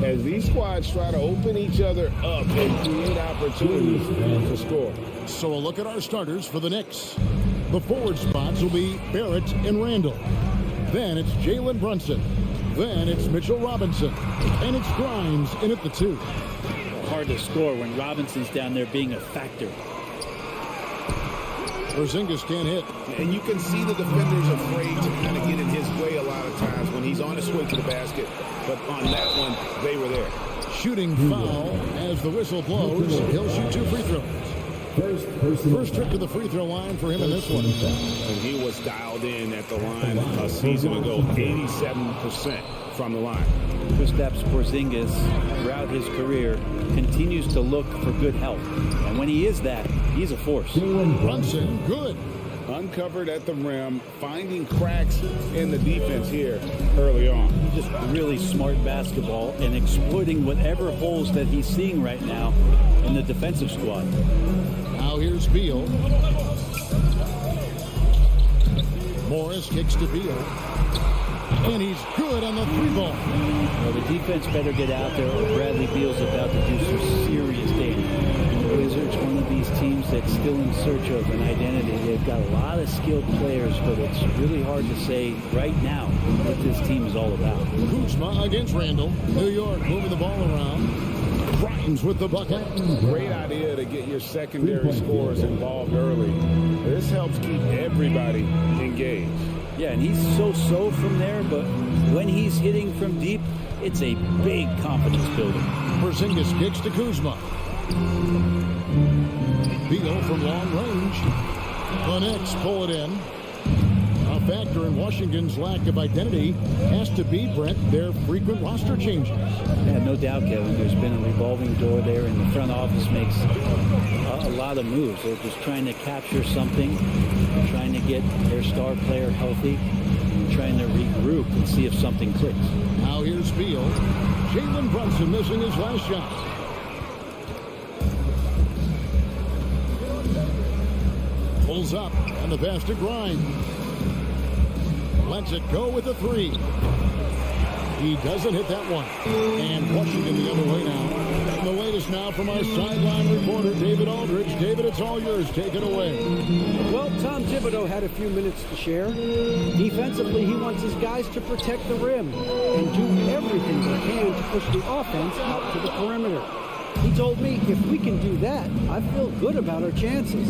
as these squads try to open each other up and create opportunities to score. So a look at our starters for the Knicks. The forward spots will be Barrett and Randall. Then it's Jalen Brunson. Then it's Mitchell Robinson. And it's Grimes in at the 2. Hard to score when Robinson's down there being a factor. Porzingis can't hit. And you can see the defenders afraid to kind of get in his way a lot of times when he's on his way to the basket. But on that one, they were there. Shooting foul as the whistle blows. He'll shoot 2 free throws. First trip to the free throw line for him in this one. And he was dialed in at the line a season ago, 87% from the line. Kristaps Porzingis, throughout his career, continues to look for good health. And when he is that, he's a force. Brunson, good. Uncovered at the rim, finding cracks in the defense here early on. Just really smart basketball and exploiting whatever holes that he's seeing right now in the defensive squad. Now here's Beal. Morris kicks to Beal. And he's good on the 3-ball. Well, the defense better get out there or Bradley Beal's about to do some serious damage. The Wizards, one of these teams that's still in search of an identity. They've got a lot of skilled players, but it's really hard to say right now what this team is all about. Kuzma against Randall. New York moving the ball around. Grimes with the bucket. Great idea to get your secondary scorers involved early. This helps keep everybody engaged. Yeah, and he's so-so from there, but when he's hitting from deep, it's a big confidence builder. Porzingis kicks to Kuzma. Beal from long range. The Knicks pull it in. A factor in Washington's lack of identity has to be, Brent, their frequent roster changes. Yeah, no doubt, Kevin. There's been a revolving door there, and the front office makes a lot of moves. They're just trying to capture something, trying to get their star player healthy, and trying to regroup and see if something clicks. Now here's Beal. Jalen Brunson missing his last shot. Pulls up, and the pass to Grimes. Lets it go with a 3. He doesn't hit that one. And Washington the other way now. And the latest now from our sideline reporter, David Aldridge. David, it's all yours. Take it away. Well, Tom Thibodeau had a few minutes to share. Defensively, he wants his guys to protect the rim and do everything they can to push the offense out to the perimeter. He told me, if we can do that, I feel good about our chances.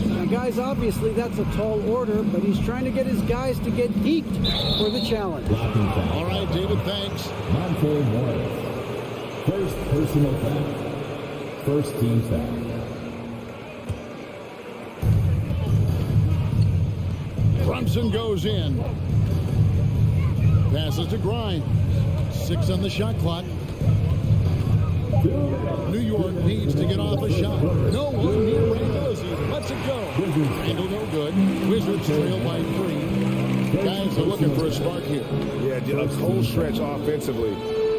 Now, guys, obviously that's a tall order, but he's trying to get his guys to get geeked for the challenge. All right, David, thanks. Non-forward Morris. First personal foul. First team foul. Brunson goes in. Passes to Grimes. 6 on the shot clock. New York needs to get off a shot. No one near Randall as he lets it go. Randall no good. Wizards trail by 3. Guys are looking for a spark here. Yeah, a cold stretch offensively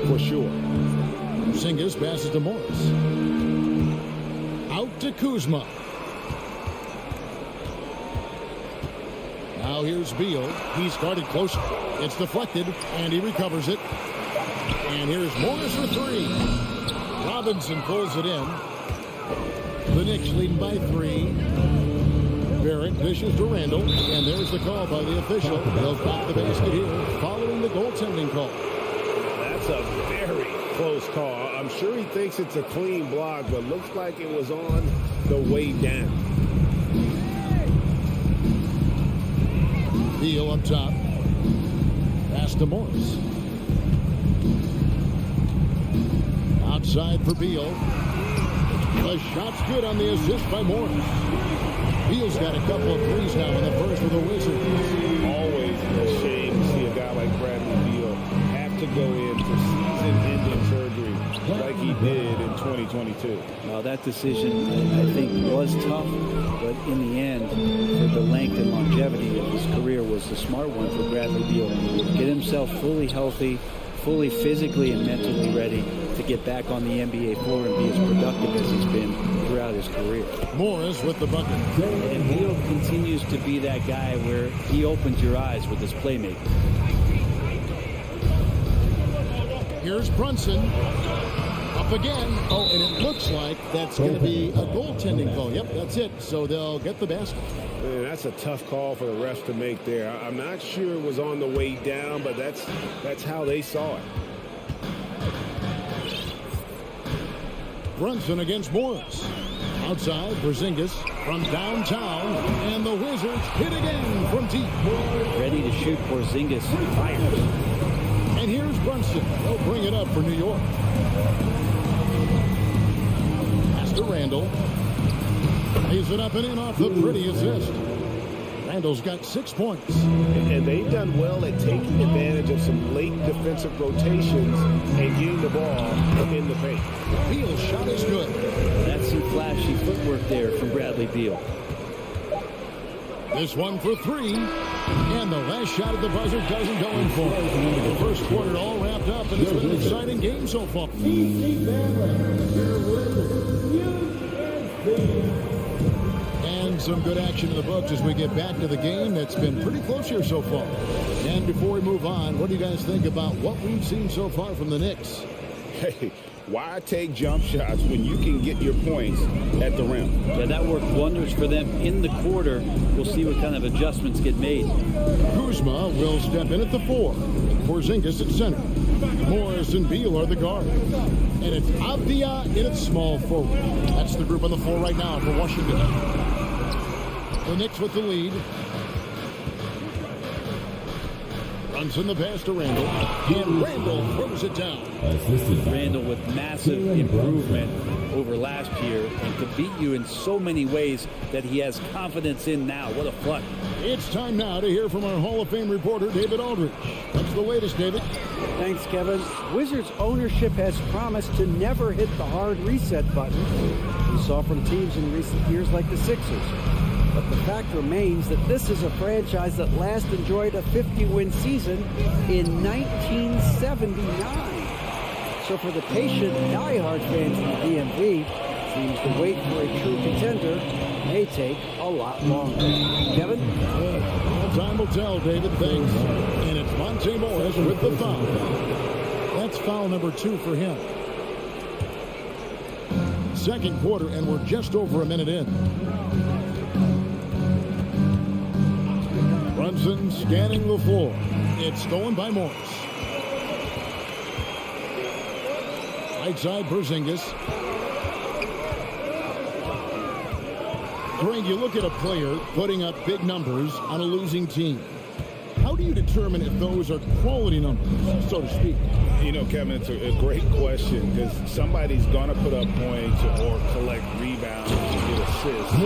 for sure. Porzingis passes to Morris. Out to Kuzma. Now here's Beal. He started close. It's deflected, and he recovers it. And here's Morris for 3. Robinson pulls it in. The Knicks leading by 3. Barrett dishes to Randall, and there's the call by the official. They'll back the basket here following the goaltending call. That's a very close call. I'm sure he thinks it's a clean block, but looks like it was on the way down. Beal up top. Pass to Morris. Outside for Beal. The shot's good on the assist by Morris. Beal's got a couple of threes now in the first for the Wizards. Always a shame to see a guy like Bradley Beal have to go in for season-ending surgery like he did in 2022. Well, that decision, I think, was tough, but in the end, for the length and longevity of his career, was the smart one for Bradley Beal. Get himself fully healthy, fully physically and mentally ready to get back on the NBA floor and be as productive as he's been throughout his career. Morris with the bucket. And Beal continues to be that guy where he opens your eyes with his playmaking. Here's Brunson. Up again. Oh, and it looks like that's going to be a goaltending call. Yep, that's it. So they'll get the basket. Man, that's a tough call for the refs to make there. I'm not sure it was on the way down, but that's how they saw it. Brunson against Morris. Outside, Skijesss from downtown, and the Wizards hit again from deep. Ready to shoot for Skijesss. Fires. And here's Brunson. They'll bring it up for New York. Pass to Randall. Lays it up and in off the pretty assist. Randall's got 6 points. And they've done well at taking advantage of some late defensive rotations and getting the ball in the paint. Beal's shot is good. That's some flashy footwork there from Bradley Beal. This one for 3. And the last shot at the buzzer doesn't go in for it. The first quarter all wrapped up, and it's been an exciting game so far. And some good action in the books as we get back to the game that's been pretty close here so far. And before we move on, what do you guys think about what we've seen so far from the Knicks? Hey, why take jump shots when you can get your points at the rim? Yeah, that worked wonders for them in the quarter. We'll see what kind of adjustments get made. Kuzma will step in at the 4. Skijesss at center. Morris and Beal are the guards. And it's Avdia in its small forward. That's the group on the floor right now for Washington. The Knicks with the lead. Brunson the pass to Randall. And Randall throws it down. Randall with massive improvement over last year and could beat you in so many ways that he has confidence in now. What a flush. It's time now to hear from our Hall of Fame reporter, David Aldridge. What's the latest, David? Thanks, Kevin. Wizards ownership has promised to never hit the hard reset button we saw from teams in recent years like the Sixers. But the fact remains that this is a franchise that last enjoyed a 50-win season in 1979. So for the patient, diehard fans in the DMV, seems the wait for a true contender may take a lot longer. Kevin? Time will tell, David. Thanks. And it's Monte Morris with the foul. That's foul number 2 for him. Second quarter, and we're just over a minute in. Brunson scanning the floor. It's stolen by Morris. Right side, Skijesss. Greg, you look at a player putting up big numbers on a losing team. How do you determine if those are quality numbers, so to speak? You know, Kevin, it's a great question because somebody's going to put up points or collect rebounds or get assists. So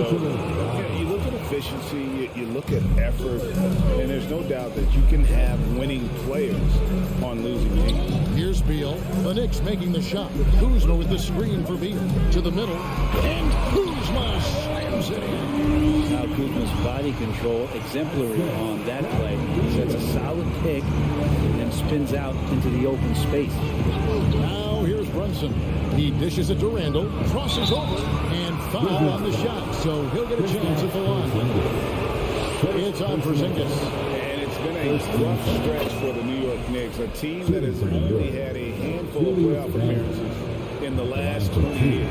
you look at efficiency, you look at effort, and there's no doubt that you can have winning players on losing teams. Here's Beal. The Knicks making the shot. Kuzma with the screen for Beal. To the middle. And Kuzma slams it in. Now Kuzma's body control exemplary on that play. He sets a solid pick and then spins out into the open space. Now here's Brunson. He dishes it to Randall. Crosses over. And foul on the shot. So he'll get a chance at the line. It's on for Skijesss. It's been a rough stretch for the New York Knicks, a team that has only had a handful of playoff appearances in the last 20 years.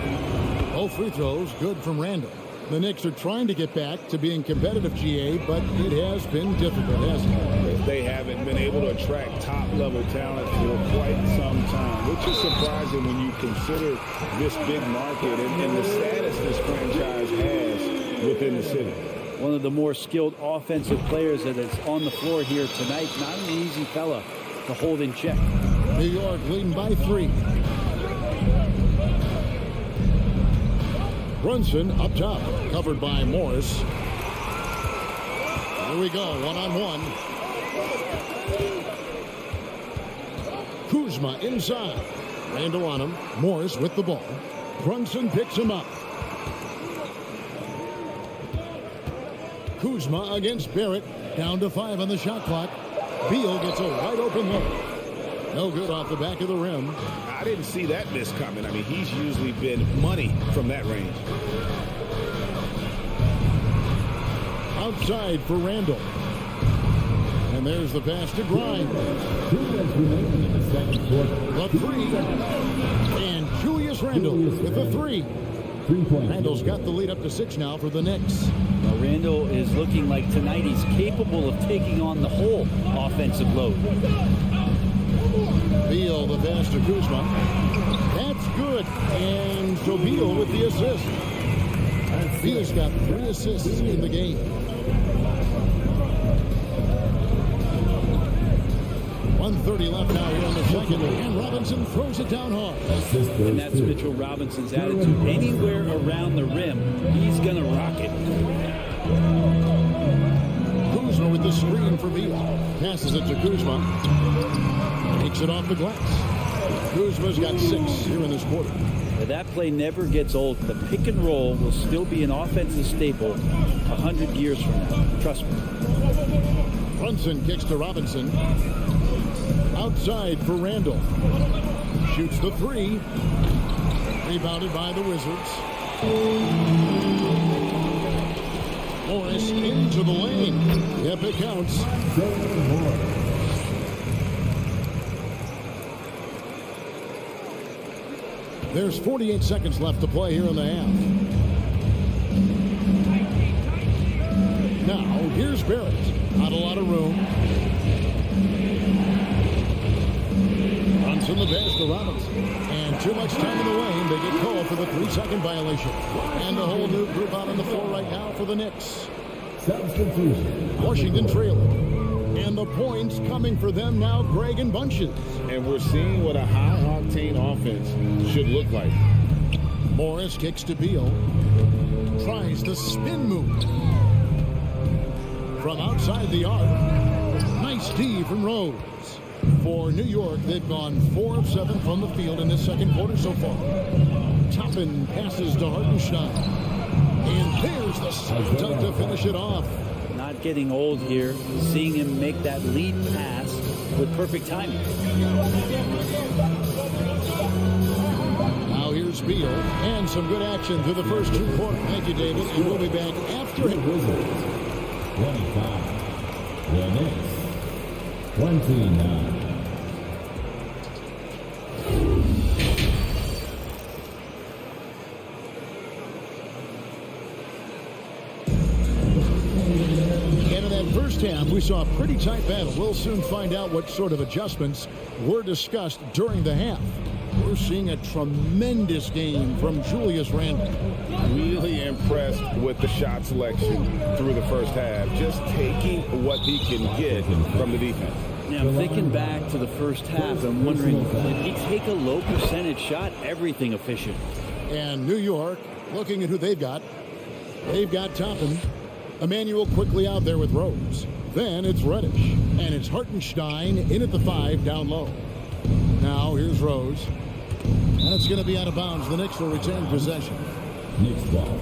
Both free throws good from Randall. The Knicks are trying to get back to being competitive, GA, but it has been difficult, hasn't it? They haven't been able to attract top-level talent for quite some time, which is surprising when you consider this big market and the status this franchise has within the city. One of the more skilled offensive players that is on the floor here tonight. Not an easy fella to hold in check. New York leading by 3. Brunson up top, covered by Morris. Here we go, one-on-one. Kuzma inside. Randall on him. Morris with the ball. Brunson picks him up. Kuzma against Barrett. Down to 5 on the shot clock. Beal gets a wide open look. No good off the back of the rim. I didn't see that miss coming. I mean, he's usually been money from that range. Outside for Randall. And And there's the pass to Grimes. 2 minutes remaining in the second quarter. The three. And Julius Randle with the three. 3-point. Randle's got the lead up to 6 now for the Knicks. Now, Randle is looking like tonight he's capable of taking on the whole offensive load. Beal, the pass to Kuzma. That's good. And so Beal with the assist. Beal's got 3 assists in the game. 1:30 left now here in the second. And Robinson throws it down hard. And that's Mitchell Robinson's attitude. Anywhere around the rim, he's going to rock it. Kuzma with the screen for Beal. Passes it to Kuzma. Takes it off the glass. Kuzma's got 6 here in this quarter. Now, that play never gets old. The pick and roll will still be an offensive staple 100 years from now. Trust me. Brunson kicks to Robinson. Outside for Randle. Shoots the 3. Rebounded by the Wizards. Morris into the lane. Yep, it counts. There's 48 seconds left to play here in the half. Now, here's Barrett. Not a lot of room. Runs in the pass to Robinson. And too much time in the lane. They get called for the 3-second violation. And a whole new group out on the floor right now for the Knicks. Substitution. Washington trailing. And the points coming for them now, Greg and Bunches. And we're seeing what a high-octane offense should look like. Morris kicks to Beal. Tries the spin move. From outside the arc. Nice D from Rose. For New York, they've gone 4 of 7 from the field in this second quarter so far. Toppin passes to Hartenstein. And there's the slam dunk to finish it off. Not getting old here. Seeing him make that lead pass with perfect timing. Now here's Beal. And some good action through the first 2 quarters. Thank you, David. And we'll be back after it. Wizards. 25. The Knicks. 29. First half, we saw a pretty tight battle. We'll soon find out what sort of adjustments were discussed during the half. We're seeing a tremendous game from Julius Randle. Really impressed with the shot selection through the first half. Just taking what he can get from the defense. Now, I'm thinking back to the first half. I'm wondering, did he take a low percentage shot? Everything efficient. And New York, looking at who they've got. They've got Toppin. Emmanuel quickly out there with Rose. Then it's Reddish. And it's Hartenstein in at the 5 down low. Now here's Rose. And it's going to be out of bounds. The Knicks will retain possession. Knicks ball.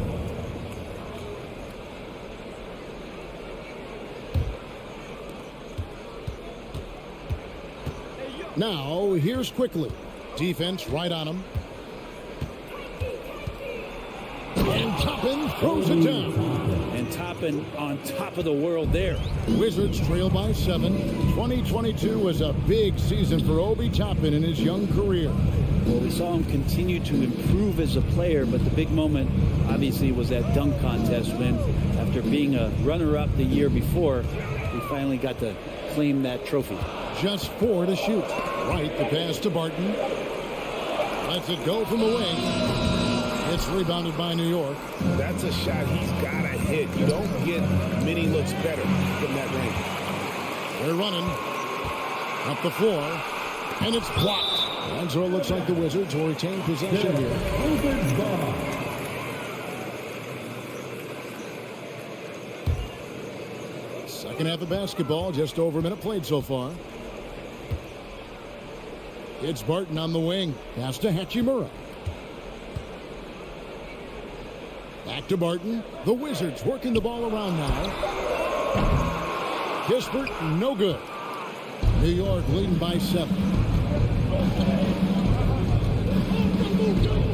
Now here's quickly. Defense right on him. And Toppin throws it down. And Toppin on top of the world there. Wizards trail by 7. 2022 was a big season for Obi Toppin in his young career. Well, we saw him continue to improve as a player, but the big moment, obviously, was that dunk contest when, after being a runner-up the year before, he finally got to claim that trophy. Just 4 to shoot. Right, the pass to Barton. Lets it go from the wing. It's rebounded by New York. That's a shot he's got to hit. You don't get many looks better from that range. They're running up the floor, and it's blocked. And so it looks like the Wizards will retain possession here. Wizards ball. Second half of basketball, just over a minute played so far. It's Barton on the wing. Pass to Hachimura. Back to Barton. The Wizards working the ball around now. Kispert, no good. New York leading by 7.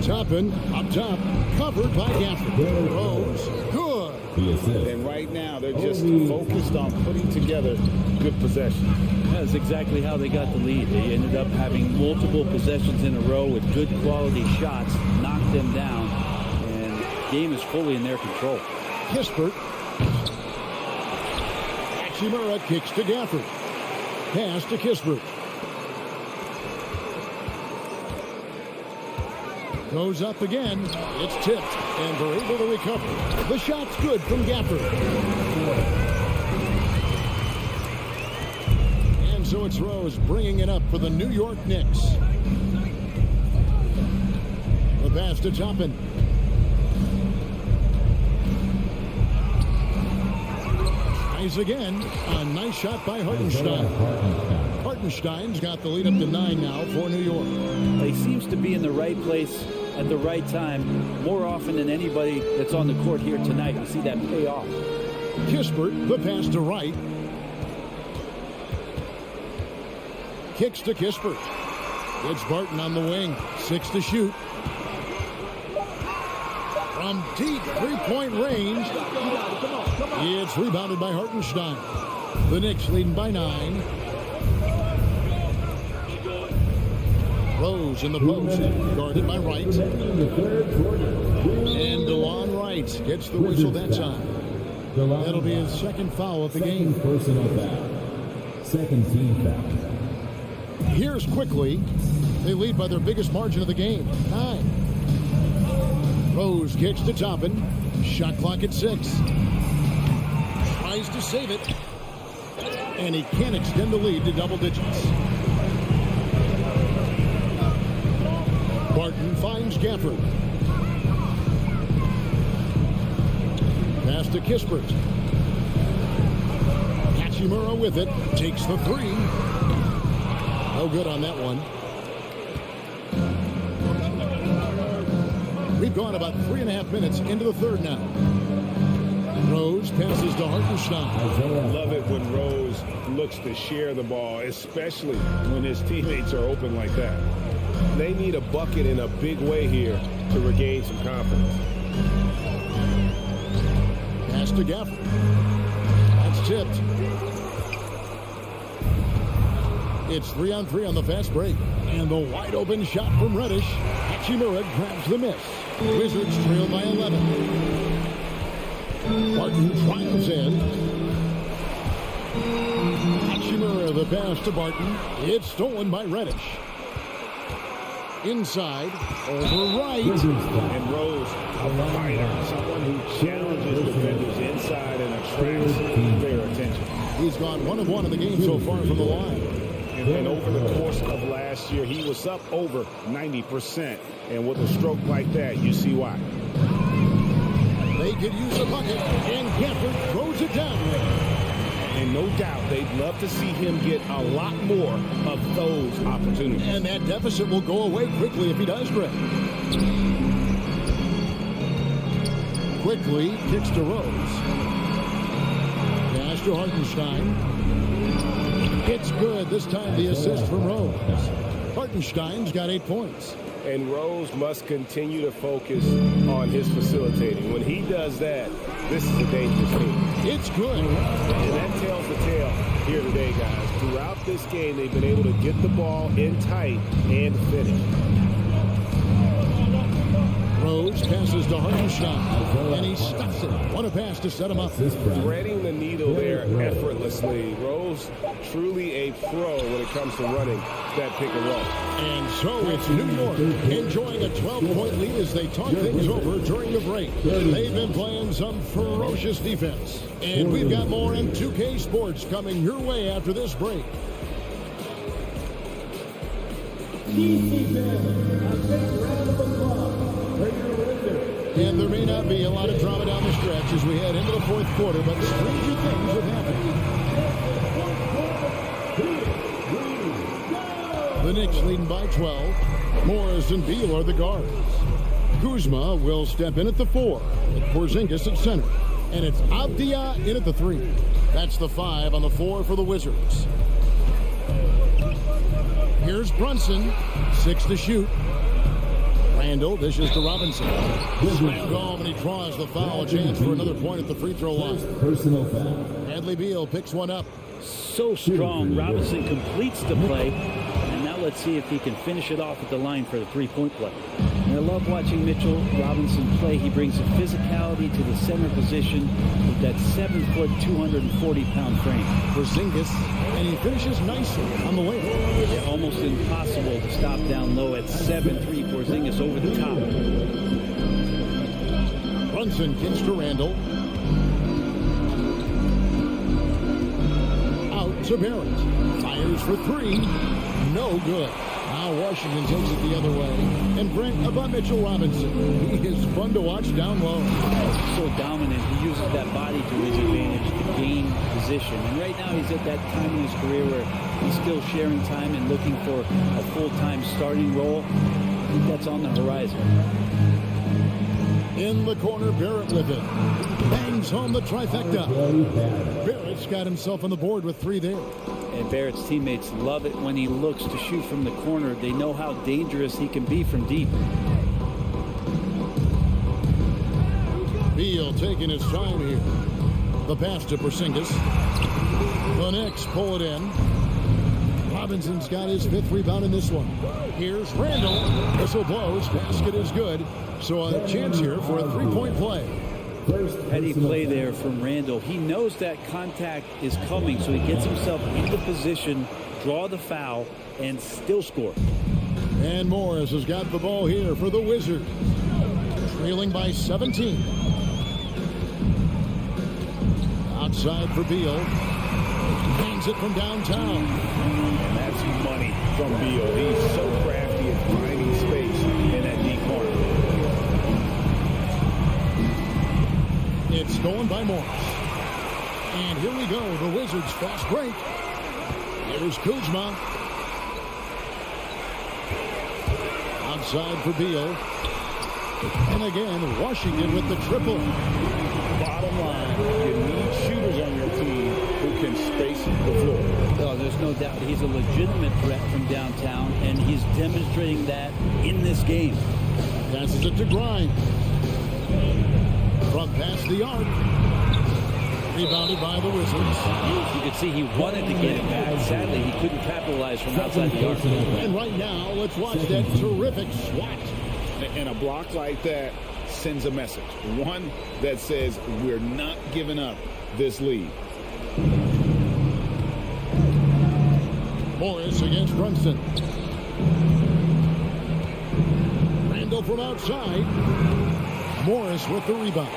Toppin up top, covered by Gafford. Rose, good. The assist. And right now, they're just focused on putting together good possessions. That's exactly how they got the lead. They ended up having multiple possessions in a row with good quality shots, knocked them down, and the game is fully in their control. Kispert. Hachimura kicks to Gafford. Pass to Kispert. Goes up again. It's tipped, and they're able to recover. The shot's good from Gafford. And so it's Rose bringing it up for the New York Knicks. The pass to Toppin. Tries again. A nice shot by Hartenstein. Hartenstein's got the lead up to 9 now for New York. He seems to be in the right place at the right time more often than anybody that's on the court here tonight. You see that pay off. Kispert, the pass to Wright. Kicks to Kispert. It's Barton on the wing. 6 to shoot. From deep three-point range. It's rebounded by Hartenstein. The Knicks leading by 9. Rose in the post, guarded by Wright. And DeLon Wright gets the whistle that time. That'll be his second foul of the game. Personal foul. Second team foul. Here's quickly. They lead by their biggest margin of the game, 9. Rose kicks to Toppin. Shot clock at 6. Tries to save it. And he can't extend the lead to double digits. Barton finds Gafford. Pass to Kispert. Hachimura with it. Takes the 3. No good on that one. We've gone about 3.5 minutes into the third now. Rose passes to Hartenstein. Love it when Rose looks to share the ball, especially when his teammates are open like that. They need a bucket in a big way here to regain some confidence. Pass to Gafford. That's tipped. It's 3-on-3 on the fast break. And the wide open shot from Reddish. Hachimura grabs the miss. Wizards trail by 11. Barton triumphs in. Hachimura the pass to Barton. It's stolen by Reddish. Inside, over Wright. And Rose, a fighter, someone who challenges defenders inside and attracts their attention. He's gone 1 of 1 in the game so far from the line. And over the course of last year, he was up over 90%. And with a stroke like that, you see why. They could use a bucket, and Gafford throws it down. And no doubt, they'd love to see him get a lot more of those opportunities. And that deficit will go away quickly if he does, Greg. Quickly kicks to Rose. Pass to Hartenstein. It's good. This time the assist from Rose. Hartenstein's got 8 points. And Rose must continue to focus on his facilitating. When he does that, this is a dangerous team. It's good. And that tells the tale here today, guys. Throughout this game, they've been able to get the ball in tight and finish. Rose passes to Hartenstein, and he stuffs it. What a pass to set him up. Threading the needle there effortlessly. Rose, truly a pro when it comes to running that pick and roll. And so it's New York enjoying a 12-point lead as they talk things over during the break. They've been playing some ferocious defense. And we've got more in 2K Sports coming your way after this break. And there may not be a lot of drama down the stretch as we head into the fourth quarter, but stranger things have happened. The Knicks leading by 12. Morris and Beal are the guards. Kuzma will step in at the 4, with Porzingis at center. And it's Avdia in at the 3. That's the 5 on the 4 for the Wizards. Here's Brunson, 6 to shoot. Randall dishes to Robinson. Slammed home, and he draws the foul. A chance for another point at the free throw line. Personal foul. Bradley Beal picks one up. So strong. Robinson completes the play. And now let's see if he can finish it off at the line for the three-point play. And I love watching Mitchell Robinson play. He brings a physicality to the center position with that 7-foot, 240-pound frame. Porzingis, and he finishes nicely on the way. Yeah, almost impossible to stop down low at 7-3. Porzingis over the top. Brunson kicks to Randall. Out to Barrett. Fires for three. No good. Now Washington takes it the other way. And Brent, about Mitchell Robinson. He is fun to watch down low. So dominant. He uses that body to his advantage to gain position. And right now he's at that time in his career where he's still sharing time and looking for a full-time starting role. I think that's on the horizon. In the corner, Barrett with it. Bangs home the trifecta. Barrett's got himself on the board with three there. And Barrett's teammates love it when he looks to shoot from the corner. They know how dangerous he can be from deep. Beal taking his time here. The pass to Porzingis. The Knicks pull it in. Robinson's got his fifth rebound in this one. Here's Randall. Whistle blows. Basket is good. So a chance here for a three-point play. Heady play there from Randall. He knows that contact is coming, so he gets himself into position, draw the foul, and still score. And Morris has got the ball here for the Wizards. Trailing by 17. Outside for Beal. Hangs it from downtown. And that's money from Beal. He's so crafty at finding space in that deep corner. It's stolen by Morris. And here we go. The Wizards fast break. Here's Kuzma. Outside for Beal. And again, Washington with the triple. Bottom line, you need shooters on your team who can space the floor. Oh, there's no doubt he's a legitimate threat from downtown, and he's demonstrating that in this game. Passes it to Grimes. From past the arc. Rebounded by the Wizards. You could see he wanted to get it back. Sadly, he couldn't capitalize from outside the arc. And right now, let's watch that terrific swat. And a block like that sends a message. One that says we're not giving up this lead. Morris against Brunson. Randall from outside. Morris with the rebound.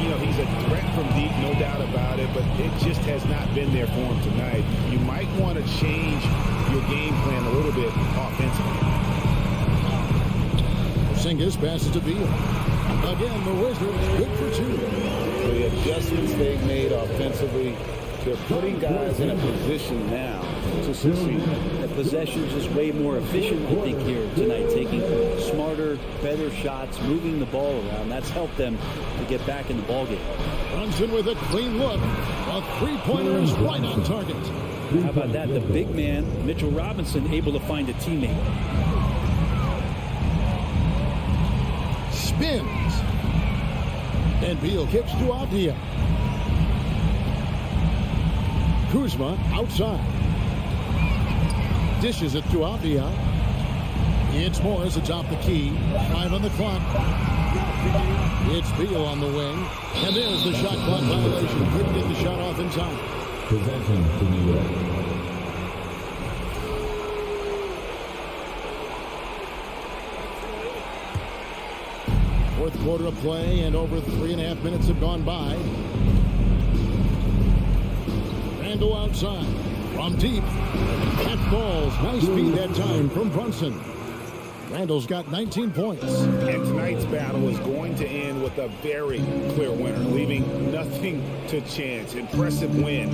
You know, he's a threat from deep, no doubt about it, but it just has not been there for him tonight. You might want to change your game plan a little bit offensively. Porzingis passes to Beal. Again, the Wizards good for two. The adjustments they've made offensively, they're putting guys in a position now to succeed. The possession's just way more efficient, I think, here tonight, taking smarter, better shots, moving the ball around. That's helped them to get back in the ballgame. Brunson with a clean look. A three-pointer is right on target. How about that? The big man, Mitchell Robinson, able to find a teammate. Spins. And Beal kicks to Avdia. Kuzma outside. Dishes it to Avdia. It's Morris atop the key. 5 on the clock. It's Beal on the wing. And there's the shot clock violation. Couldn't get the shot off in time. Possession to New York. Fourth quarter of play, and over 3.5 minutes have gone by. Randall outside. From deep. That falls. Nice feed that time from Brunson. Randall's got 19 points. And tonight's battle is going to end with a very clear winner, leaving nothing to chance. Impressive win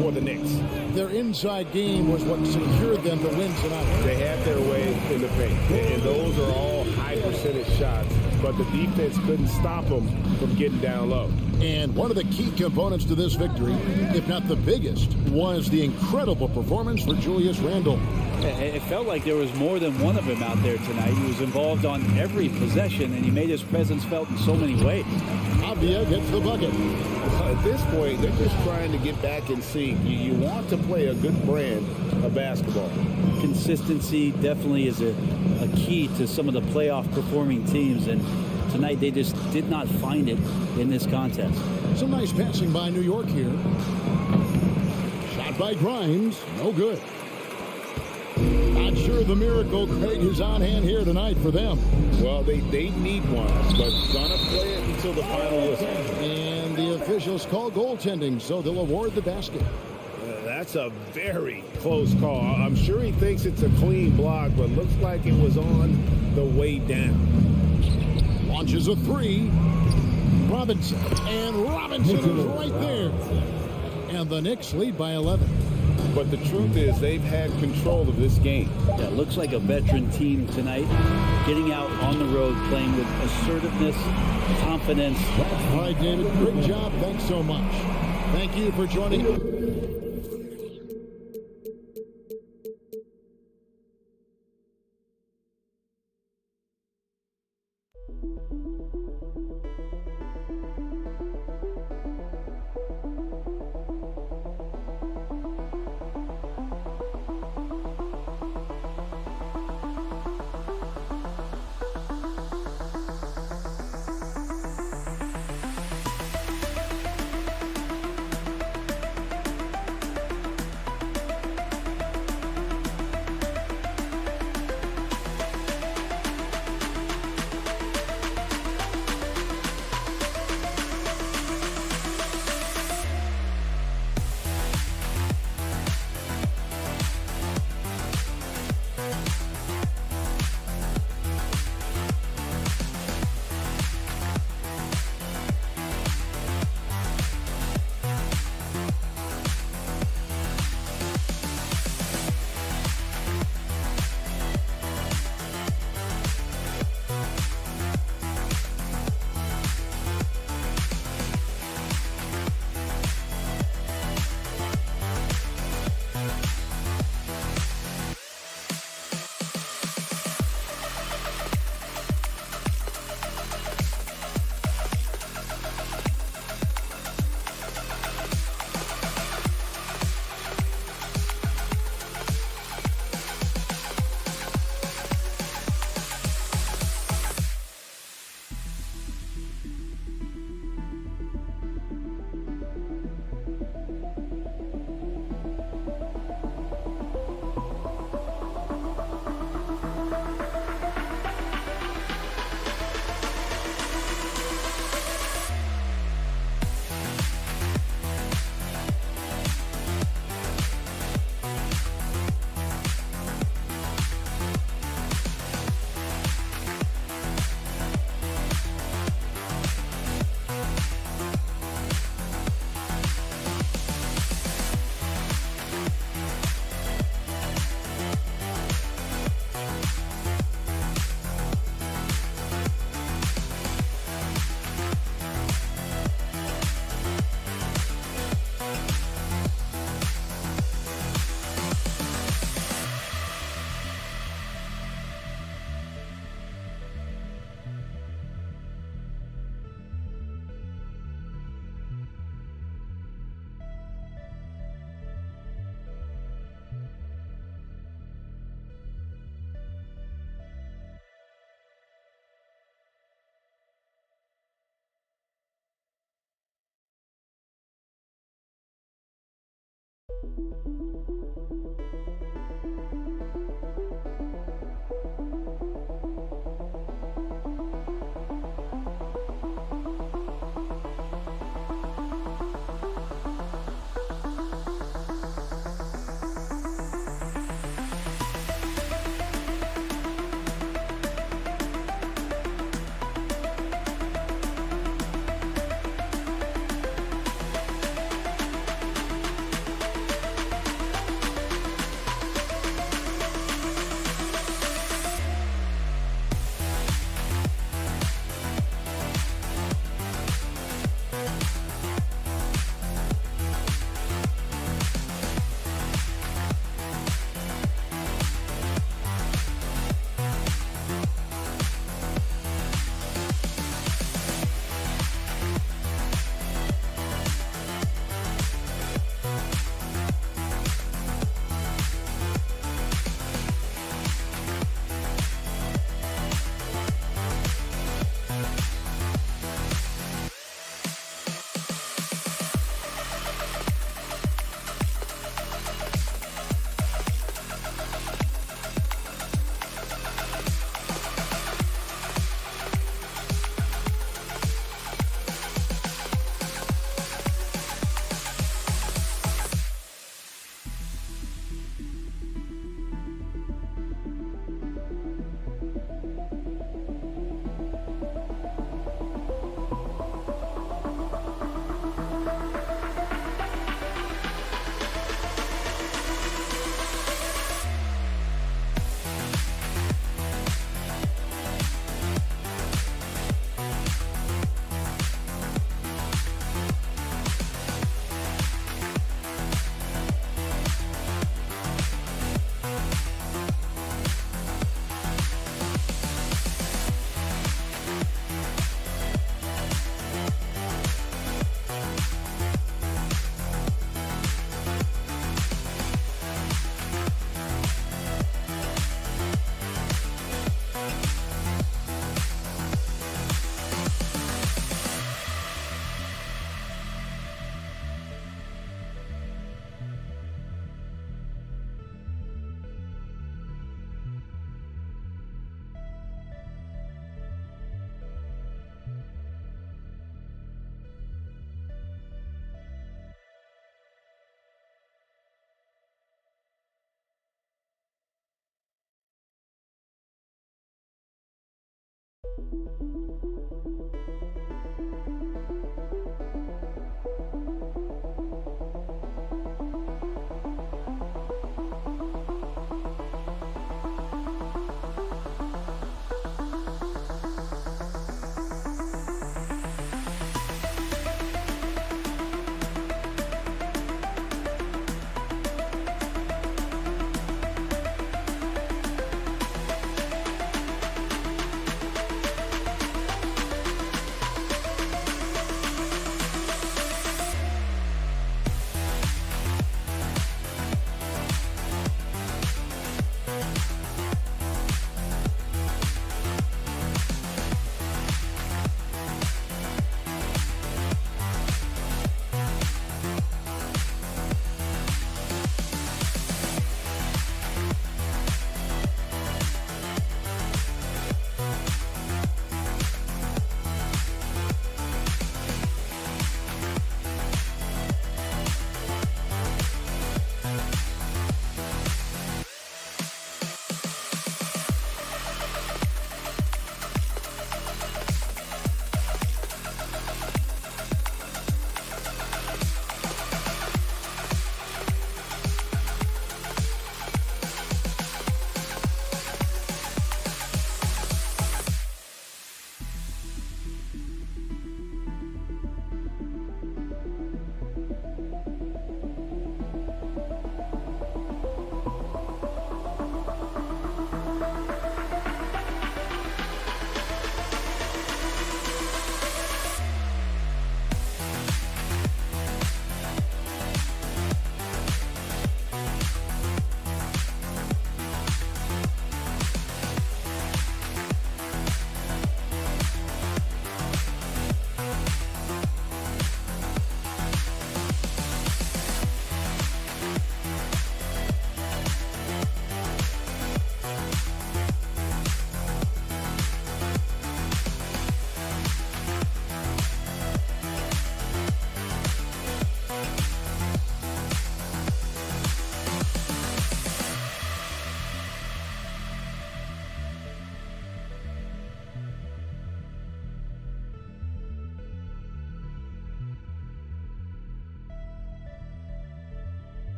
for the Knicks. Their inside game was what secured them the win tonight. They had their way in the paint, and those are all high percentage shots, but the defense couldn't stop them from getting down low. And one of the key components to this victory, if not the biggest, was the incredible performance for Julius Randle. It felt like there was more than one of him out there tonight. He was involved on every possession, and he made his presence felt in so many ways. Avdia gets the bucket. At this point, they're just trying to get back in sync. You want to play a good brand of basketball. Consistency definitely is a key to some of the playoff performing teams, and tonight they just did not find it in this contest. Some nice passing by New York here. Shot by Grimes, no good. Not sure the miracle, Craig, is on hand here tonight for them. Well, they need one, but gonna play it until the final whistle. And the officials call goaltending, so they'll award the basket. That's a very close call. I'm sure he thinks it's a clean block, but looks like it was on the way down. Launches a three. Robinson. And Robinson is right there. And the Knicks lead by 11. But the truth is they've had control of this game. Yeah, looks like a veteran team tonight, getting out on the road, playing with assertiveness, confidence. All right, David, great job. Thanks so much. Thank you for joining us.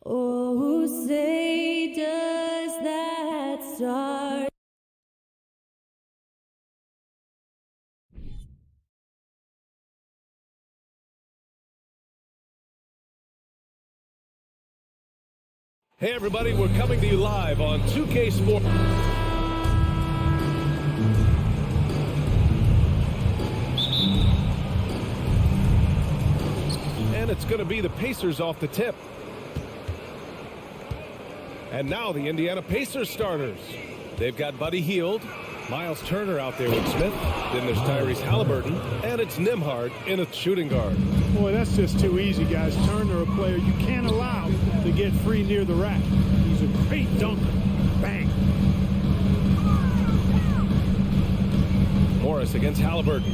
Oh, say does that start? Hey everybody, we're coming to you live on 2K Sports. And it's going to be the Pacers off the tip. And now the Indiana Pacers starters. They've got Buddy Hield, Miles Turner out there with Smith. Then there's Tyrese Halliburton, and it's Nembhard in a shooting guard. Boy, that's just too easy, guys. Turner, a player you can't allow to get free near the rack. He's a great dunker. Bang. Morris against Halliburton.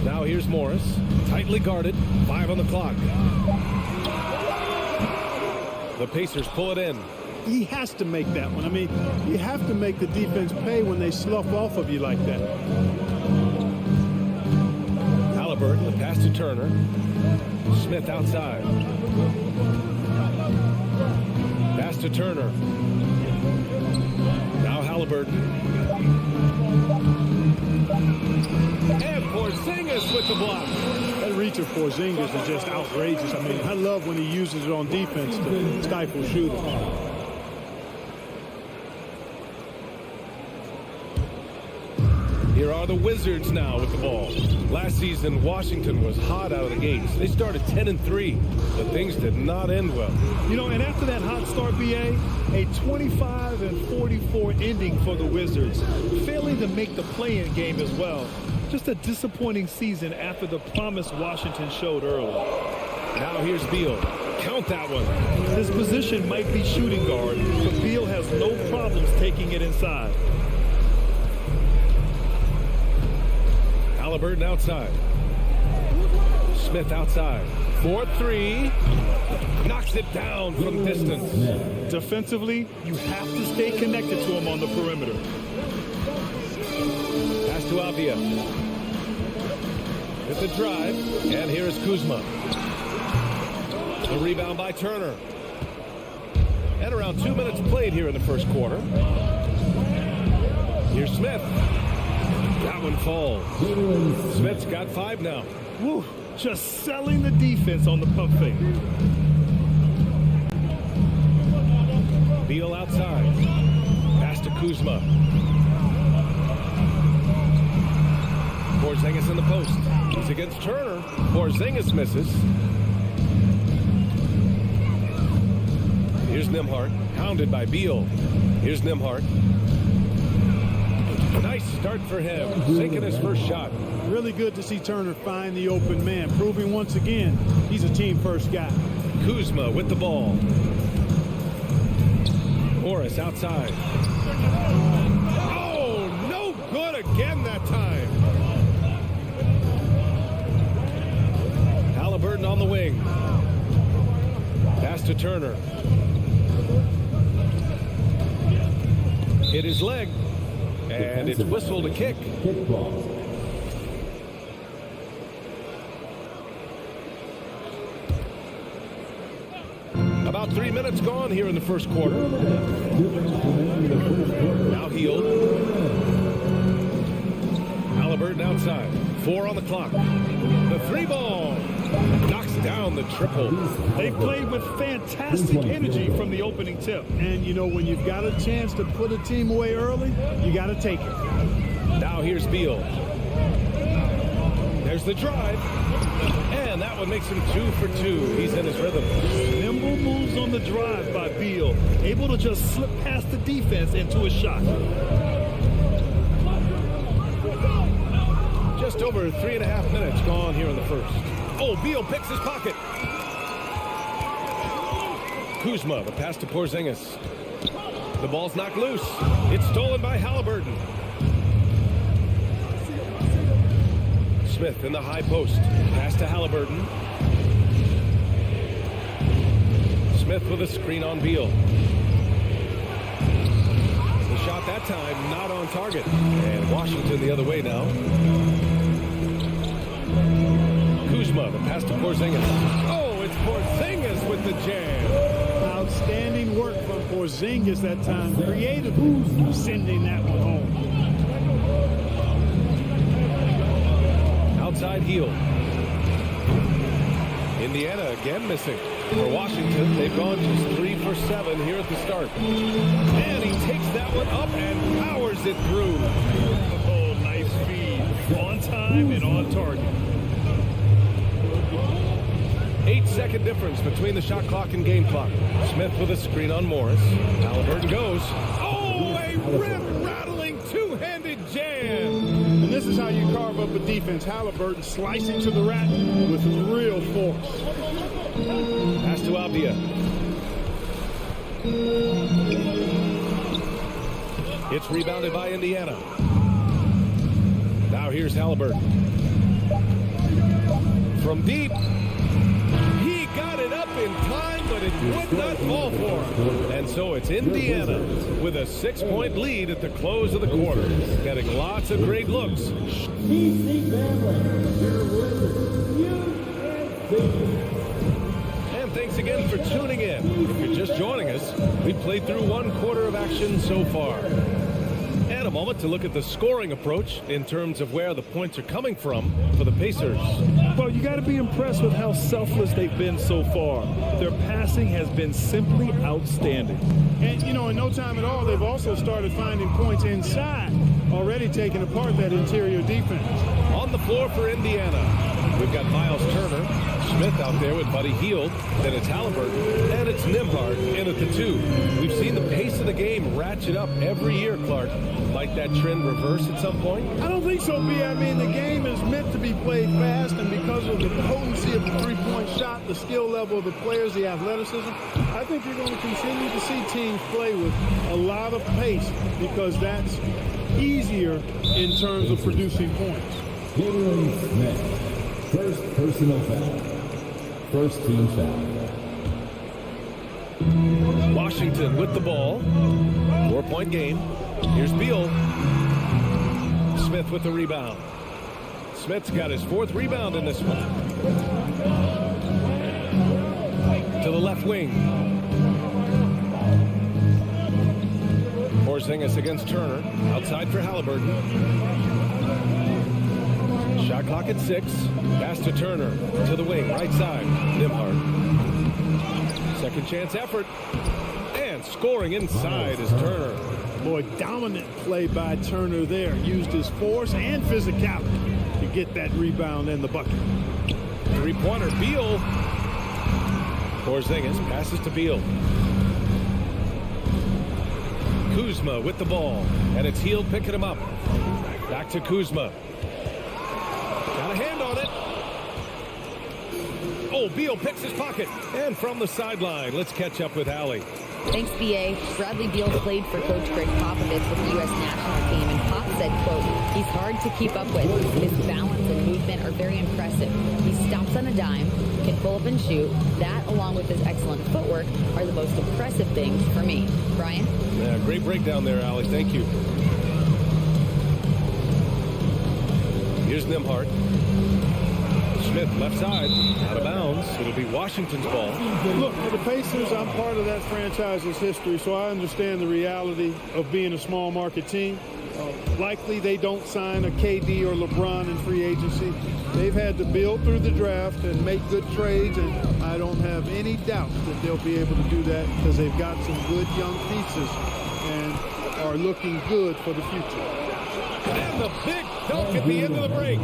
Now here's Morris, tightly guarded, 5 on the clock. The Pacers pull it in. He has to make that one. I mean, you have to make the defense pay when they slough off of you like that. Halliburton, the pass to Turner. Smith outside. to Turner. Now Halliburton. And Porzingis with the block. That reach of Porzingis is just outrageous. I mean, I love when he uses it on defense to stifle shooters. Here are the Wizards now with the ball. Last season, Washington was hot out of the gates. They started 10-3, but things did not end well. You know, and after that hot start, BA, a 25-44 ending for the Wizards, failing to make the play-in game as well. Just a disappointing season after the promise Washington showed early. Now here's Beal. Count that one. His position might be shooting guard, but Beal has no problems taking it inside. Halliburton outside. Smith outside. 4-3. Knocks it down from distance. Defensively, you have to stay connected to him on the perimeter. Pass to Avdia. With the drive. And here is Kuzma. The rebound by Turner. And around 2 minutes played here in the first quarter. Here's Smith. That one falls. Smith's got 5 now. Woo, just selling the defense on the pump fake. Beal outside. Pass to Kuzma. Porzingis in the post. He's against Turner. Porzingis misses. Here's Nembhard. Hounded by Beal. Here's Nembhard. Nice start for him. Sinking his first shot. Really good to see Turner find the open man, proving once again he's a team-first guy. Kuzma with the ball. Morris outside. Oh, no good again that time. Halliburton on the wing. Pass to Turner. Hit his leg. And it's whistled a kick. About 3 minutes gone here in the first quarter. Now Hield. Halliburton outside. 4 on the clock. The 3-ball. Knocks down the triple. They played with fantastic energy from the opening tip. And, you know, when you've got a chance to put a team away early, you got to take it. Now here's Beal. There's the drive. And that one makes him 2 for 2. He's in his rhythm. Nimble moves on the drive by Beal. Able to just slip past the defense into a shot. Just over 3.5 minutes gone here in the first. Oh, Beal picks his pocket. Kuzma, the pass to Porzingis. The ball's knocked loose. It's stolen by Halliburton. Smith in the high post. Pass to Halliburton. Smith with a screen on Beal. The shot that time not on target. And Washington the other way now. Kuzma, the pass to Porzingis. Oh, it's Porzingis with the jam. Outstanding work from Porzingis that time. Creatively sending that one home. Outside Hield. Indiana again missing. For Washington, they've gone just 3 for 7 here at the start. And he takes that one up and powers it through. Oh, nice feed. On time and on target. 8-second difference between the shot clock and game clock. Smith with a screen on Morris. Halliburton goes. Oh, a rip-rattling two-handed jam. And this is how you carve up a defense. Halliburton slicing to the rack with real force. Pass to Avdia. It's rebounded by Indiana. Now here's Halliburton. From deep. He got it up in time, but it would not fall for him. And so it's Indiana with a 6-point lead at the close of the quarter. Getting lots of great looks. And thanks Thanks again for tuning in. If you're just joining us, we've played through 1 quarter of action so far. And a moment to look at the scoring approach in terms of where the points are coming from for the Pacers. Well, you got to be impressed with how selfless they've been so far. Their passing has been simply outstanding. And, you know, in no time at all, they've also started finding points inside, already taking apart that interior defense. On the floor for Indiana, we've got Miles Turner, Smith out there with Buddy Hield, then it's Halliburton, and it's Nembhard in at the 2. We've seen the pace of the game ratchet up every year, Clark. Might that trend reverse at some point? I don't think so, B. I mean, the game is meant to be played fast, and because of the potency of the three-point shot, the skill level of the players, the athleticism, I think you're going to continue to see teams play with a lot of pace because that's easier in terms of producing points. Henry Smith. First personal foul. First team foul. Washington with the ball. 4-point game. Here's Beal. Smith with the rebound. Smith's got his 4th rebound in this one. To the left wing. Porzingis against Turner. Outside for Halliburton. Shot clock at 6. Pass to Turner. To the wing. Right side. Nembhard. Second chance effort. And scoring inside is Turner. Boy, dominant play by Turner there. Used his force and physicality to get that rebound and the bucket. 3-pointer. Beal. Porzingis passes to Beal. Kuzma with the ball. And it's Hield picking him up. Back to Kuzma. Got a hand on it. Oh, Beal picks his pocket. And from the sideline, let's catch up with Allie. Thanks, B.A. Bradley Beal played for Coach Greg Popovich with the U.S. national team, and Pop said, quote, he's hard to keep up with. His balance and movement are very impressive. He stomps on a dime, can pull up and shoot. That, along with his excellent footwork, are the most impressive things for me. Brian? Yeah, great breakdown there, Allie. Thank you. Here's Nembhard. Smith left side, out of bounds. It'll be Washington's ball. Look, for the Pacers, I'm part of that franchise's history, so I understand the reality of being a small market team. Likely they don't sign a KD or LeBron in free agency. They've had to build through the draft and make good trades, and I don't have any doubt that they'll be able to do that because they've got some good young pieces and are looking good for the future. And the big dunk at the end of the break.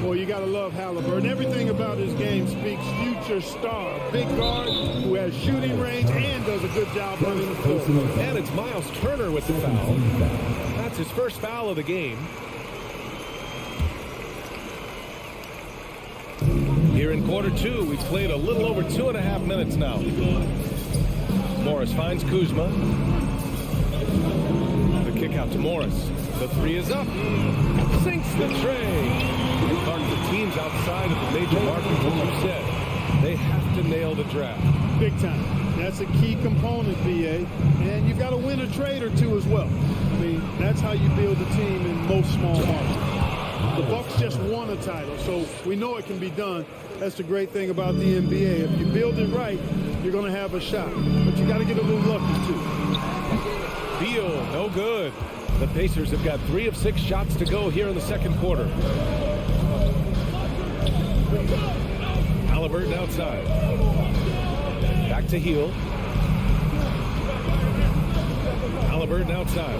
Well, you got to love Halliburton. Everything about his game speaks future star. Big guard who has shooting range and does a good job running the floor. And it's Miles Turner with the foul. That's his first foul of the game. Here in quarter 2, we've played a little over 2.5 minutes now. Morris finds Kuzma. The kick out to Morris. The 3 is up. Sinks the tray. Clark, the teams outside of the major markets, as you said, they have to nail the draft. Big time. That's a key component, BA. And you've got to win a trade or 2 as well. I mean, that's how you build a team in most small markets. The Bucks just won a title, so we know it can be done. That's the great thing about the NBA. If you build it right, you're going to have a shot. But you got to get a little lucky, too. Beal, no good. The Pacers have got 3 of 6 shots to go here in the second quarter. Halliburton outside. Back to Hield. Halliburton outside.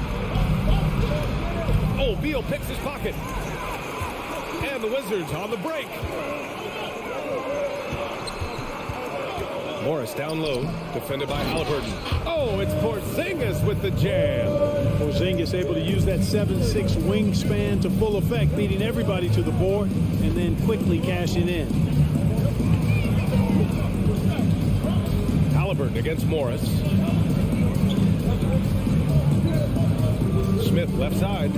Oh, Beal picks his pocket. And the Wizards on the break. Morris down low, defended by Halliburton. Oh, it's Porzingis with the jam. Porzingis able to use that 7'6" wingspan to full effect, beating everybody to the board and then quickly cashing in. Halliburton against Morris. Smith left side.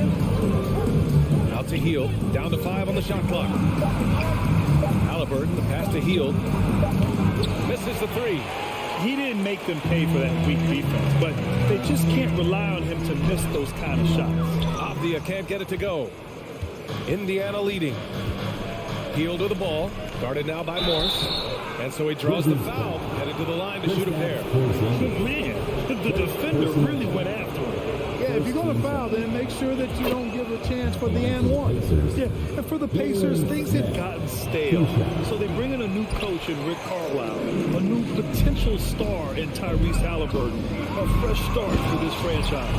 Out to Hield. Down to 5 on the shot clock. Halliburton, the pass to Hield. Misses the 3. He didn't make them pay for that weak defense, but they just can't rely on him to miss those kind of shots. Avdia can't get it to go. Indiana leading. Hield with the ball. Guarded now by Morris. And so he draws the foul. And Headed to the line to shoot a pair. Man, the defender really went after him. Yeah, if you're going to foul, then make sure that you don't give a chance for the and one. Yeah, and for the Pacers, things had gotten stale. So they bring in a new coach in Rick Carlisle, a new potential star in Tyrese Halliburton, a fresh start for this franchise.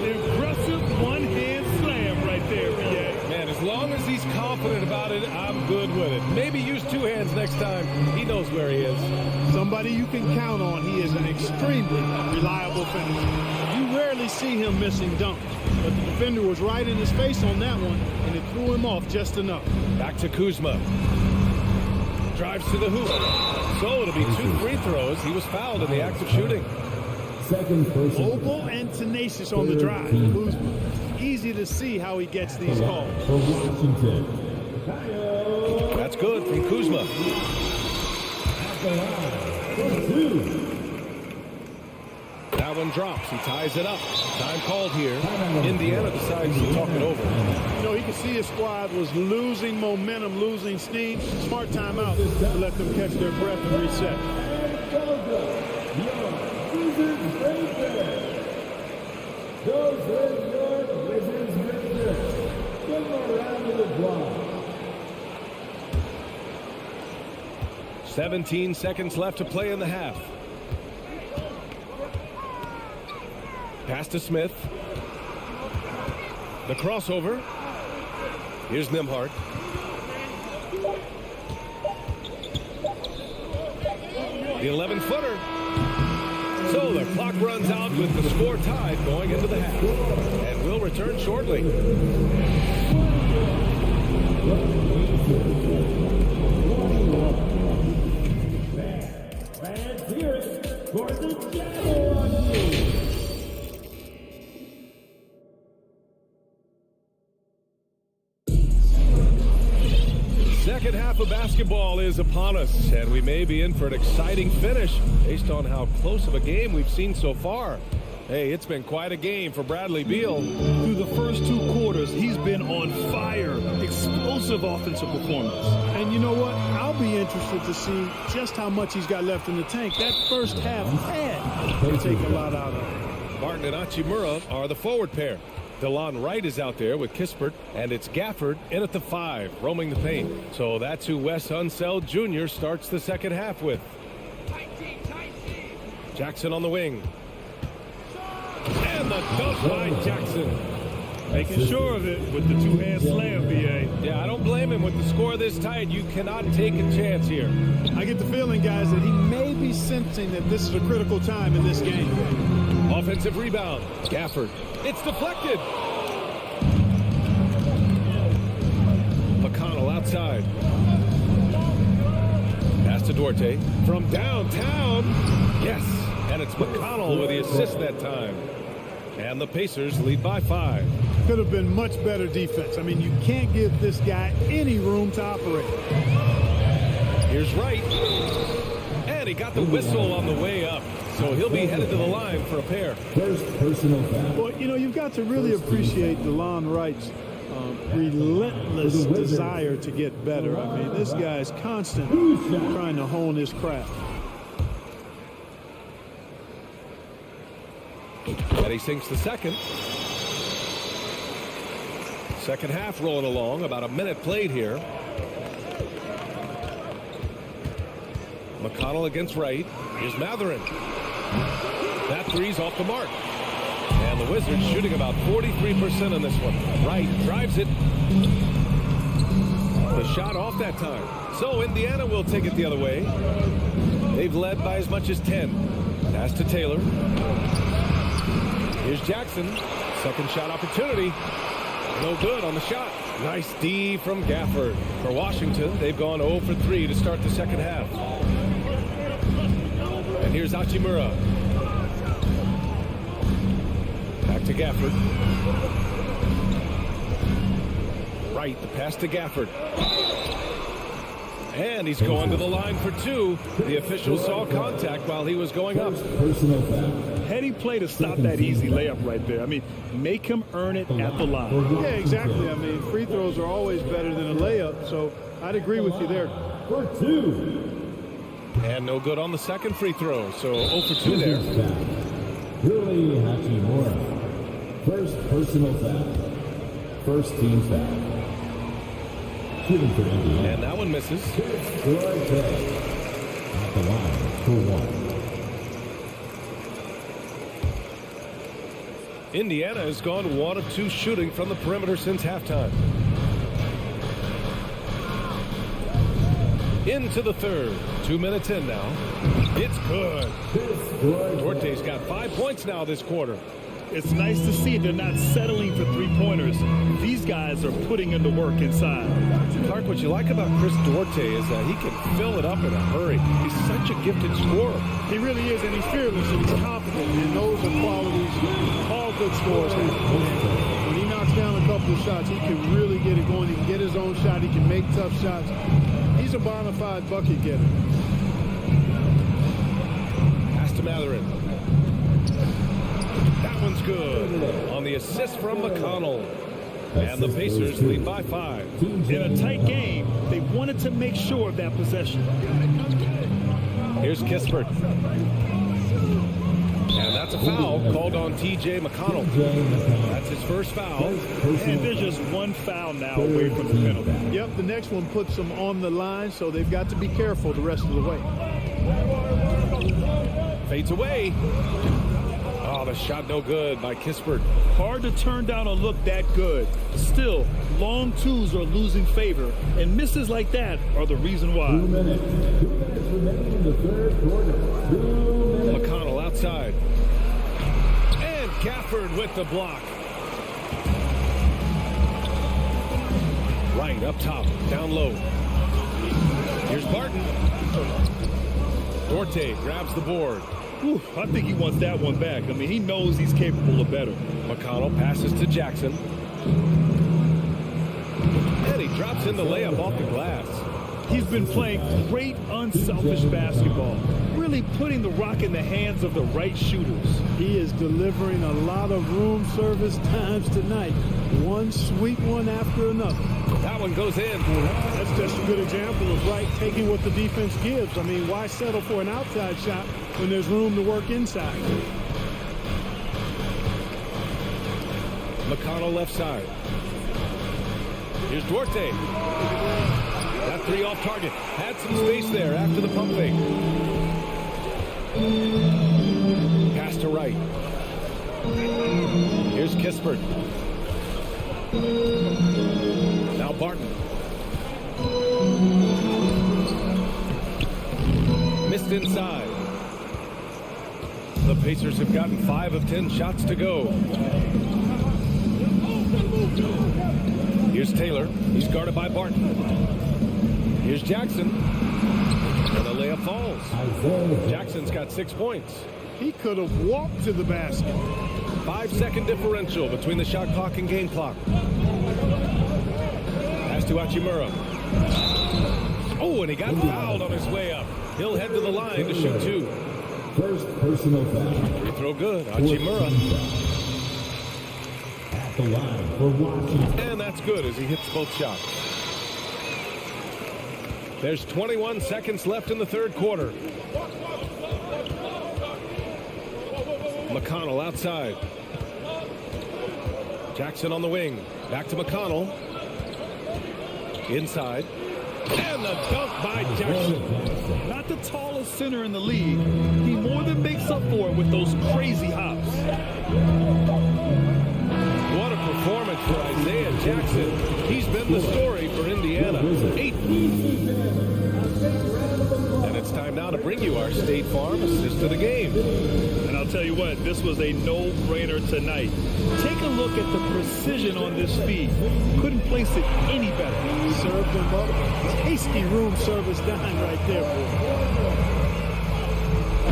The aggressive one-hand slam right there, B.A. Man, as long as he's confident about it, I'm good with it. Maybe use two hands next time. He knows where he is. Somebody you can count on. He is an extremely reliable finisher. You rarely see him missing dunks, but the defender was right in his face on that one, and it threw him off just enough. Back to Kuzma. Drives to the hoop. So it'll be 2 free throws. He was fouled in the act of shooting. Second person. Mobile and tenacious on the drive. Kuzma. Easy to see how he gets these calls. For Washington. That's good from Kuzma. At the line. For 2. That one drops. He ties it up. Time called here. Indiana decides to talk it over. You know, he could see his squad was losing momentum, losing steam. Smart timeout to let them catch their breath and reset. Those are your Wizards victors. Give them a round of applause. 17 seconds left to play in the half. Pass to Smith. The crossover. Here's Nembhard. The 11-footer. So the clock runs out with the score tied going into the half. And we'll return shortly. Fans, hear it for the Jaguar on you. Second half of basketball is upon us, and we may be in for an exciting finish based on how close of a game we've seen so far. Hey, it's been quite a game for Bradley Beal. Through the first 2 quarters, he's been on fire. Explosive offensive performance. And you know what? I'll be interested to see just how much he's got left in the tank. That first half had to take a lot out of it. Martin and Hachimura are the forward pair. DeLon Wright is out there with Kispert, and it's Gafford in at the 5, roaming the paint. So that's who Wes Unseld Jr. starts the second half with. Jackson on the wing. And the dunk by Jackson. Making sure of it with the 2-hand slam, B.A. Yeah, I don't blame him with the score this tight. You cannot take a chance here. I get the feeling, guys, that he may be sensing that this is a critical time in this game. Offensive rebound. Gafford. It's deflected. McConnell outside. Pass to Duarte. From downtown. Yes. And it's McConnell with the assist that time. And the Pacers lead by 5. Could have been much better defense. I mean, you can't give this guy any room to operate. Here's Wright. And he got the whistle on the way up. So he'll be headed to the line for a pair. First personal foul. Well, you know, you've got to really appreciate DeLon Wright's relentless desire to get better. I mean, this guy's constantly trying to hone his craft. And he sinks the second. Second half rolling along. About a minute played here. McConnell against Wright. Here's Matherin. That three's off the mark. And the Wizards shooting about 43% on this one. Wright drives it. The shot off that time. So Indiana will take it the other way. They've led by as much as 10. Pass to Taylor. Here's Jackson. Second shot opportunity. No good on the shot. Nice D from Gafford. For Washington, they've gone 0 for 3 to start the second half. And here's Hachimura. Back to Gafford. Right, the pass to Gafford. And he's going to the line for 2. The official saw contact while he was going up. Personal foul. Heady play to stop that easy layup right there. I mean, make him earn it at the line. Yeah, exactly. I mean, free throws are always better than a layup, so I'd agree with you there. For 2. And no good on the second free throw. So 0 for 2 there. Yuli Hachimura. First personal foul. First team foul. Shooting for Indiana. And that one misses. Duarte. At the line for 1. Indiana has gone 1 of 2 shooting from the perimeter since halftime. Into the third. 2 minutes in now. It's good. Duarte's got 5 points now this quarter. It's nice to see they're not settling for three-pointers. These guys are putting in the work inside. Clark, what you like about Chris Duarte is that he can fill it up in a hurry. He's such a gifted scorer. He really is, and he's fearless and he's confident, and those are qualities all good scorers have. When he knocks down a couple of shots, he can really get it going. He can get his own shot. He can make tough shots. He's a bona fide bucket getter. Pass to Matherin. That one's good. On the assist from McConnell. And the Pacers lead by 5. In a tight game, they wanted to make sure of that possession. Here's Kispert. And that's a foul called on T.J. McConnell. That's his first foul. And there's just one foul now away from the penalty. Yep, the next one puts them on the line, so they've got to be careful the rest of the way. Fades away. Oh, the shot no good by Kispert. Hard to turn down a look that good. Still, long twos are losing favor, and misses like that are the reason why. 2 minutes. 2 minutes remaining in the third quarter. 2 minutes. McConnell outside. And Gafford with the block. Right up top, down low. Here's Barton. Duarte grabs the board. Whew, I think he wants that one back. I mean, he knows he's capable of better. McConnell passes to Jackson. And he drops in the layup off the glass. He's been playing great, unselfish basketball, really putting the rock in the hands of the right shooters. He is delivering a lot of room service times tonight. One sweet one after another. That one goes in. That's just a good example of Wright taking what the defense gives. I mean, why settle for an outside shot when there's room to work inside? McConnell left side. Here's Duarte. That three off target. Had some space there after the pump fake. Pass to Wright. Here's Kispert. Now Barton. Missed inside. The Pacers have gotten 5 of 10 shots to go. Here's Taylor. He's guarded by Barton. Here's Jackson. And the layup falls. Jackson's got 6 points. He could have walked to the basket. 5-second differential between the shot clock and game clock. Pass to Hachimura. Oh, and he got fouled on his way up. He'll head to the line to shoot 2. First personal foul. Free throw good. Hachimura. At the line for Washington. And that's good as he hits both shots. There's 21 seconds left in the third quarter. McConnell outside. Jackson on the wing. Back to McConnell. Inside. And the dunk by Jackson. Not the tallest center in the league. He more than makes up for it with those crazy hops. What a performance for Isaiah Jackson. He's been the story for Indiana. 8. And it's time now to bring you our State Farm assist of the game. And I'll tell you what, this was a no-brainer tonight. Take a look at the precision on this feed. Couldn't place it any better. Served him up. Tasty room service dime right there, boy.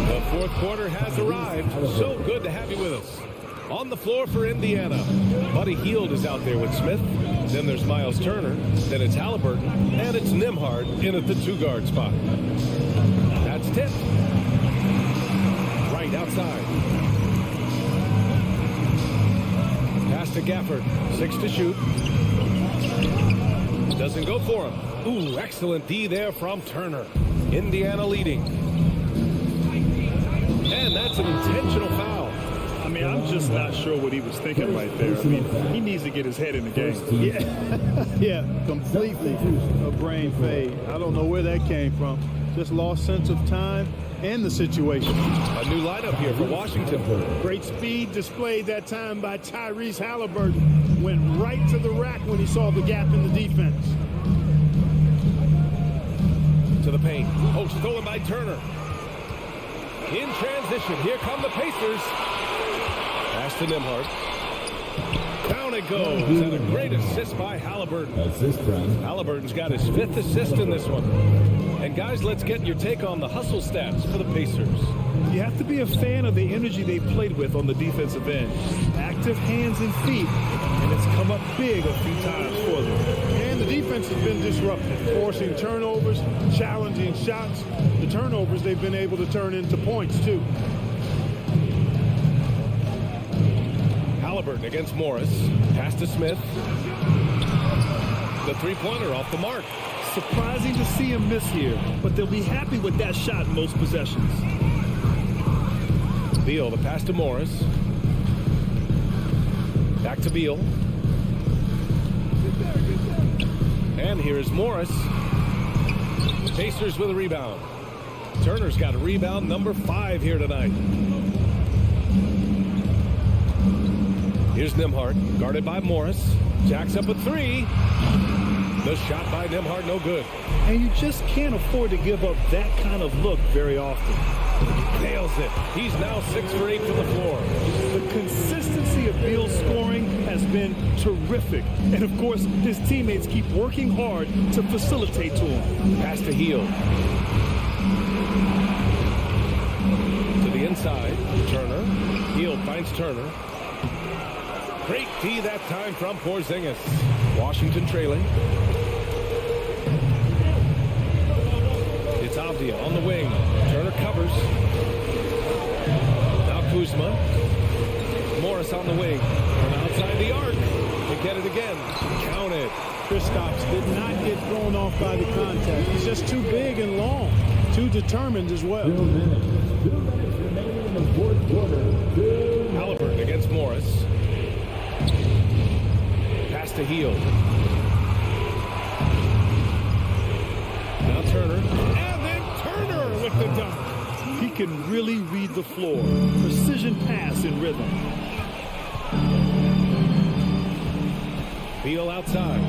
The fourth quarter has arrived. So good to have you with us. On the floor for Indiana, Buddy Hield is out there with Smith. Then there's Miles Turner. Then it's Halliburton. And it's Nembhard in at the 2-guard spot. That's tip. Right outside. Pass to Gafford. 6 to shoot. Doesn't go for him. Ooh, excellent D there from Turner. Indiana leading. And that's an intentional foul. I mean, I'm just not sure what he was thinking right there. I mean, he needs to get his head in the game. Yeah, yeah, completely a brain fade. I don't know where that came from. Just lost sense of time and the situation. A new lineup here for Washington. Great speed displayed that time by Tyrese Halliburton. Went right to the rack when he saw the gap in the defense. To the paint. Oh, stolen by Turner. In transition, here come the Pacers. Pass to Nembhard. Down it goes. And a great assist by Halliburton. Halliburton's got his 5th assist in this one. And guys, let's get your take on the hustle stats for the Pacers. You have to be a fan of the energy they've played with on the defensive end. Active hands and feet, and it's come up big a few times for them. And the defense has been disrupted, forcing turnovers, challenging shots. The turnovers they've been able to turn into points, too. Halliburton against Morris. Pass to Smith. The three-pointer off the mark. Surprising to see him miss here, but they'll be happy with that shot in most possessions. Beal, the pass to Morris. Back to Beal. And here is Morris. Pacers with a rebound. Turner's got a rebound, number 5 here tonight. Here's Nembhard, guarded by Morris. Jacks up a 3. The shot by Nembhard, no good. And you just can't afford to give up that kind of look very often. Nails it. He's now 6 for 8 from the floor. The consistency of Beal's scoring has been terrific. And of course, his teammates keep working hard to facilitate to him. Pass to Heel. To the inside, Turner. Heel finds Turner. Great D that time from Porzingis. Washington trailing. It's Avdia on the wing. Turner covers. Now Kuzma. Morris on the wing. From outside the arc. They get it again. Count it. Kristaps did not get thrown off by the contact. He's just too big and long. Too determined as well. 2 minutes remaining in the fourth quarter. Halliburton against Morris. Pass to Heel. Now Turner. And then Turner with the dunk. He can really read the floor. Precision pass in rhythm. Beal outside.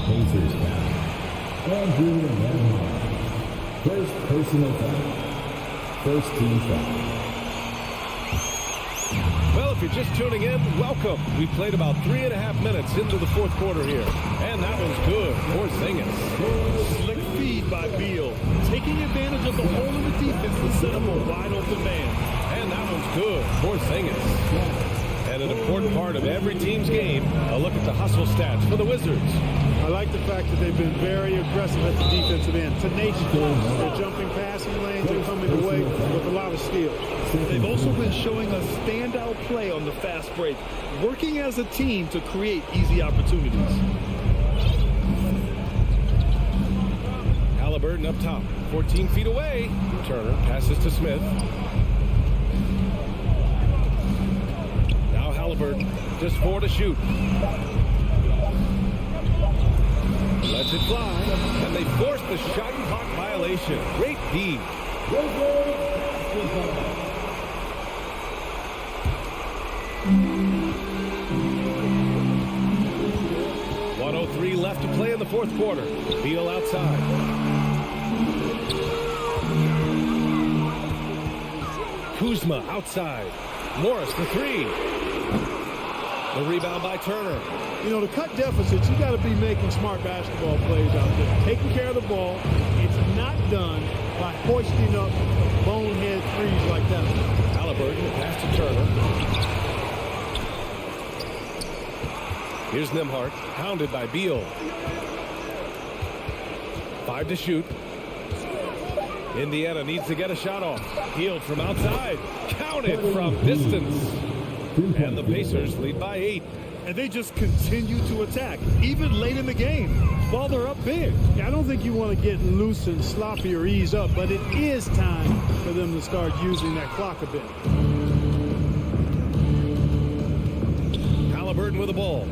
Pacers foul. Andrew Nembhard. First personal foul. First team foul. Well, if you're just tuning in, welcome. We played about 3.5 minutes into the fourth quarter here. And that one's good. Porzingis. Slick feed by Beal. Taking advantage of the hole in the defense to set up a wide open man. And that one's good. Porzingis. And an important part of every team's game, a look at the hustle stats for the Wizards. I like the fact that they've been very aggressive at the defensive end. Tenacious. They're jumping passing lanes and coming away with a lot of steals. They've also been showing a standout play on the fast break, working as a team to create easy opportunities. Halliburton up top, 14 feet away. Turner passes to Smith. Now Halliburton, just 4 to shoot. Lets it fly, and they force the shot clock violation. Great D. 1:03 left to play in the fourth quarter. Beal outside. Kuzma outside. Morris for 3. The rebound by Turner. You know, to cut deficits, you got to be making smart basketball plays out there. Taking care of the ball. It's not done by hoisting up bonehead threes like that. Halliburton, pass to Turner. Here's Nembhard, pounded by Beal. 5 to shoot. Indiana needs to get a shot off. Healed from outside. Counted from distance. And the Pacers lead by 8. and they just continue to attack, even late in the game, while they're up big. Yeah, I don't think you want to get loose and sloppy or ease up, but it is time for them to start using that clock a bit. Halliburton with the ball.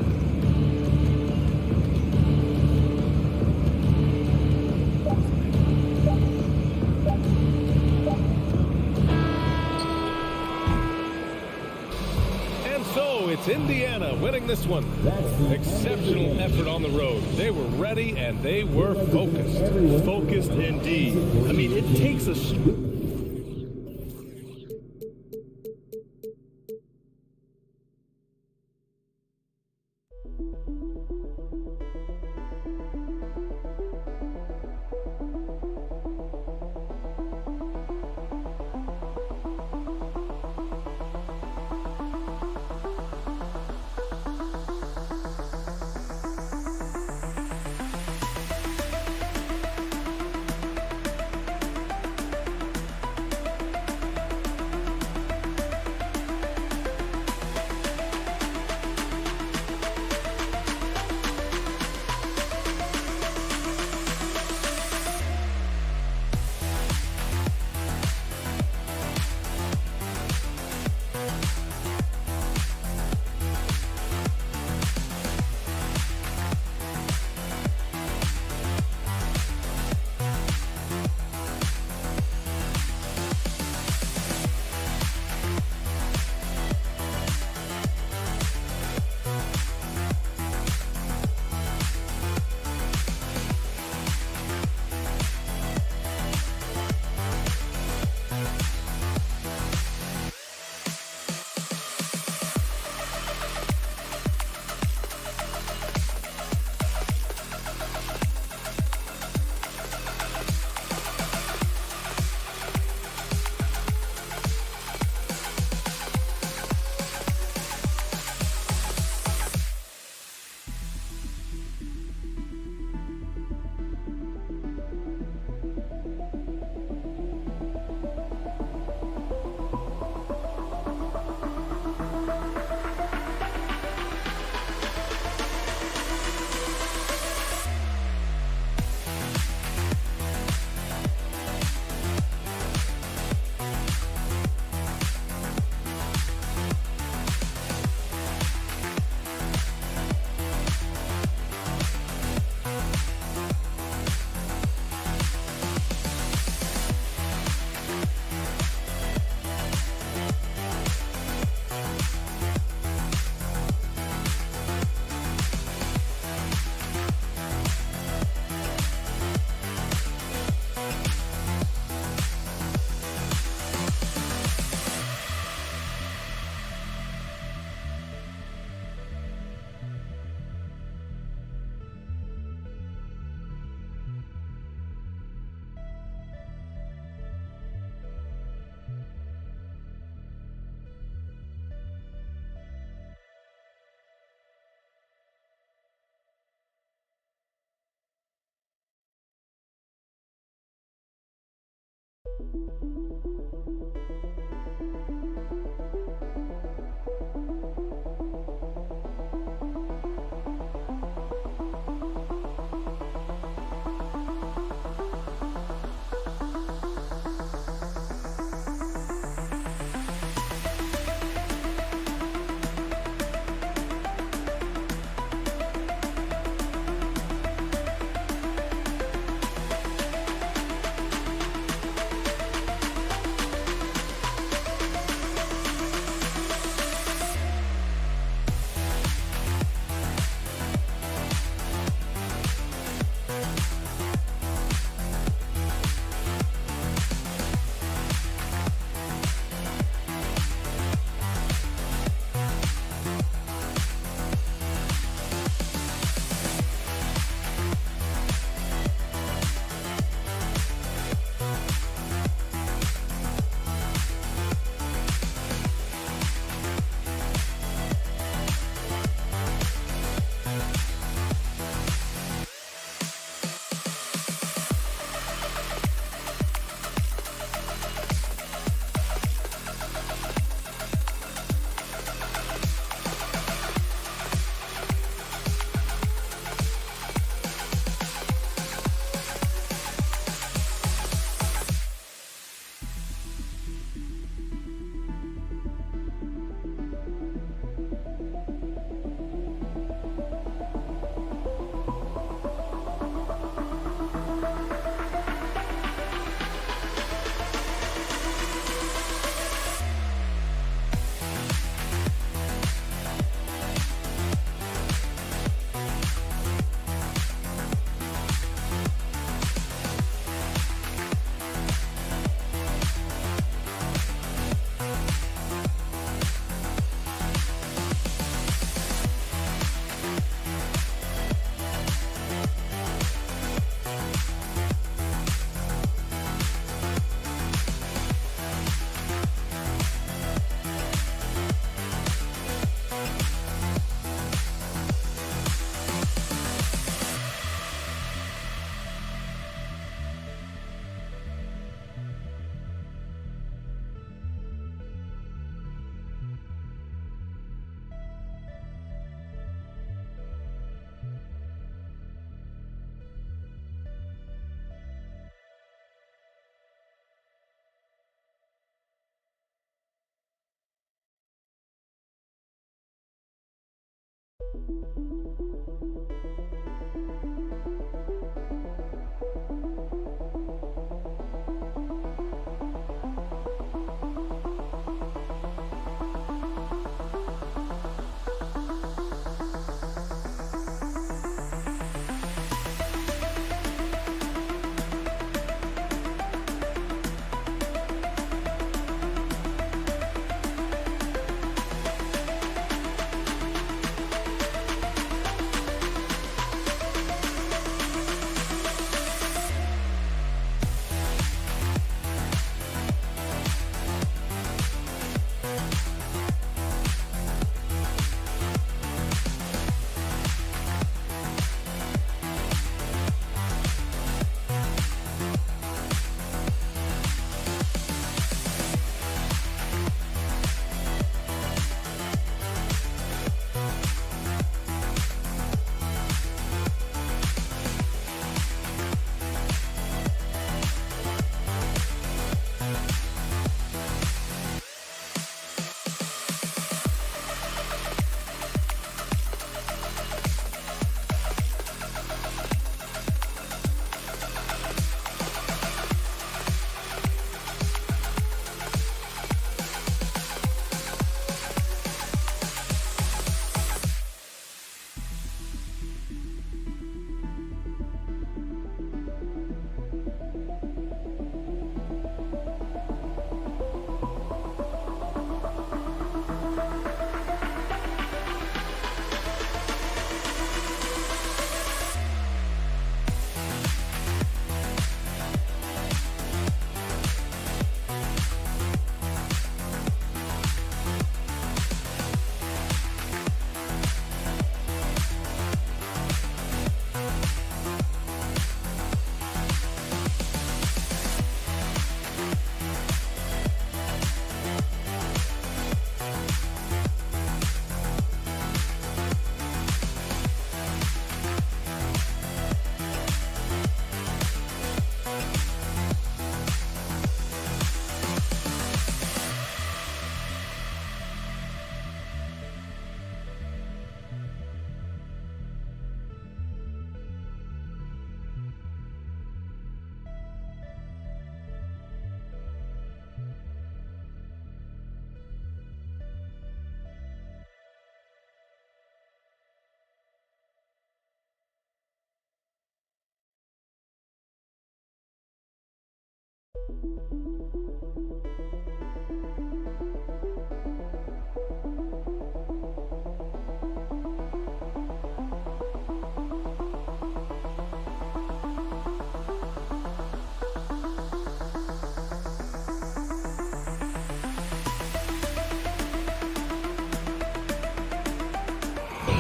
It's Indiana winning this one. Exceptional effort on the road. They were ready and they were focused. Focused indeed. I mean, it takes a...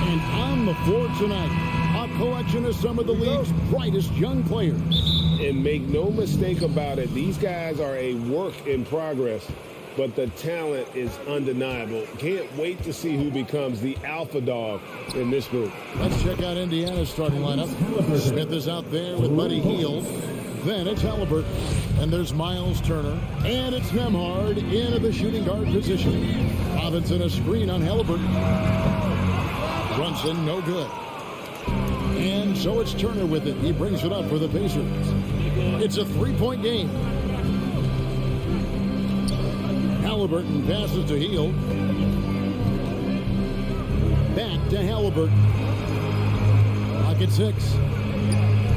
And on the floor tonight, a collection of some of the league's brightest young players. And make no mistake about it, these guys are a work in progress, but the talent is undeniable. Can't wait to see who becomes the alpha dog in this group. Let's check out Indiana's starting lineup. Smith is out there with Buddy Hield. Then it's Halliburton. And there's Miles Turner. And it's Nembhard into the shooting guard position. Robinson a screen on Halliburton. Brunson no good. And so it's Turner with it. He brings it up for the Pacers. It's a three-point game. Halliburton passes to Hield. Back to Halliburton. Clock at 6.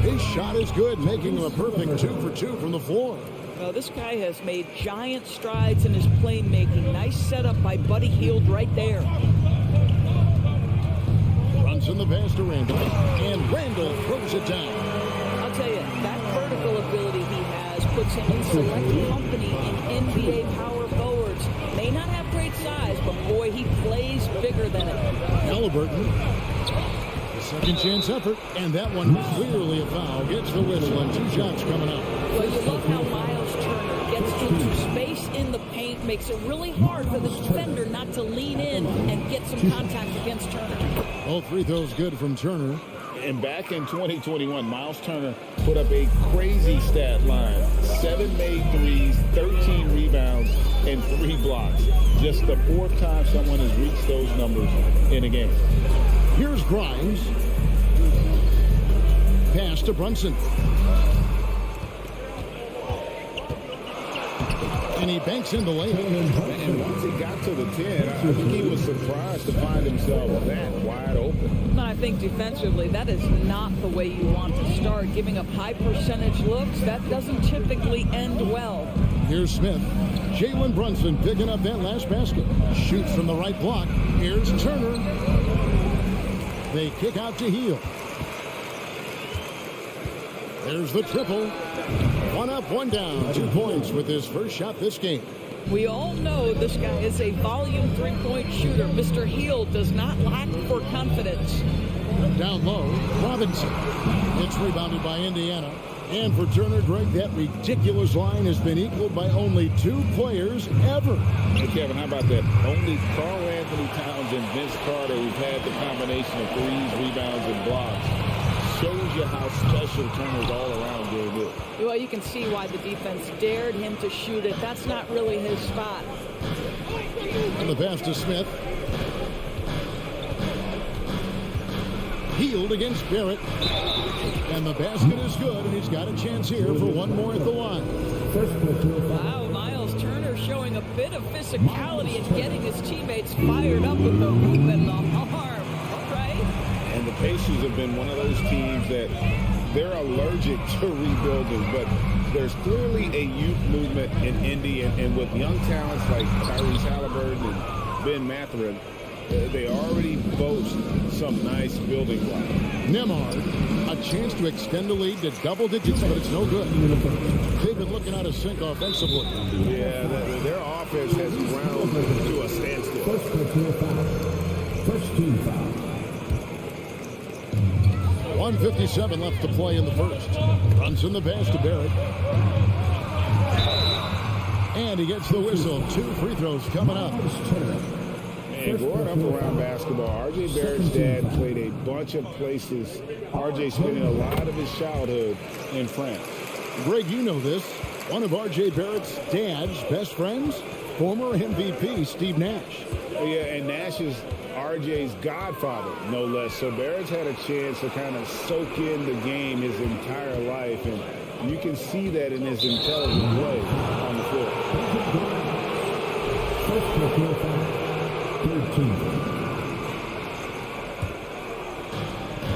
His shot is good, making him a perfect 2 for 2 from the floor. Well, this guy has made giant strides in his playmaking. Nice setup by Buddy Hield right there. Brunson the pass to Randall. And Randall throws it down. I'll tell you, that vertical ability he has puts him in select company in NBA power forwards. May not have great size, but boy, he plays bigger than it. Halliburton. Second chance effort, and that one clearly a foul. Gets the whistle, and 2 shots coming up. Well, you love how Miles Turner gets into space in the paint, makes it really hard for the defender not to lean in and get some contact against Turner. All free throws good from Turner. And back in 2021, Miles Turner put up a crazy stat line. 7 made threes, 13 rebounds, and 3 blocks. Just the 4th time someone has reached those numbers in a game. Here's Grimes. Pass to Brunson. And he banks in the lane. And once he got to the 10, I think he was surprised to find himself that wide open. I think defensively, that is not the way you want to start. Giving up high percentage looks, that doesn't typically end well. Here's Smith. Jalen Brunson picking up that last basket. Shoots from the right block. Here's Turner. They kick out to Heel. There's the triple. One up, one down. 2 points with his first shot this game. We all know this guy is a volume three-point shooter. Mr. Heel does not lack for confidence. Down low, Robinson. It's rebounded by Indiana. And for Turner, Greg, that ridiculous line has been equaled by only 2 players ever. Hey, Kevin, how about that? Only Karl Anthony Towns and Vince Carter who've had the combination of threes, rebounds, and blocks. Shows you how special Turner's all-around game is. Well, you can see why the defense dared him to shoot it. That's not really his spot. And the pass to Smith. Healed against Barrett. And the basket is good, and he's got a chance here for one more at the line. Wow, Miles Turner showing a bit of physicality and getting his teammates fired up with the hoop and the arm. All right. And the Pacers have been one of those teams that they're allergic to rebuilding, but there's clearly a youth movement in Indy, and with young talents like Tyrese Halliburton and Ben Mathurin, they already boast some nice building blocks. Nembhard, a chance to extend the lead to double digits, but it's no good. They've been looking out of sync offensively. Yeah, their offense has ground to a standstill. First team foul. 1:57 left to play in the first. Runs in the pass to Barrett. And he gets the whistle. 2 free throws coming up. And growing up around basketball, R.J. Barrett's dad played a bunch of places. R.J. spending a lot of his childhood in France. Greg, you know this. One of R.J. Barrett's dad's best friends, former MVP Steve Nash. Oh, yeah, and Nash is R.J.'s godfather, no less. So Barrett's had a chance to kind of soak in the game his entire life, and you can see that in his intelligent play on the floor.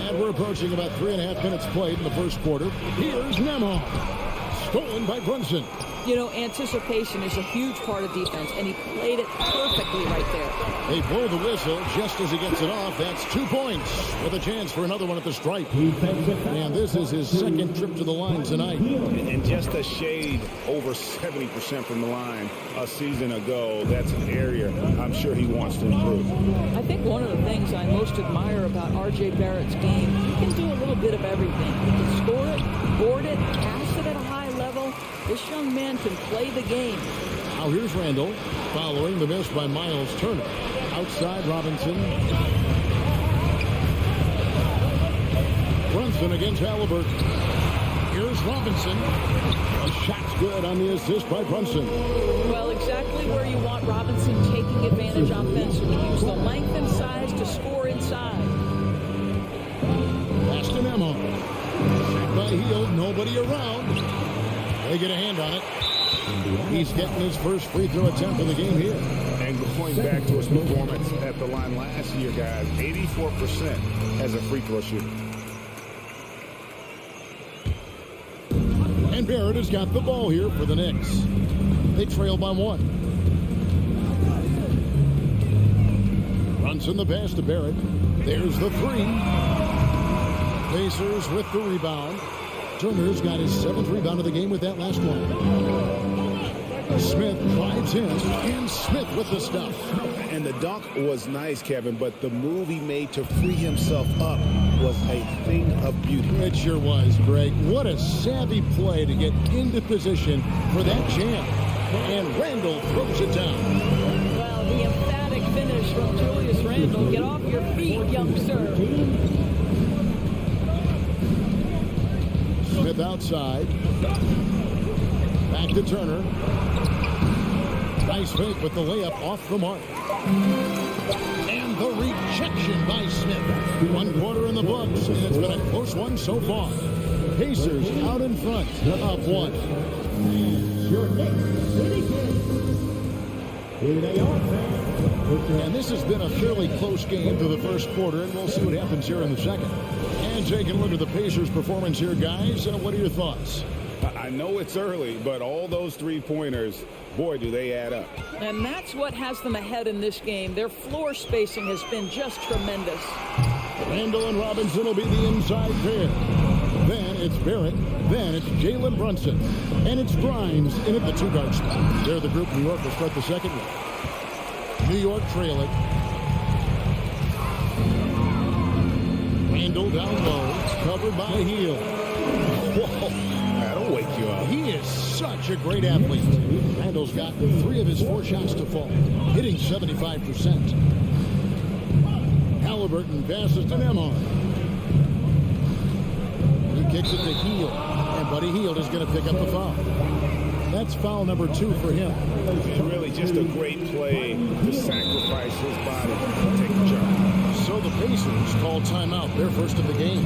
And we're approaching about 3.5 minutes played in the first quarter. Here's Nembhard. Stolen by Brunson. You know, anticipation is a huge part of defense, and he played it perfectly right there. They blow the whistle just as he gets it off. That's 2 points with a chance for another one at the stripe. And this is his second trip to the line tonight. And just a shade over 70% from the line a season ago. That's an area I'm sure he wants to improve. I think one of the things I most admire about R.J. Barrett's game, he can do a little bit of everything. He can score it, board it, pass it at a high level. This young man can play the game. Now here's Randall following the miss by Miles Turner. Outside Robinson. Brunson against Halliburton. Here's Robinson. A shot's good on the assist by Brunson. Well, exactly where you want Robinson taking advantage offensively. Use the length and size to score inside. Pass to Nembhard. Set by Heel, nobody around. They get a hand on it. He's getting his first free throw attempt of the game here. And going back to his performance at the line last year, guys, 84% as a free throw shooter. And Barrett has got the ball here for the Knicks. They trail by 1. Runs in the pass to Barrett. There's the 3. Pacers with the rebound. Turner's got his 7th rebound of the game with that last one. Smith drives in, and Smith with the stuff. And the dunk was nice, Kevin, but the move he made to free himself up was a thing of beauty. It sure was, Greg. What a savvy play to get into position for that jam. And Randall throws it down. Well, the emphatic finish from Julius Randle. Get off your feet, youngster. Smith outside. Back to Turner. Nice fake, but the layup off the mark. And the rejection by Smith. 1 quarter in the books, and it's been a close one so far. Pacers out in front, up 1. Your Knicks City Kings. Here they are. And this has been a fairly close game through the first quarter, and we'll see what happens here in the second. And taking a look at the Pacers' performance here, guys. What are your thoughts? I know it's early, but all those three-pointers, boy, do they add up. And that's what has them ahead in this game. Their floor spacing has been just tremendous. Randall and Robinson will be the inside pair. Then it's Barrett. Then it's Jalen Brunson. And it's Grimes in at the 2-guard spot. They're the group. New York will start the second one. New York trailing. Randall down low. Covered by Hield. Whoa, that'll wake you up. He is such a great athlete. Randall's got 3 of his 4 shots to fall, hitting 75%. Halliburton passes to Nembhard. He kicks it to Hield. And Buddy Hield is going to pick up the foul. That's foul number 2 for him. It's really just a great play to sacrifice his body to take the shot. So the Pacers call timeout, their first of the game.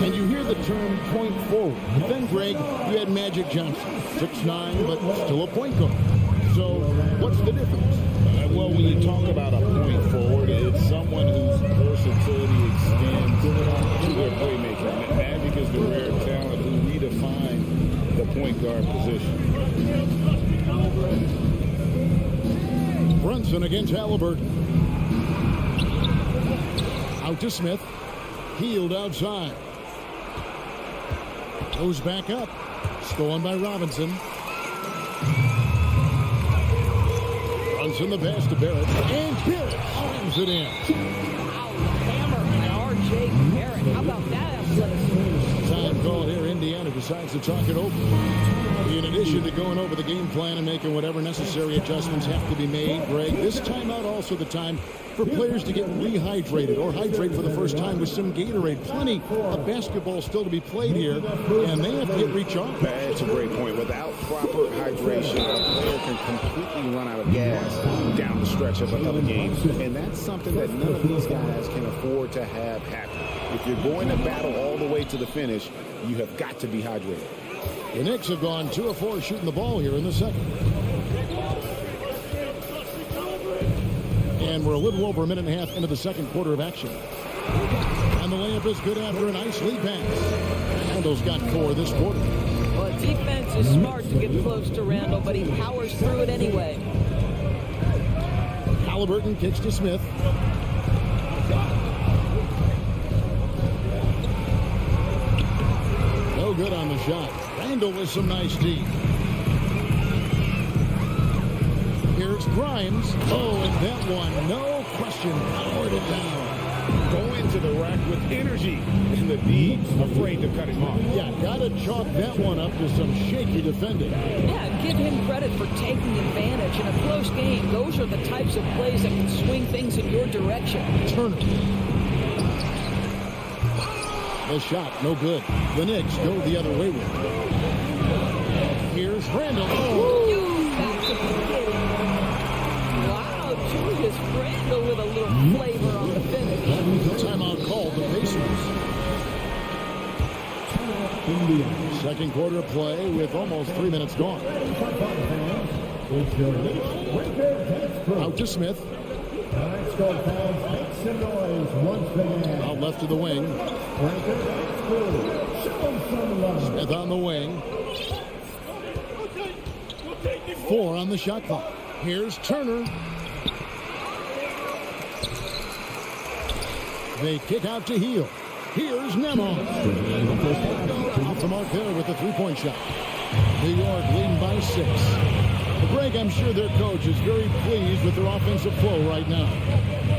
And you hear the term point forward. But then, Greg, you had Magic Johnson, 6'9", but still a point guard. So what's the difference? Well, when you talk about a point forward, it's someone whose versatility extends to their playmaking. Magic is the rare talent who redefined the point guard position. Brunson against Halliburton. Out to Smith. Hield outside. Goes back up. Stolen by Robinson. Brunson the pass to Barrett. And Barrett slams it in. Wow, hammer and R.J. Barrett. How about that athleticism? Time call here. Indiana decides to talk it over. In addition to going over the game plan and making whatever necessary adjustments have to be made, Greg, this timeout also the time for players to get rehydrated or hydrate for the first time with some Gatorade. Plenty of basketball still to be played here, and they have to get recharged. That's a great point. Without proper hydration, a player can completely run out of gas down the stretch of a game. And that's something that none of these guys can afford to have happen. If you're going to battle all the way to the finish, you have got to be hydrated. The Knicks have gone 2 of 4 shooting the ball here in the second. And we're a little over a minute and a half into the second quarter of action. And the layup is good after a nice lead pass. Randall's got 4 this quarter. Well, defense is smart to get close to Randall, but he powers through it anyway. Halliburton kicks to Smith. No good on the shot. Randall with some nice D. Here's Grimes. Oh, and that one, no question, powered it down. Going to the rack with energy, and the D afraid to cut him off. Yeah, gotta chalk that one up to some shaky defending. Yeah, give him credit for taking advantage in a close game. Those are the types of plays that can swing things in your direction. Turner. The shot, no good. The Knicks go the other way with it. Here's Randall. Ooh, that's a kidding. Wow, Julius Randall with a little flavor on the finish. Timeout called the Pacers. Second quarter of play with almost 3 minutes gone. Out to Smith. Out left to the wing. Smith on the wing. 4 on the shot clock. Here's Turner. They kick out to Hield. Here's Nembhard. Off the mark there with the 3-point shot. New York leading by 6. Greg, I'm sure their coach is very pleased with their offensive flow right now.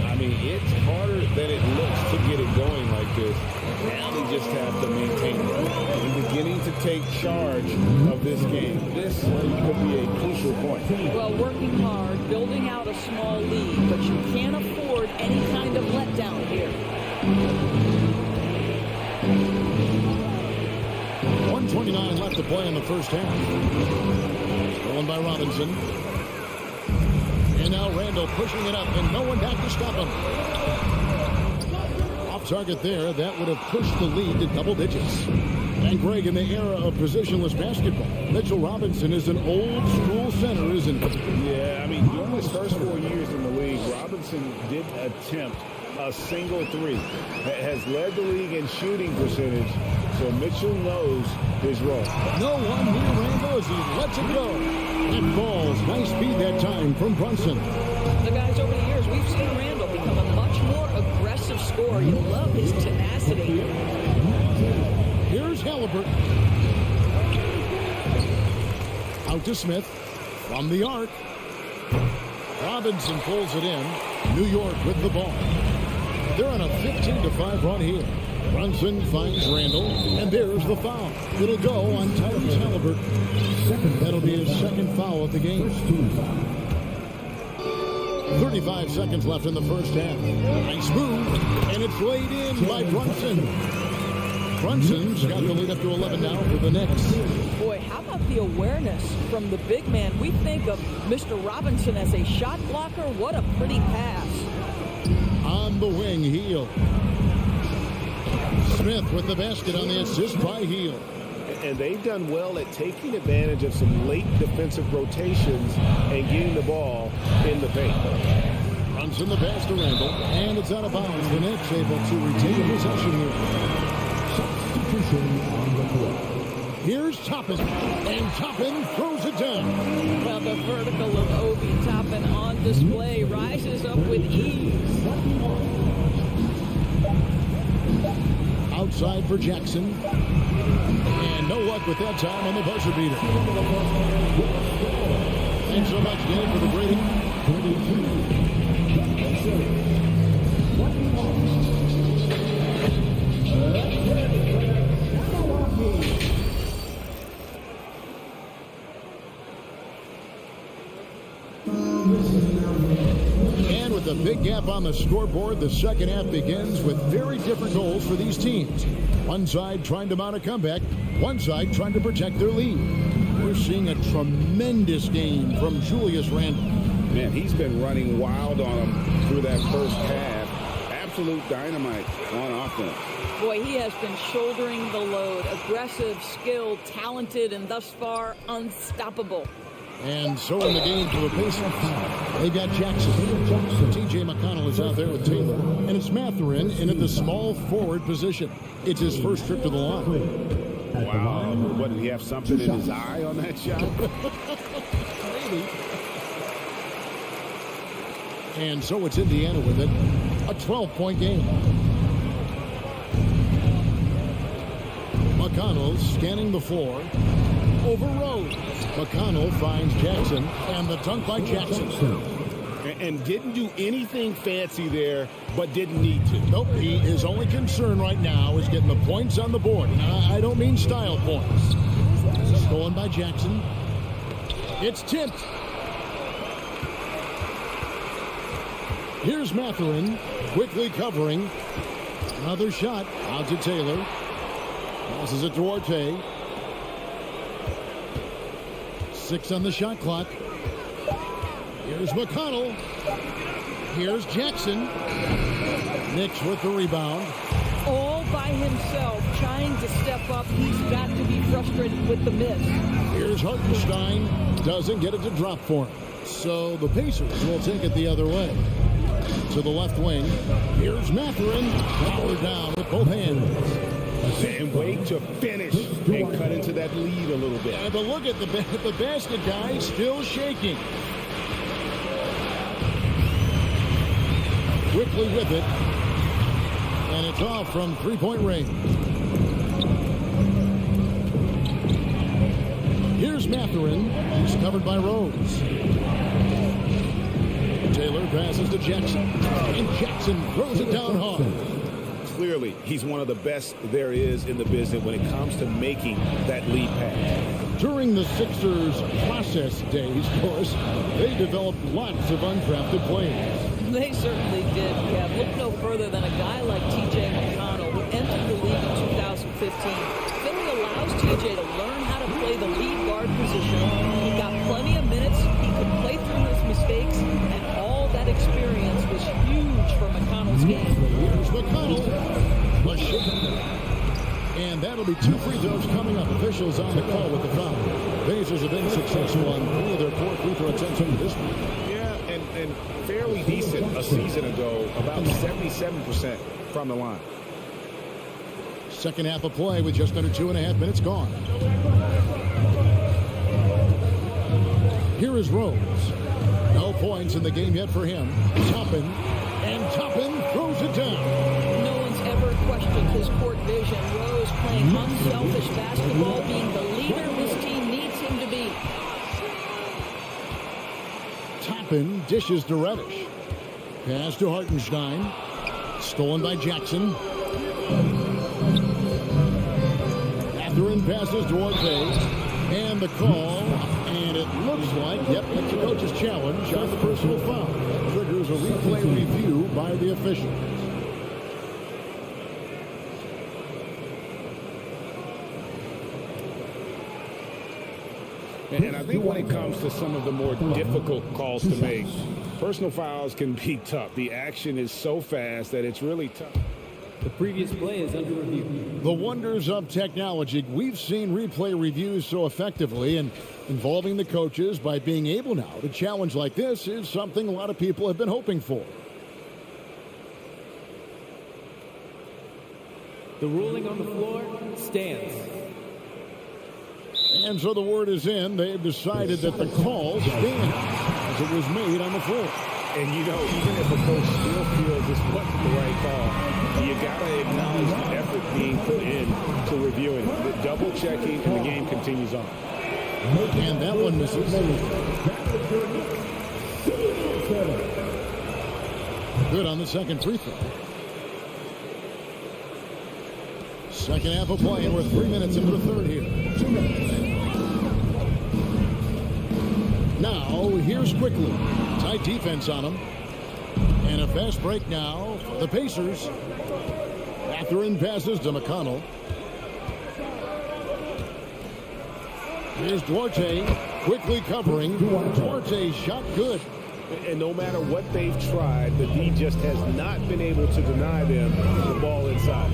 I mean, it's harder than it looks to get it going like this. Now they just have to maintain it. They're beginning to take charge of this game. This could be a crucial point. Well, working hard, building out a small lead, but you can't afford any kind of letdown here. 1:29 left to play in the first half. Stolen by Robinson. And now Randall pushing it up, and no one back to stop him. Off target there. That would have pushed the lead to double digits. And Greg, in the era of positionless basketball, Mitchell Robinson is an old school center, isn't he? Yeah, I mean, during his first 4 years in the league, Robinson did attempt a single three. Has led the league in shooting percentage, so Mitchell knows his role. No one near Randall as he lets it go. And falls. Nice speed that time from Brunson. The guys, over the years, we've seen Randall become a much more aggressive scorer. You love his tenacity. Here's Halliburton. Out to Smith. From the arc. Robinson pulls it in. New York with the ball. They're on a 15-5 run here. Brunson finds Randall, and there's the foul. It'll go on Tyrese Halliburton. That'll be his second foul of the game. 35 seconds left in the first half. Nice move, and it's laid in by Brunson. Brunson's got the lead up to 11 now for the Knicks. Boy, how about the awareness from the big man? We think of Mr. Robinson as a shot blocker. What a pretty pass. On the wing, Heel. Smith with the basket on the assist by Heel. And they've done well at taking advantage of some late defensive rotations and getting the ball in the paint. Brunson the pass to Randall, and it's out of bounds. The Knicks able to retain possession here. Substitution on the court. Here's Toppin, and Toppin throws it down. Well, the vertical of Obi Toppin on display rises up with ease. Outside for Jackson. And no luck with that time on the buzzer beater. Thanks so much, Dave, for the grading. And with a big gap on the scoreboard, the second half begins with very different goals for these teams. One side trying to mount a comeback, one side trying to protect their lead. We're seeing a tremendous game from Julius Randle. Man, he's been running wild on him through that first half. Absolute dynamite on offense. Boy, he has been shouldering the load. Aggressive, skilled, talented, and thus far unstoppable. And so in the game for the Pacers, they got Jackson. T.J. McConnell is out there with Taylor. And it's Mathurin in at the small forward position. It's his first trip to the line. Wow. What, did he have something in his eye on that shot? Maybe. And so it's Indiana with it. A 12-point game. McConnell scanning the floor. Over Rose. McConnell finds Jackson, and the dunk by Jackson. And didn't do anything fancy there, but didn't need to. Nope, his only concern right now is getting the points on the board. I don't mean style points. Stolen by Jackson. It's tipped. Here's Mathurin, quickly covering. Another shot out to Taylor. Passes it to Orte. 6 on the shot clock. Here's McConnell. Here's Jackson. Knicks with the rebound. All by himself, trying to step up. He's got to be frustrated with the miss. Here's Hartenstein. Doesn't get it to drop for him. So the Pacers will take it the other way. To the left wing. Here's Mathurin. Power down with both hands. And wait to finish and cut into that lead a little bit. But look at the basket guy still shaking. Quickly with it. And it's off from three-point range. Here's Mathurin. He's covered by Rose. Taylor passes to Jackson. And Jackson throws it down hard. Clearly, he's one of the best there is in the business when it comes to making that lead pass. During the Sixers' process days, of course, they developed lots of undrafted players. They certainly did, Kev. Look no further than a guy like T.J. McConnell, who entered the league in 2015. Philly allows T.J. to learn how to play the lead guard position. He got plenty of minutes. He could play through his mistakes and That'll be 2 free throws coming up. Officials on the call with the foul. Pacers have been successful on 3 of their 4 free throw attempts in this one. Yeah, and fairly decent a season ago, about 77% from the line. Second half of play with just under 2.5 minutes gone. Here is Rose. No points in the game yet for him. Toppin, and Toppin throws it down. No one's ever questioned his court vision. Rose playing unselfish basketball, being the leader this team needs him to be. Toppin dishes to Reddish. Pass to Hartenstein. Stolen by Jackson. Catherine passes to Ortega. And the call. And it looks like, yep, it's the coach's challenge on the personal foul. Triggers a replay review by the officials. And I think when it comes to some of the more difficult calls to make, personal fouls can be tough. The action is so fast that it's really tough. The previous play is under review. The wonders of technology. We've seen replay reviews so effectively, and involving the coaches by being able now to challenge like this is something a lot of people have been hoping for. The ruling on the floor stands. And so the word is in. They've decided that the call stands as it was made on the floor. And, you know, even if a coach still feels this wasn't the right call, you got to acknowledge the effort being put in to reviewing it. The double checking, and the game continues on. And that one misses. Good on the second free throw. Second half of play, and we're 3 minutes into the third here. Now, here's Quickly. Tight defense on him. And a fast break now for the Pacers. Catherine passes to McConnell. Here's Duarte. Quickly covering. Duarte's shot good. And no matter what they've tried, the D just has not been able to deny them the ball inside.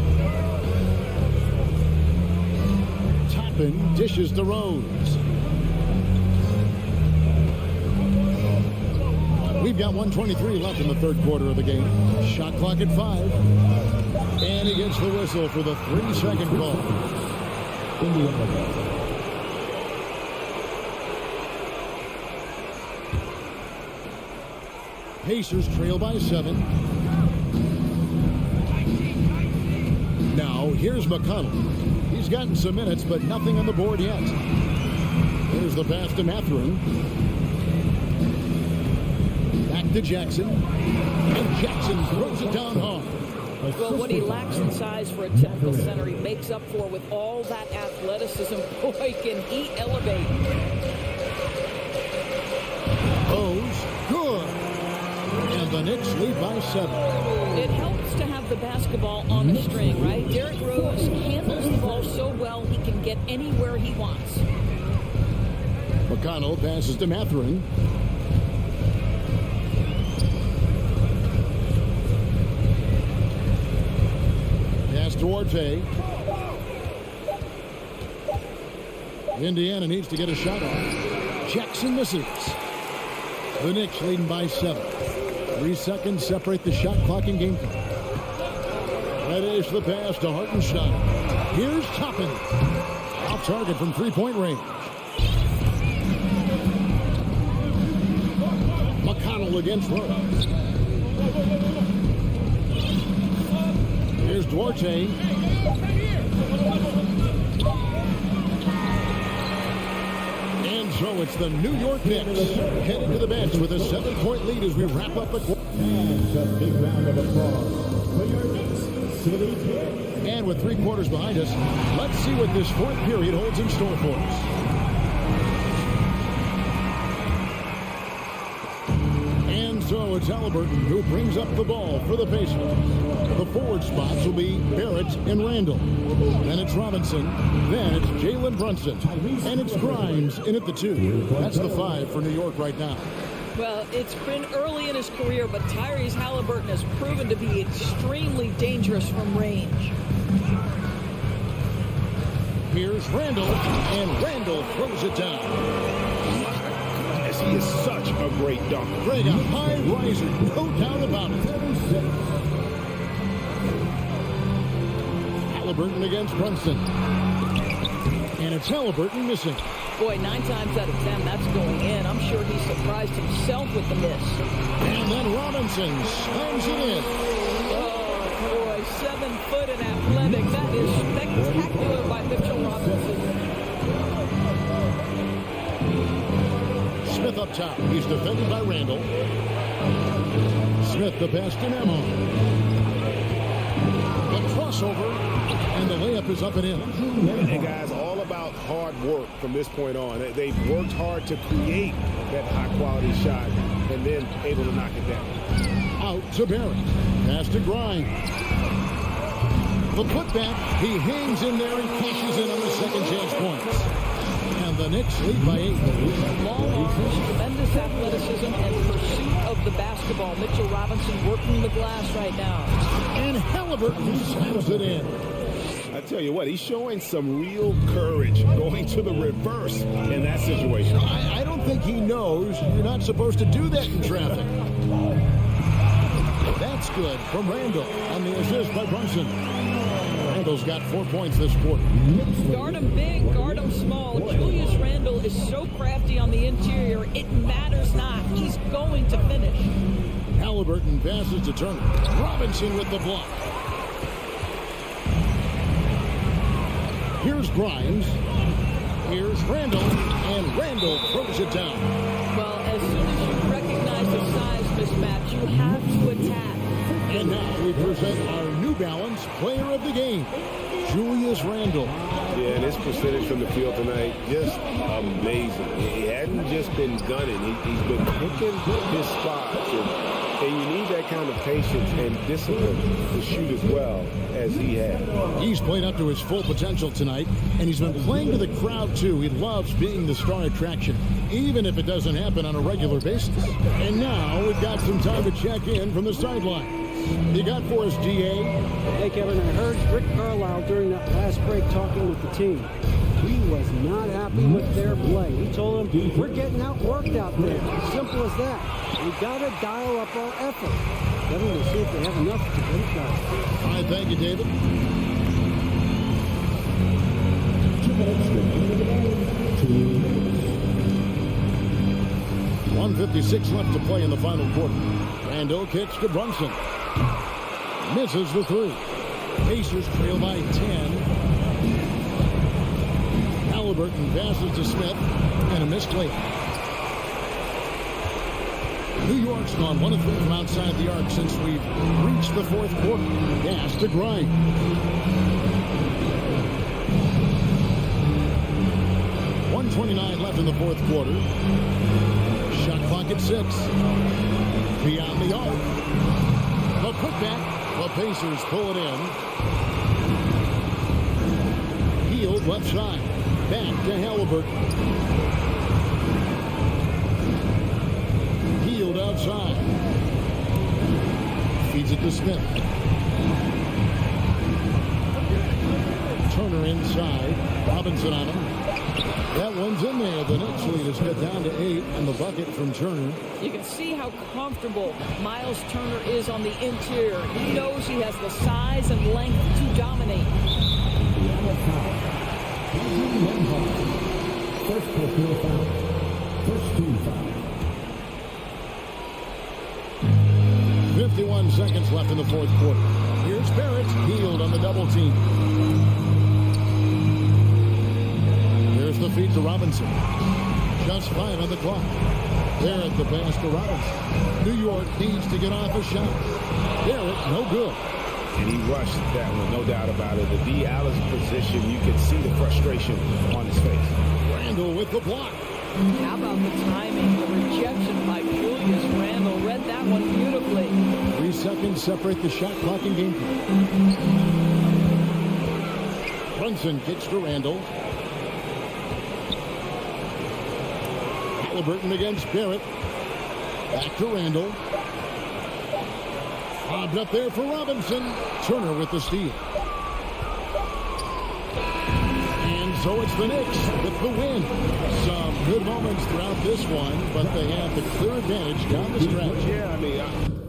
Toppin dishes to Rose. We've got 1:23 left in the third quarter of the game. Shot clock at 5. And he gets the whistle for the 3-second call. Pacers trail by 7. Now, here's McConnell. He's gotten some minutes, but nothing on the board yet. There's the pass to Mathurin. Back to Jackson. And Jackson throws it down hard. Well, what he lacks in size for a typical center, he makes up for with all that athleticism. Boy, can he elevate. Rose, good. And the Knicks lead by 7. It helps to have the basketball on the string, right? Derrick Rose handles the ball so well he can get anywhere he wants. McConnell passes to Mathurin. Pass to Duarte. Indiana needs to get a shot off. Jackson misses. The Knicks leading by 7. 3 seconds separate the shot clock and game clock. Reddish the pass to Hartenstein. Here's Toppin. Off target from three-point range. McConnell against Rose. Here's Duarte. And so it's the New York Knicks heading to the bench with a 7-point lead as we wrap up the quarter. And a big round of applause for your Knicks City Knicks. And with 3 quarters behind us, let's see what this fourth period holds in store for us. And so it's Halliburton who brings up the ball for the Pacers. The forward spots will be Barrett and Randall. Then it's Robinson. Then it's Jalen Brunson. And it's Grimes in at the 2. That's the 5 for New York right now. Well, it's been early in his career, but Tyrese Halliburton has proven to be extremely dangerous from range. Here's Randall, and Randall throws it down. He is such a great dunker. Greg, a high riser, no doubt about it. Halliburton against Brunson. And it's Halliburton missing. Boy, 9 times out of 10, that's going in. I'm sure he surprised himself with the miss. And then Robinson slams it in. Oh, boy, 7 foot and athletic. That is spectacular by Mitchell Robinson. Smith up top. He's defended by Randall. Smith the pass to Nemo. The crossover, and the layup is up and in. Hey, guys, all about hard work from this point on. They've worked hard to create that high-quality shot and then able to knock it down. Out to Barrett. Pass to Grimes. The putback. He hangs in there and cashes in on the second chance points. And the Knicks lead by 8. Long arms, tremendous athleticism, and pursuit of the basketball. Mitchell Robinson working the glass right now. And Halliburton slams it in. I tell you what, he's showing some real courage going to the reverse in that situation. I don't think he knows you're not supposed to do that in traffic. That's good from Randall on the assist by Brunson. Randall's got 4 points this quarter. Guard him big, guard him small. Julius Randle is so crafty on the interior, it matters not. He's going to finish. Halliburton passes to Turner. Robinson with the block. Here's Grimes. Here's Randall. And Randall throws it down. Well, as soon as you recognize the size mismatch, you have to attack. And now we present our New Balance player of the game, Julius Randle. Yeah, and his percentage from the field tonight, just amazing. He hadn't just been gunning. He's been picking his spots. And you need that kind of patience and discipline to shoot as well as he had. He's played up to his full potential tonight, and he's been playing to the crowd, too. He loves being the star attraction, even if it doesn't happen on a regular basis. And now we've got some time to check in from the sideline. You got for us, DA? Hey, Kevin, I heard Rick Carlisle during that last break talking with the team. He was not happy with their play. He told them, we're getting outworked out there. Simple as that. We got to dial up our effort. Kevin, we'll see if they have enough to get it done. All right, thank you, David. 1:56 left to play in the final quarter. Randall kicks to Brunson. Misses the 3. Pacers trail by 10. Halliburton passes to Smith, and a missed layup. New York's gone 1 of 3 from outside the arc since we've reached the 4th quarter. Pass to Grimes. .129 left in the 4th quarter. Shot clock at 6. Beyond the arc. The putback. The Pacers pull it in. Healed left side. Back to Halliburton. Healed outside. Feeds it to Smith. Turner inside. Robinson on him. That one's in there. The Knicks lead is cut down to 8 on the bucket from Turner. You can see how comfortable Miles Turner is on the interior. He knows he has the size and length to dominate. First personal foul. First team foul. 51 seconds left in the 4th quarter. Here's Barrett. Healed on the double team. There's the feed to Robinson. Just 5 on the clock. Barrett the pass to Robinson. New York needs to get off a shot. Barrett, no good. And he rushed that one, no doubt about it. The D out of position, you could see the frustration on his face. Randall with the block. How about the timing, the rejection by Julius Randle? Read that one beautifully. 3 seconds separate the shot clock and game clock. Brunson kicks to Randall. Halliburton against Barrett. Back to Randall. Bobbed up there for Robinson. Turner with the steal. And So it's the Knicks with the win. Some good moments throughout this one, but they have the clear advantage down the stretch. Yeah, I mean,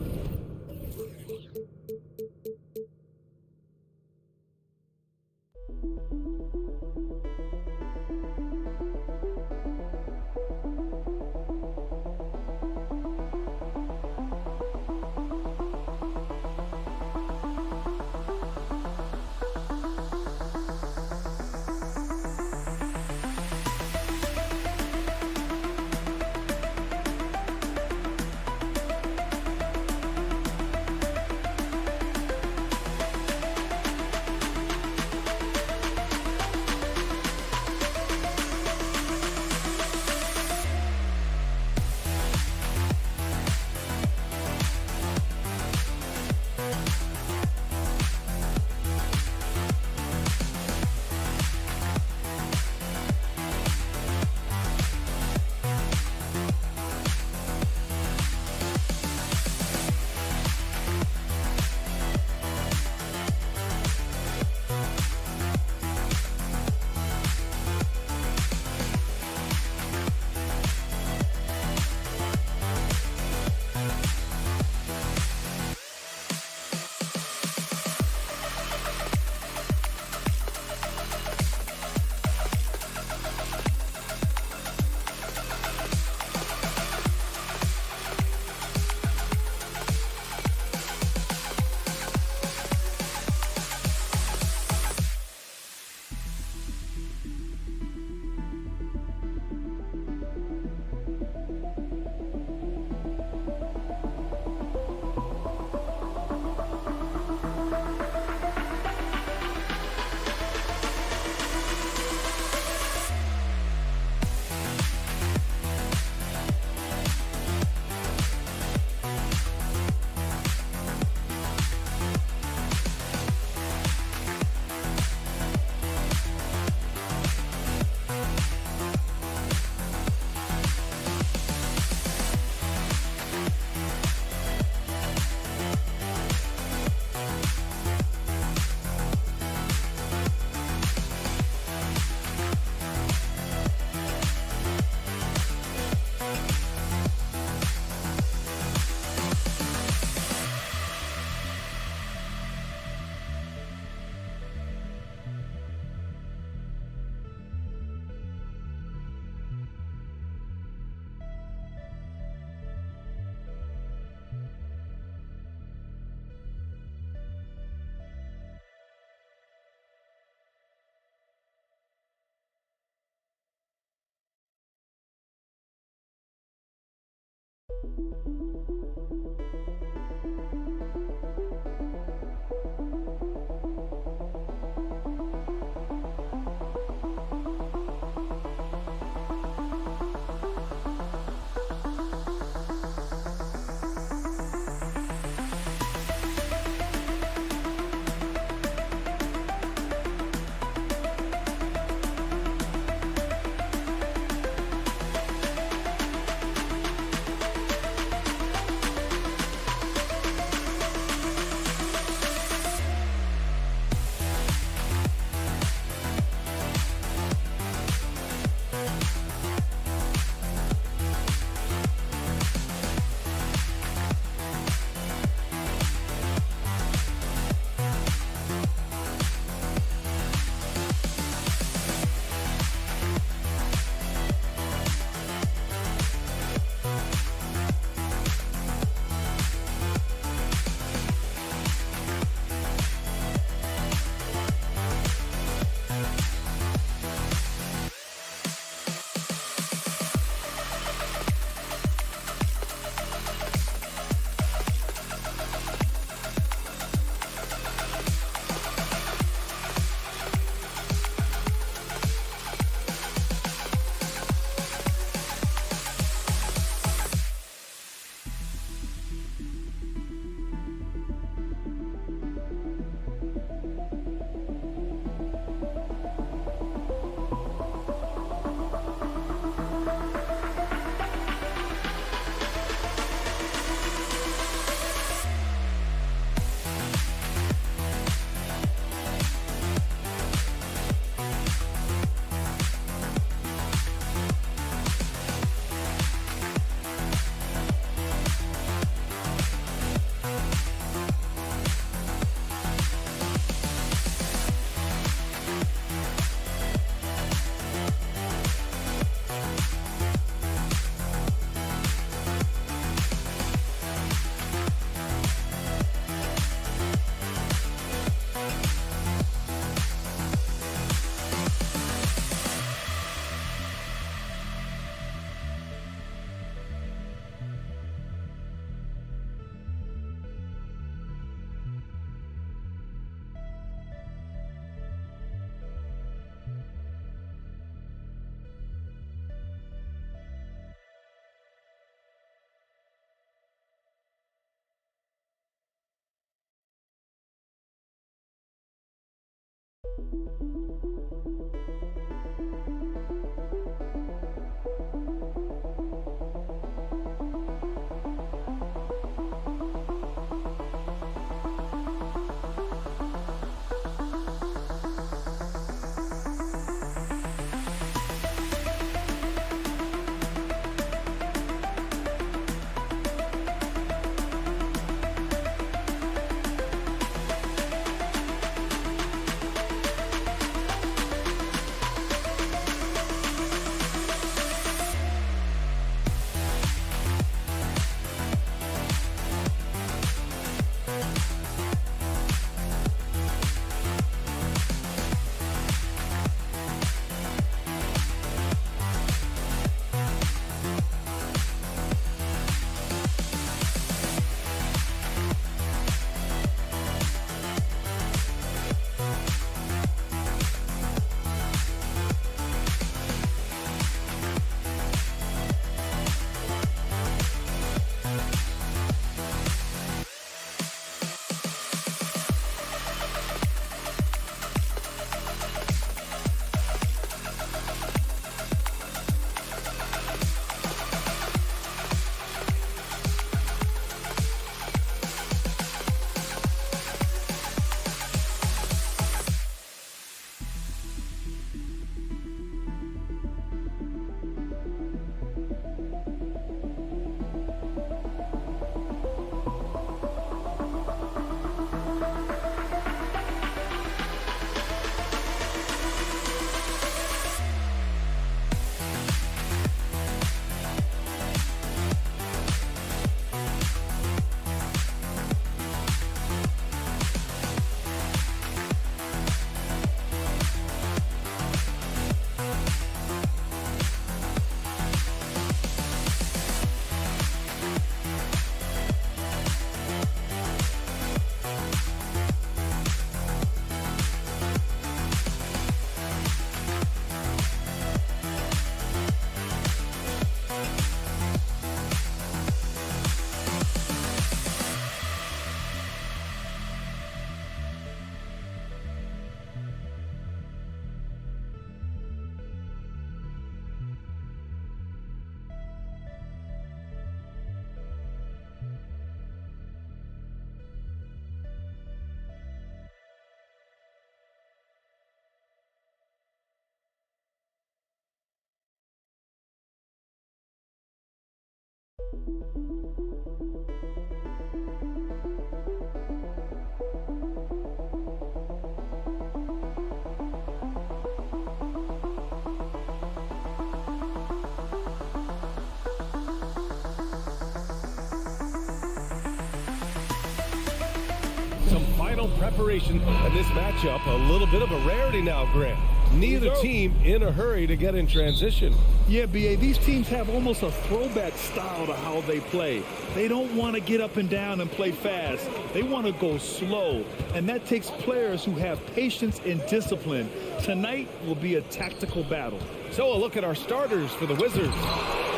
Some final preparation, and this matchup a little bit of a rarity now, Grant. Neither team in a hurry to get in transition. Yeah, B.A., these teams have almost a throwback style to how they play. They don't want to get up and down and play fast. They want to go slow, and that takes players who have patience and discipline. Tonight will be a tactical battle. So a look at our starters for the Wizards.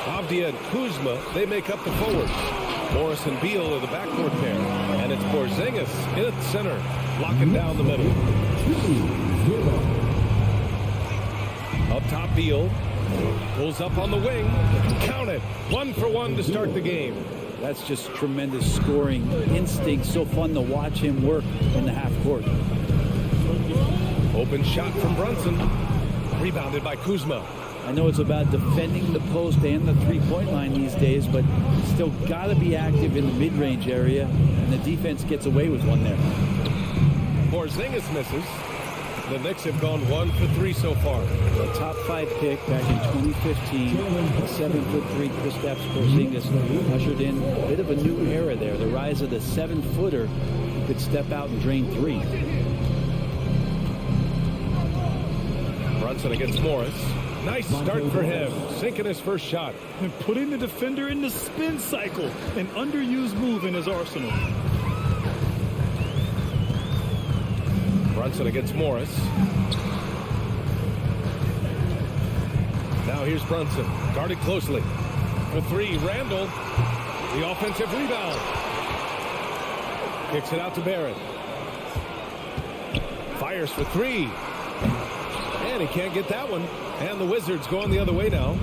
Avdia and Kuzma, they make up the forwards. Morris and Beal are the backcourt pair. And it's Porzingis in at center, locking down the middle. Up top, Beal pulls up on the wing. Count it. 1 for 1 to start the game. That's just tremendous scoring instinct. So fun to watch him work in the half court. Open shot from Brunson. Rebounded by Kuzma. I know it's about defending the post and the three-point line these days, but still got to be active in the mid-range area, and the defense gets away with one there. Porzingis misses. The Knicks have gone 1 for 3 so far. A top 5 pick back in 2015. 7'3" Kristaps Porzingis ushered in a bit of a new era there. The rise of the 7-footer who could step out and drain three. Brunson against Morris. Nice start for him. Sinking his first shot. And putting the defender in the spin cycle. An underused move in his arsenal. Brunson against Morris. Now here's Brunson. Guarded closely. For 3, Randall. The offensive rebound. Kicks it out to Barrett. Fires for 3. And he can't get that one. And the Wizards going the other way now.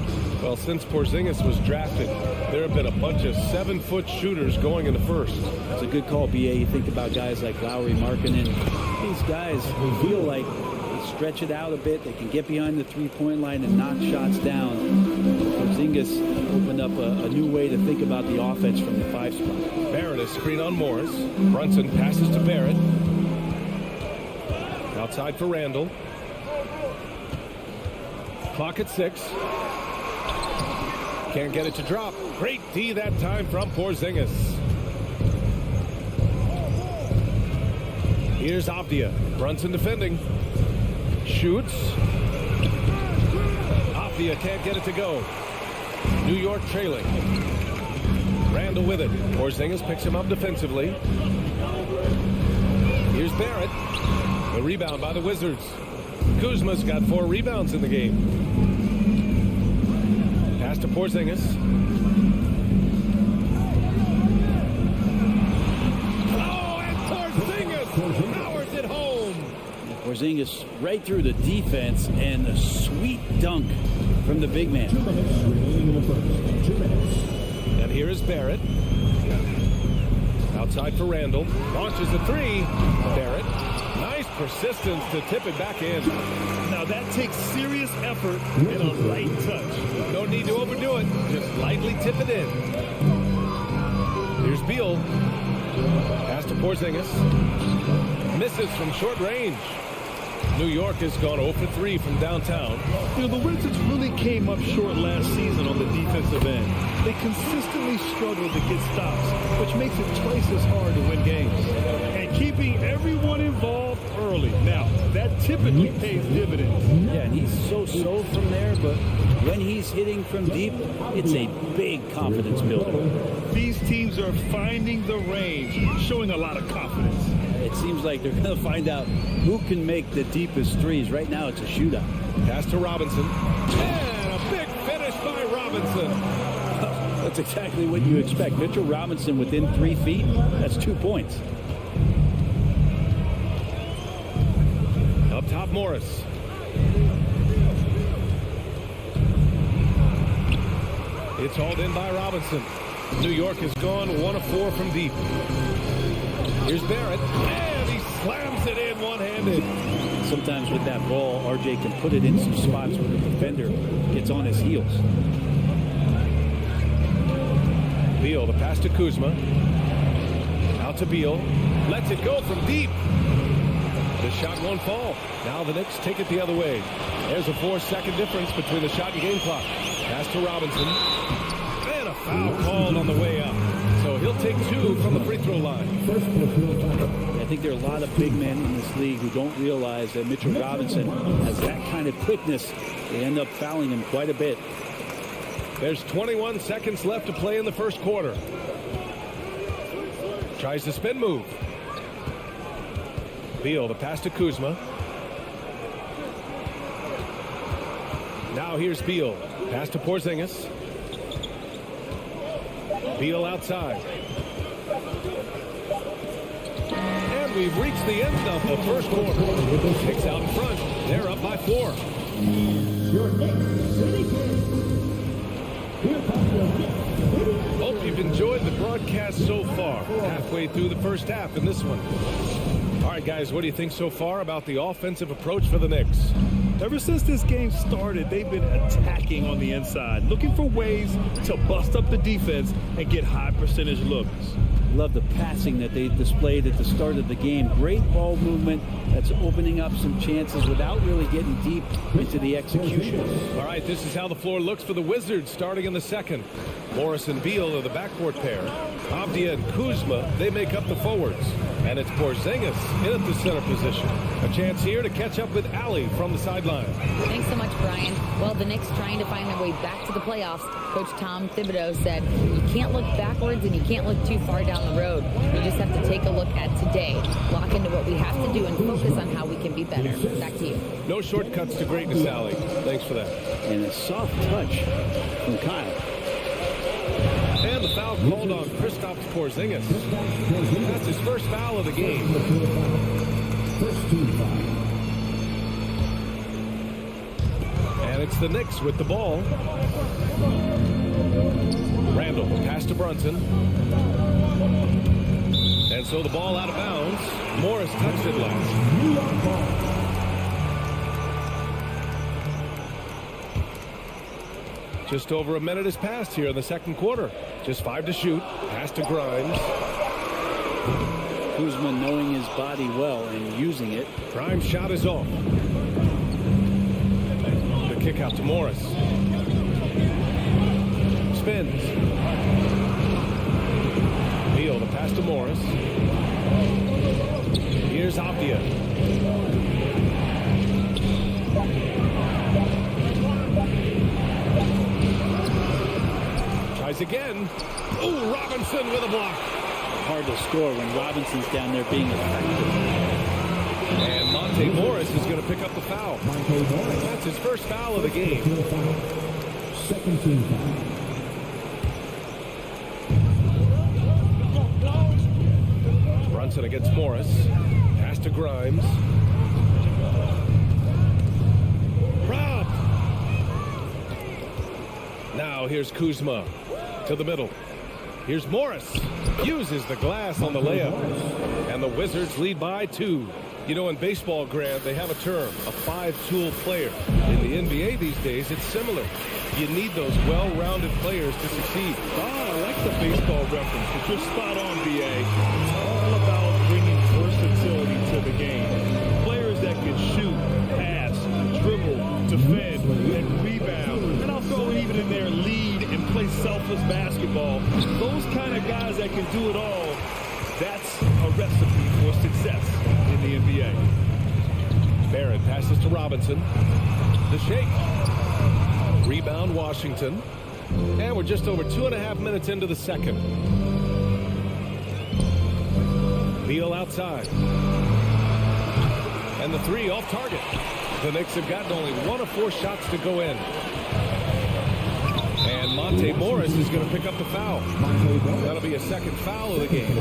Well, since Porzingis was drafted, there have been a bunch of 7-foot shooters going in the first. It's a good call, B.A. You think about guys like Lowry, Markkanen. These guys feel like they stretch it out a bit. They can get behind the three-point line and knock shots down. Porzingis opened up a new way to think about the offense from the 5 spot. Barrett is screen on Morris. Brunson passes to Barrett. Outside for Randall. Clock at 6. Can't get it to drop. Great D that time from Porzingis. Here's Avdia. Brunson defending. Shoots. Avdia can't get it to go. New York trailing. Randall with it. Porzingis picks him up defensively. Here's Barrett. The rebound by the Wizards. Kuzma's got 4 rebounds in the game. Pass to Porzingis. Oh, and Porzingis powers it home. Porzingis right through the defense and a sweet dunk from the big man. And here is Barrett. Outside for Randall. Launches a 3. Barrett. Nice persistence to tip it back in. Now that takes serious effort and a light touch. No need to overdo it. Just lightly tip it in. Here's Beal. Pass to Porzingis. Misses from short range. New York has gone 0 for 3 from downtown. You know, the Wizards really came up short last season on the defensive end. They consistently struggle to get stops, which makes it twice as hard to win games. And keeping everyone involved early. Now, that typically pays dividends. Yeah, and he's so slow from there, but when he's hitting from deep, it's a big confidence builder. These teams are finding the range, showing a lot of confidence. It seems like they're going to find out who can make the deepest threes. Right now, it's a shootout. Pass to Robinson. And a big finish by Robinson. That's exactly what you expect. Mitchell Robinson within 3 feet, that's 2 points. Up top, Morris. It's hauled in by Robinson. New York has gone 1 of 4 from deep. Here's Barrett, and he slams it in one-handed. Sometimes with that ball, RJ can put it in some spots where the defender gets on his heels. Beal, the pass to Kuzma. Out to Beal. Lets it go from deep. The shot won't fall. Now the Knicks take it the other way. There's a 4-second difference between the shot and game clock. Pass to Robinson. And a foul called on the way up. So he'll take 2 from the free throw line. I think there are a lot of big men in this league who don't realize that Mitchell Robinson has that kind of quickness. They end up fouling him quite a bit. There's 21 seconds left to play in the first quarter. Tries the spin move. Beal, the pass to Kuzma. Now here's Beal. Pass to Porzingis. Beal outside. And we've reached the end of the first quarter. Knicks out in front. They're up by 4. Hope you've enjoyed the broadcast so far. Halfway through the first half in this one. All right, guys, what do you think so far about the offensive approach for the Knicks? Ever since this game started, they've been attacking on the inside, looking for ways to bust up the defense and get high percentage looks. Love the passing that they displayed at the start of the game. Great ball movement that's opening up some chances without really getting deep into the execution. All right, this is how the floor looks for the Wizards starting in the second. Morris and Beal are the backcourt pair. Avdia and Kuzma, they make up the forwards. And it's Porzingis in at the center position. A chance here to catch up with Allie from the sideline. Thanks so much, Brian. Well, the Knicks trying to find their way back to the playoffs. Coach Tom Thibodeau said, you can't look backwards and you can't look too far down the road. We just have to take a look at today, lock into what we have to do, and focus on how we can be better. Back to you. No shortcuts to greatness, Allie. Thanks for that. And a soft touch from Kyle. And the foul called on Kristaps Porzingis. That's his first foul of the game. And it's the Knicks with the ball. Randall, pass to Brunson. And so the ball out of bounds. Morris touched it last. Just over a minute has passed here in the second quarter. Just 5 to shoot. Pass to Grimes. Kuzma knowing his body well and using it. Grimes' shot is off. The kick out to Morris. Spins. Beal, the pass to Morris. Here's Apia. Tries again. Oh, Robinson with a block. Hard to score when Robinson's down there being effective. And Monte Morris is going to pick up the foul. That's his first foul of the game. Second team foul. Brunson against Morris. Pass to Grimes. Robbed. Now here's Kuzma to the middle. Here's Morris. Uses the glass on the layup. And the Wizards lead by 2. You know, in baseball, Grant, they have a term, a 5-tool player. In the NBA these days, it's similar. You need those well-rounded players to succeed. Oh, I like the baseball reference, but you're spot on, BA. It's all about bringing versatility to the game. Players that can shoot, pass, dribble, defend, and rebound. And I'll throw even in there lead and play selfless basketball. Those kind of guys that can do it all, that's a recipe for success in the NBA. Barrett passes to Robinson. The shake. Rebound, Washington. And we're just over 2.5 minutes into the second. Beal outside. And the 3 off target. The Knicks have gotten only 1 of 4 shots to go in. And Monte Morris is going to pick up the foul. That'll be a second foul of the game.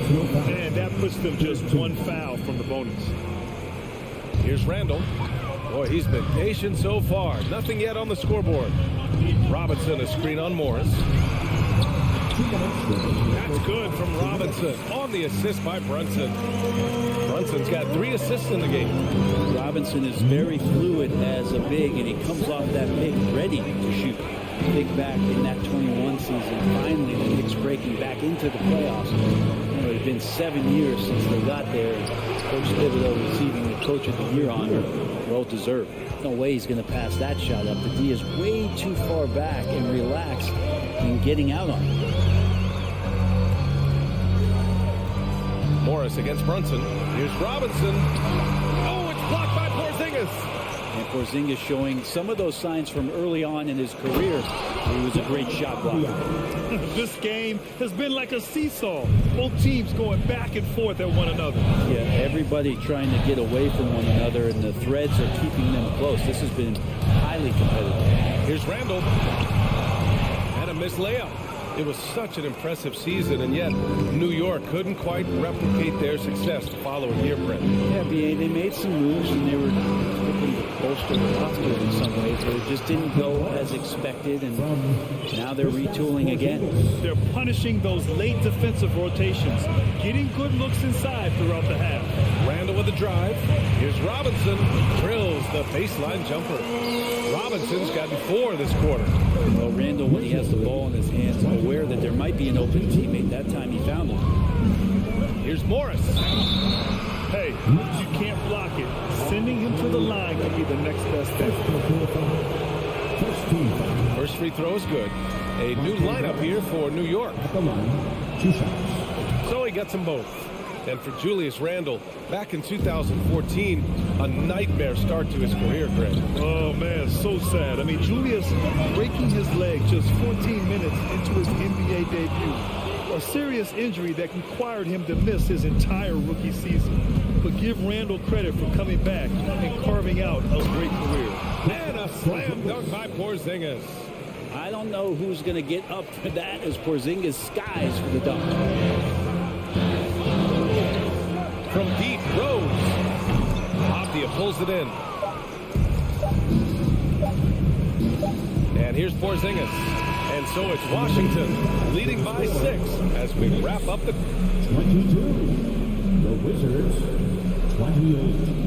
And that puts them just 1 foul from the bonus. Here's Randall. Boy, he's been patient so far. Nothing yet on the scoreboard. Robinson, a screen on Morris. That's good from Robinson on the assist by Brunson. Brunson's got 3 assists in the game. Robinson is very fluid as a big, and he comes off that big ready to shoot. Big back in that 21 season. Finally, the Knicks breaking back into the playoffs. You know, it's been 7 years since they got there. Coach Thibodeau receiving the Coach of the Year honor. Well deserved. No way he's going to pass that shot up. The D is way too far back and relaxed in getting out on it. Morris against Brunson. Here's Robinson. Oh, it's blocked by Porzingis. And Porzingis showing some of those signs from early on in his career. He was a great shot blocker. This game has been like a seesaw. Both teams going back and forth at one another. Yeah, everybody trying to get away from one another, and the threads are keeping them close. This has been highly competitive. Here's Randall. And a missed layup. It was such an impressive season, and yet New York couldn't quite replicate their success the following year, Brent. Yeah, BA, they made some moves, and they were looking to bolster the roster in some ways, but it just didn't go as expected, and now they're retooling again. They're punishing those late defensive rotations, getting good looks inside throughout the half. Randall with the drive. Here's Robinson. Drills the baseline jumper. Robinson's gotten 4 this quarter. Well, Randall, when he has the ball in his hands, aware that there might be an open teammate. That time he found him. Here's Morris. Hey, you can't block it. Sending him to the line could be the next best thing. First free throw is good. A new lineup here for New York. So he gets them both. And for Julius Randle, back in 2014, a nightmare start to his career, Greg. Oh, man, so sad. I mean, Julius breaking his leg just 14 minutes into his NBA debut. A serious injury that required him to miss his entire rookie season. But give Randle credit for coming back and carving out a great career. And a slam dunk by Porzingis. I don't know who's going to get up for that as Porzingis skies for the dunk. From deep, Rose. Apia pulls it in. here's Porzingis. And so it's Washington leading by 6 as we wrap up the... 22. The Wizards, 28.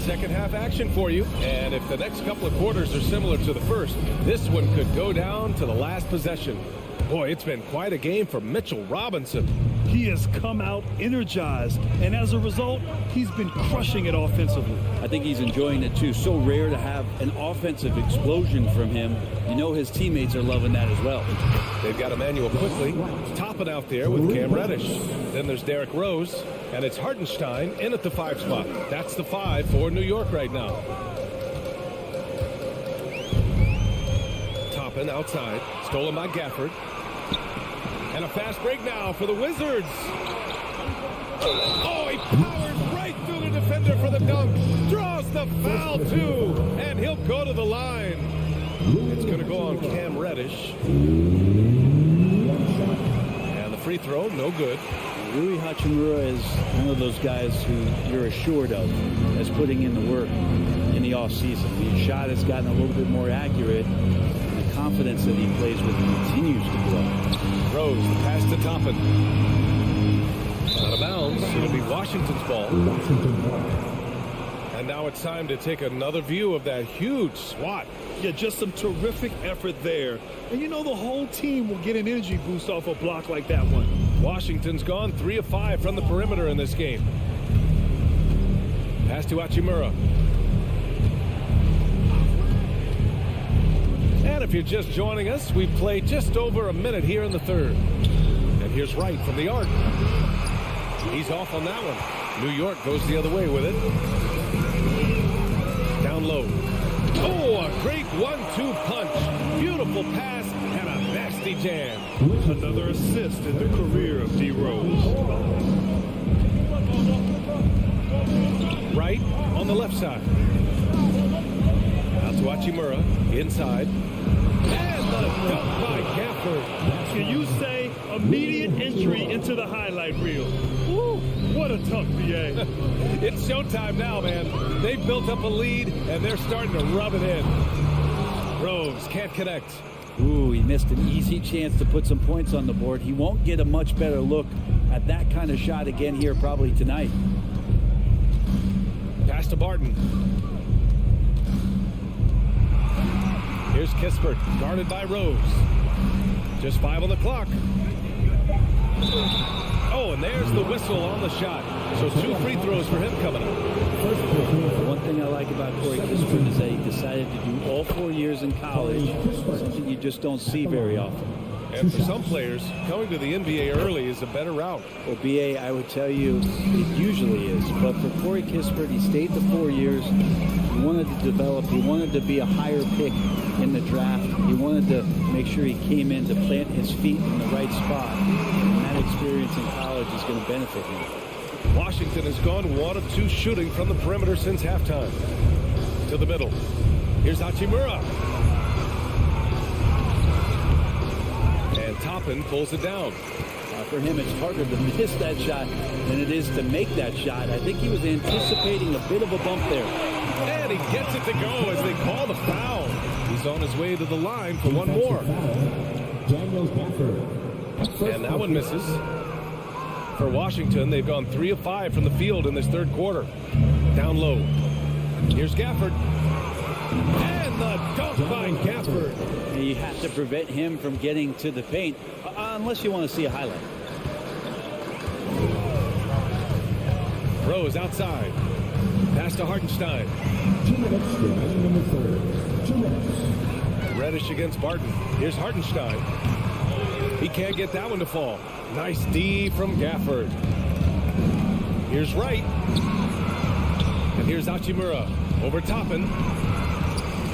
Second half action for you, and if the next couple of quarters are similar to the first, this one could go down to the last possession. Boy, it's been quite a game for Mitchell Robinson. He has come out energized, and as a result, he's been crushing it offensively. I think he's enjoying it too. So rare to have an offensive explosion from him. You know his teammates are loving that as well. They've got Emmanuel quickly topping out there with Cam Reddish. Then there's Derrick Rose, and it's Hartenstein in at the 5 spot. That's the 5 for New York right now. Toppin outside, stolen by Gafford. And a fast break now for the Wizards. Oh, he powers right through the defender for the dunk. Draws the foul, too. And he'll go to the line. It's going to go on Cam Reddish. And the free throw, no good. Rui Hachimura is one of those guys who you're assured of as putting in the work in the offseason. His shot has gotten a little bit more accurate. And the confidence that he plays with continues to grow. Rose, the pass to Toppin. Out of bounds. It'll be Washington's ball. And now it's time to take another view of that huge swat. Yeah, just some terrific effort there. And you know the whole team will get an energy boost off a block like that one. Washington's gone 3 of 5 from the perimeter in this game. Pass to Hachimura. And if you're just joining us, we've played just over a minute here in the third. And here's Wright from the arc. He's off on that one. New York goes the other way with it. Down low. Oh, a great 1-2 punch. Beautiful pass and a nasty jam. Another assist in the career of D. Rose. Wright on the left side. Out to Hachimura. Inside. And the dunk by Gafford. Can you say immediate entry into the highlight reel? Woo, what a tough BA. It's showtime now, man. They've built up a lead, and they're starting to rub it in. Rose can't connect. Ooh, he missed an easy chance to put some points on the board. He won't get a much better look at that kind of shot again here probably tonight. Pass to Barton. Here's Kispert, guarded by Rose. Just 5 on the clock. Oh, and there's the whistle on the shot. So 2 free throws for him coming up. One thing I like about Corey Kispert is that he decided to do all 4 years in college, something you just don't see very often. And for some players, coming to the NBA early is a better route. Well, BA, I would tell you, it usually is. But for Corey Kispert, he stayed the 4 years. He wanted to develop. He wanted to be a higher pick in the draft. He wanted to make sure he came in to plant his feet in the right spot. And that experience in college is going to benefit him. Washington has gone 1 of 2 shooting from the perimeter since halftime. To the middle. Here's Hachimura. And Toppin pulls it down. For him, it's harder to miss that shot than it is to make that shot. I think he was anticipating a bit of a bump there. And he gets it to go as they call the foul. He's on his way to the line for one more. And that one misses. For Washington, they've gone 3 of 5 from the field in this third quarter. Down low. Here's Gafford. And the dunk by Gafford. You have to prevent him from getting to the paint, unless you want to see a highlight. Rose outside. Pass to Hartenstein. 2 minutes remaining in the third. 2 minutes. Reddish against Barton. Here's Hartenstein. He can't get that one to fall. Nice D from Gafford. Here's Wright. And here's Hachimura. Over Toppin.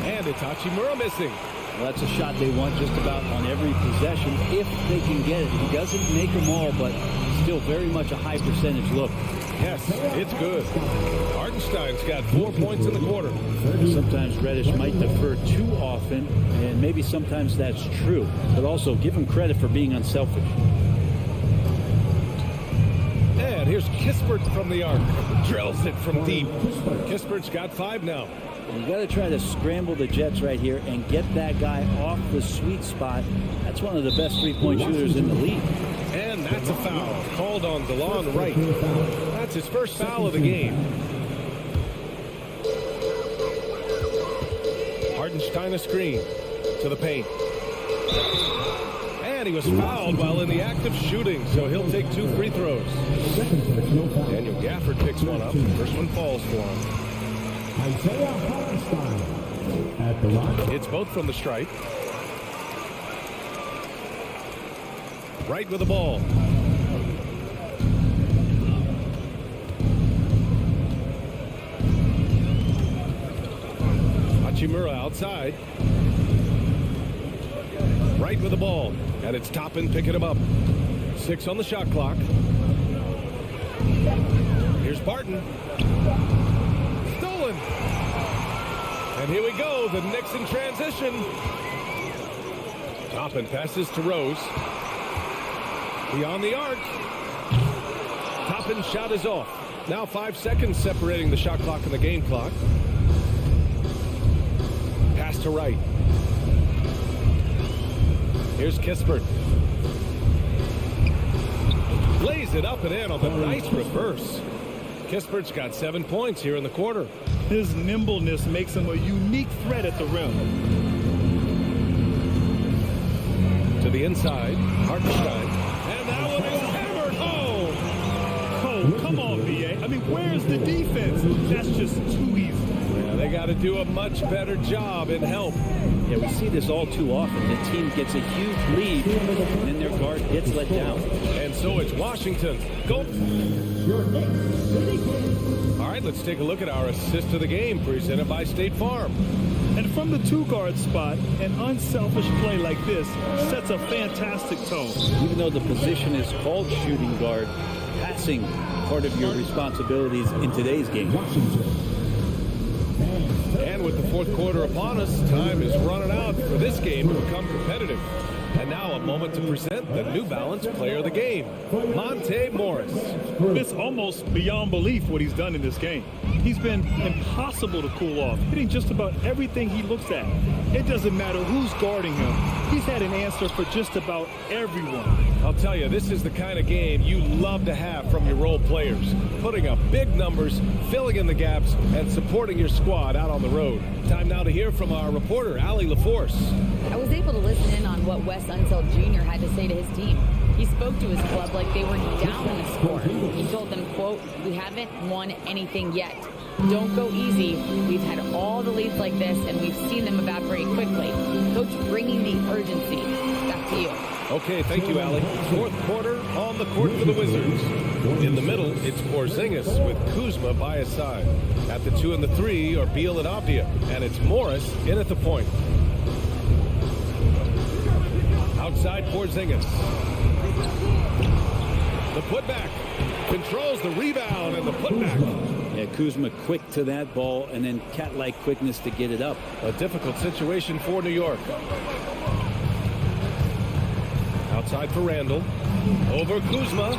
And it's Hachimura missing. Well, that's a shot they want just about on every possession if they can get it. He doesn't make them all, but still very much a high percentage look. Yes, it's good. Hartenstein's got 4 points in the quarter. Sometimes Reddish might defer too often, and maybe sometimes that's true. But also give him credit for being unselfish. And here's Kispert from the arc. Drills it from deep. Kispert's got 5 now. You got to try to scramble the Jets right here and get that guy off the sweet spot. That's one of the best three-point shooters in the league. And that's a foul called on DeLon Wright. That's his first foul of the game. Hartenstein a screen to the paint. And he was fouled while in the act of shooting, so he'll take 2 free throws. Daniel Gafford picks one up. First one falls for him. It's both from the stripe. Right with the ball. Hachimura outside. Right with the ball. And it's Toppin picking him up. 6 on the shot clock. Here's Barton. Stolen. And here we go. The Knicks in transition. Toppin passes to Rose. Beyond the arc. Toppin's shot is off. Now 5 seconds separating the shot clock and the game clock. Pass to Wright. Here's Kispert. Lays it up and in on the nice reverse. Kispert's got 7 points here in the quarter. His nimbleness makes him a unique threat at the rim. To the inside, Hartenstein. And that one is hammered home. Oh, come on, BA. I mean, where's the defense? That's just too easy. Yeah, they got to do a much better job in help. Yeah, we see this all too often. The team gets a huge lead, and then their guard gets let down. And so it's Washington. Go. All right, let's take a look at our assist of the game presented by State Farm. And from the 2-guard spot, an unselfish play like this sets a fantastic tone. Even though the position is called shooting guard, passing part of your responsibilities in today's game. And with the fourth quarter upon us, time is running out for this game to become competitive. And now a moment to present the New Balance Player of the Game, Monte Morris. It's almost beyond belief what he's done in this game. He's been impossible to cool off, hitting just about everything he looks at. It doesn't matter who's guarding him. He's had an answer for just about everyone. I'll tell you, this is the kind of game you love to have from your role players. Putting up big numbers, filling in the gaps, and supporting your squad out on the road. Time now to hear from our reporter, Allie LaForce. I was able to listen in on what Wes Unseld Jr. had to say to his team. He spoke to his club like they were down in the score. He told them, quote, "We haven't won anything yet. Don't go easy. We've had all the leads like this, and we've seen them evaporate quickly." Coach bringing the urgency. Back to you. Okay, thank you, Allie. Fourth quarter on the court for the Wizards. In the middle, it's Porzingis with Kuzma by his side. At the 2 and the 3 are Beal and Avdia, and it's Morris in at the point. Outside Porzingis. The putback. Controls the rebound and the putback. Yeah, Kuzma quick to that ball and then cat-like quickness to get it up. A difficult situation for New York. Outside for Randall. Over Kuzma.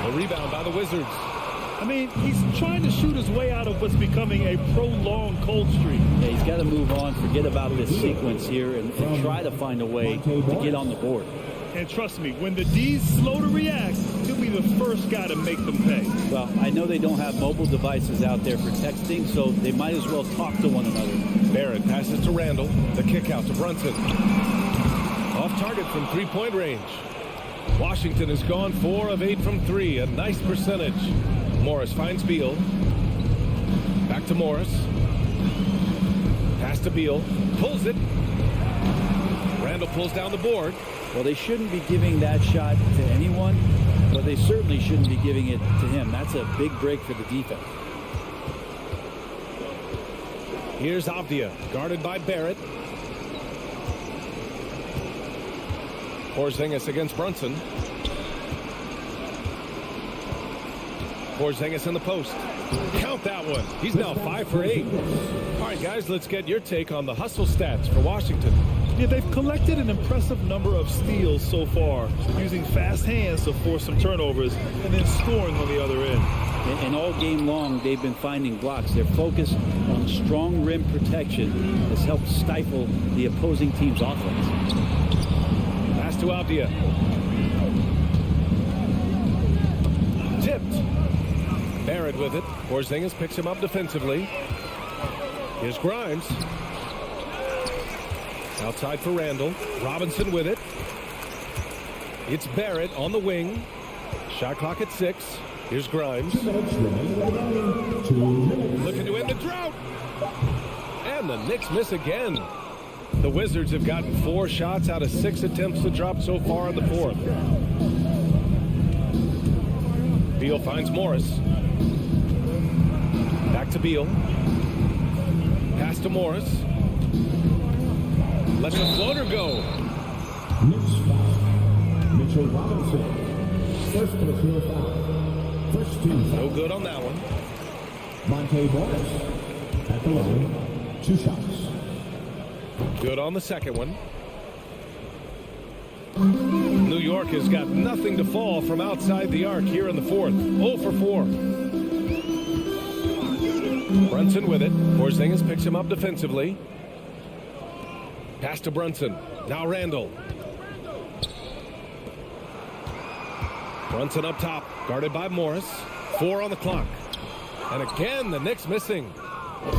A rebound by the Wizards. I mean, he's trying to shoot his way out of what's becoming a prolonged cold streak. Yeah, he's got to move on, forget about this sequence here, and try to find a way to get on the board. And trust me, when the D's slow to react, he'll be the first guy to make them pay. Well, I know they don't have mobile devices out there for texting, so they might as well talk to one another. Barrett passes to Randall. The kick out to Brunson. Off target from three-point range. Washington has gone 4 of 8 from 3. A nice percentage. Morris finds Beal. Back to Morris. Pass to Beal. Pulls it. Randall pulls down the board. Well, they shouldn't be giving that shot to anyone, but they certainly shouldn't be giving it to him. That's a big break for the defense. Here's Avdia, guarded by Barrett. Porzingis against Brunson. Porzingis in the post. Count that one. He's now 5 for 8. All right, guys, let's get your take on the hustle stats for Washington. Yeah, they've collected an impressive number of steals so far, using fast hands to force some turnovers and then scoring on the other end. And all game long, they've been finding blocks. Their focus on strong rim protection has helped stifle the opposing team's offense. Pass to Avdia. Tipped. Barrett with it. Porzingis picks him up defensively. Here's Grimes. Outside for Randall. Robinson with it. It's Barrett on the wing. Shot clock at 6. Here's Grimes. Looking to end the drought. And the Knicks miss again. The Wizards have gotten 4 shots out of 6 attempts to drop so far in the 4th. Beal finds Morris. Back to Beal. Pass to Morris. Let the floater go. Knicks foul. Mitchell Robinson. First personal foul. First team foul. No good on that one. Monte Morris at the line. 2 shots. Good on the second one. New York has got nothing to fall from outside the arc here in the 4th. 0 for 4. Brunson with it. Porzingis picks him up defensively. Pass to Brunson. Now Randall. Brunson up top. Guarded by Morris. 4 on the clock. And again, the Knicks missing.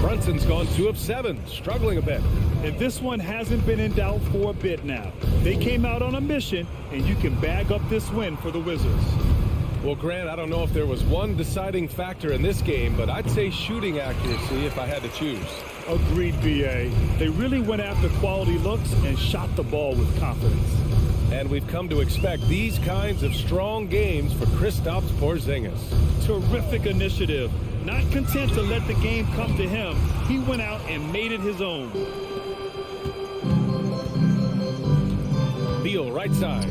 Brunson's gone 2 of 7. Struggling a bit. And this one hasn't been in doubt for a bit now. They came out on a mission, and you can bag up this win for the Wizards. Well, Grant, I don't know if there was one deciding factor in this game, but I'd say shooting accuracy if I had to choose. Agreed, B.A. They really went after quality looks and shot the ball with confidence. And we've come to expect these kinds of strong games for Kristaps Porzingis. Terrific initiative. Not content to let the game come to him, he went out and made it his own. Beal, right side.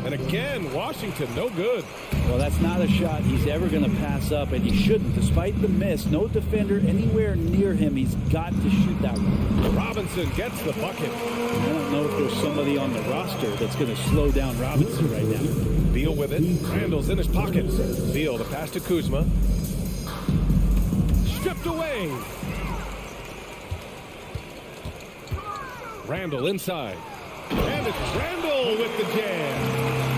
And again, Washington, no good. Well, that's not a shot he's ever going to pass up, and he shouldn't. Despite the miss, no defender anywhere near him. He's got to shoot that one. Robinson gets the bucket. I don't know if there's somebody on the roster that's going to slow down Robinson right now. Beal with it. Randall's in his pocket. Beal, the pass to Kuzma. Stripped away. Randall inside. And it's Randall with the jam.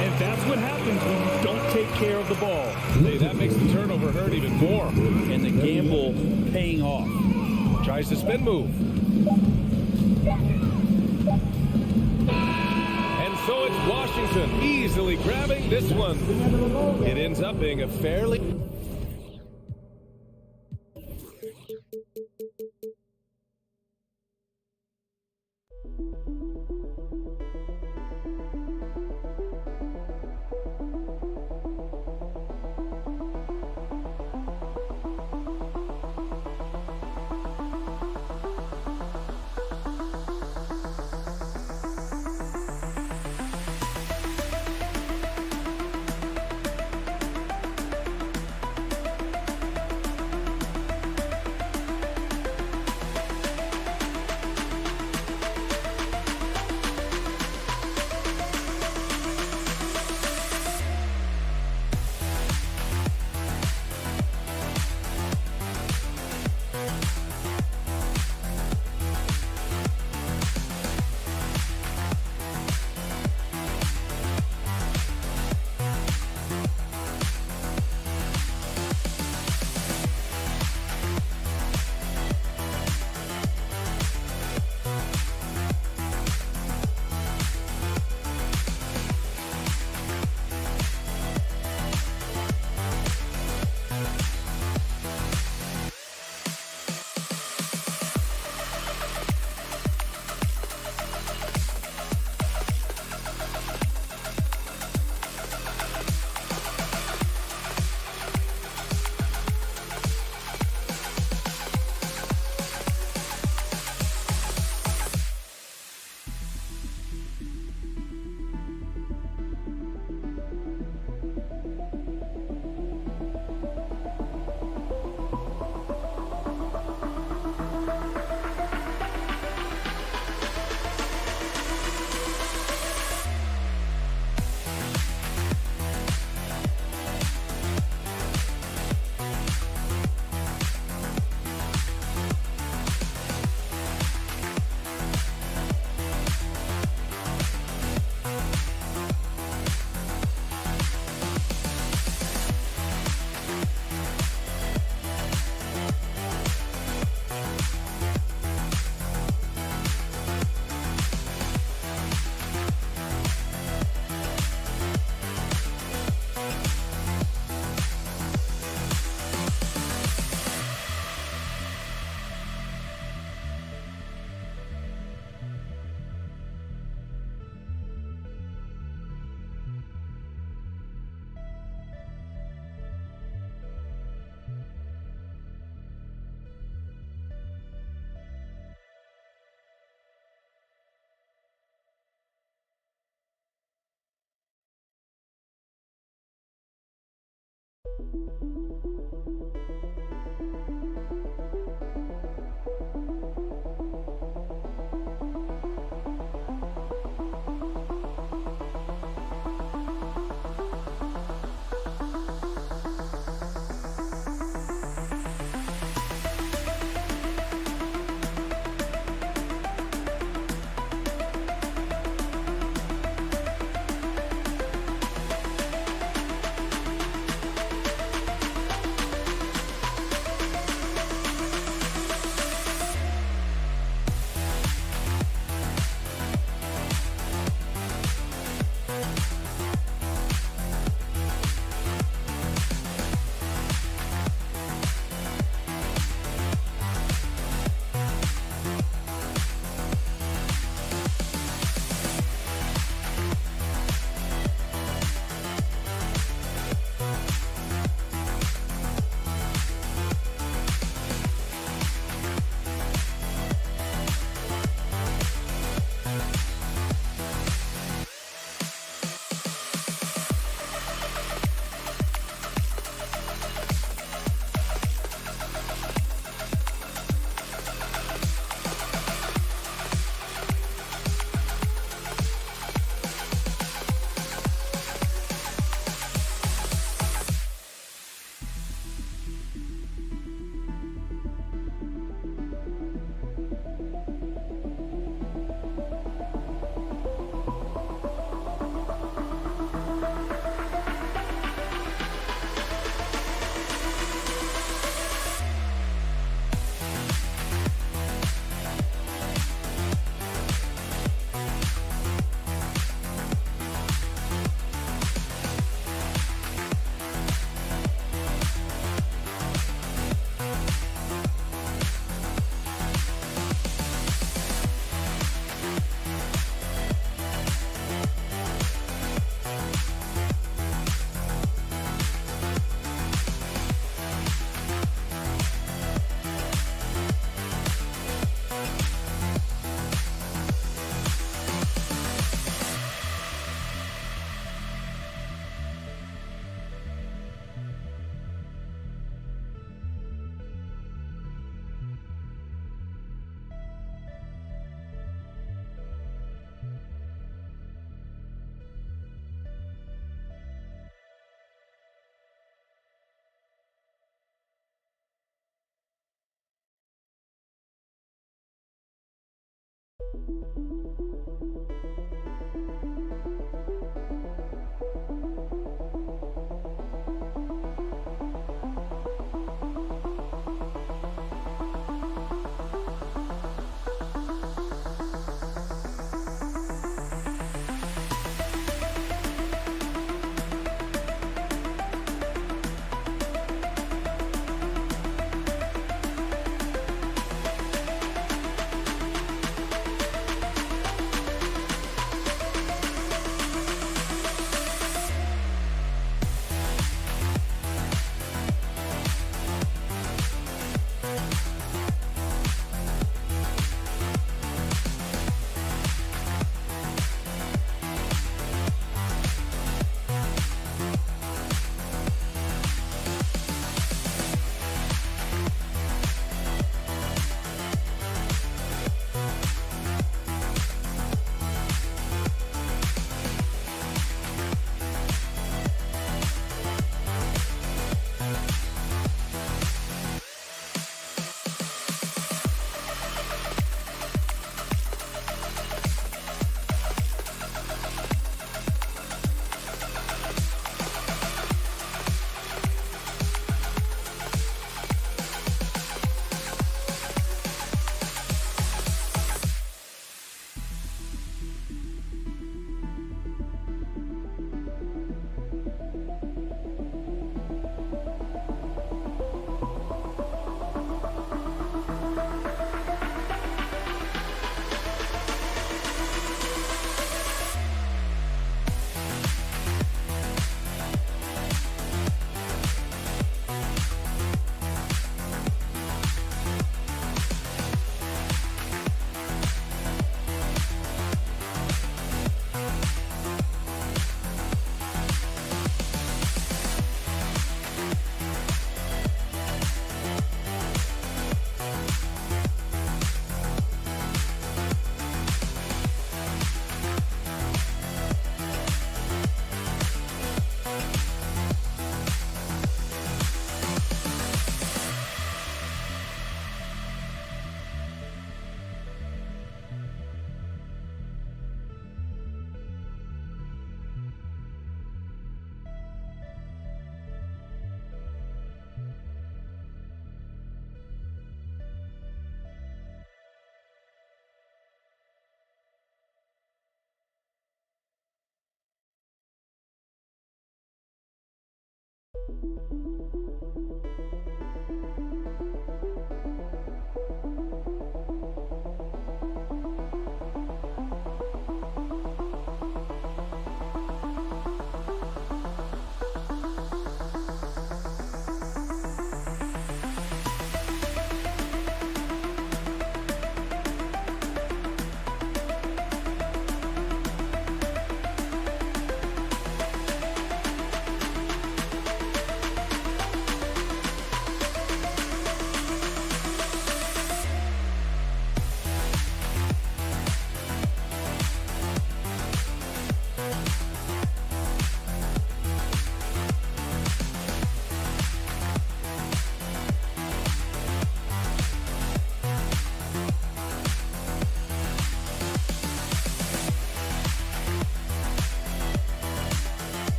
And that's what happens when you don't take care of the ball. Hey, that makes the turnover hurt even more. And the gamble paying off. Tries the spin move. And so it's Washington easily grabbing this one. It ends up being a fairly...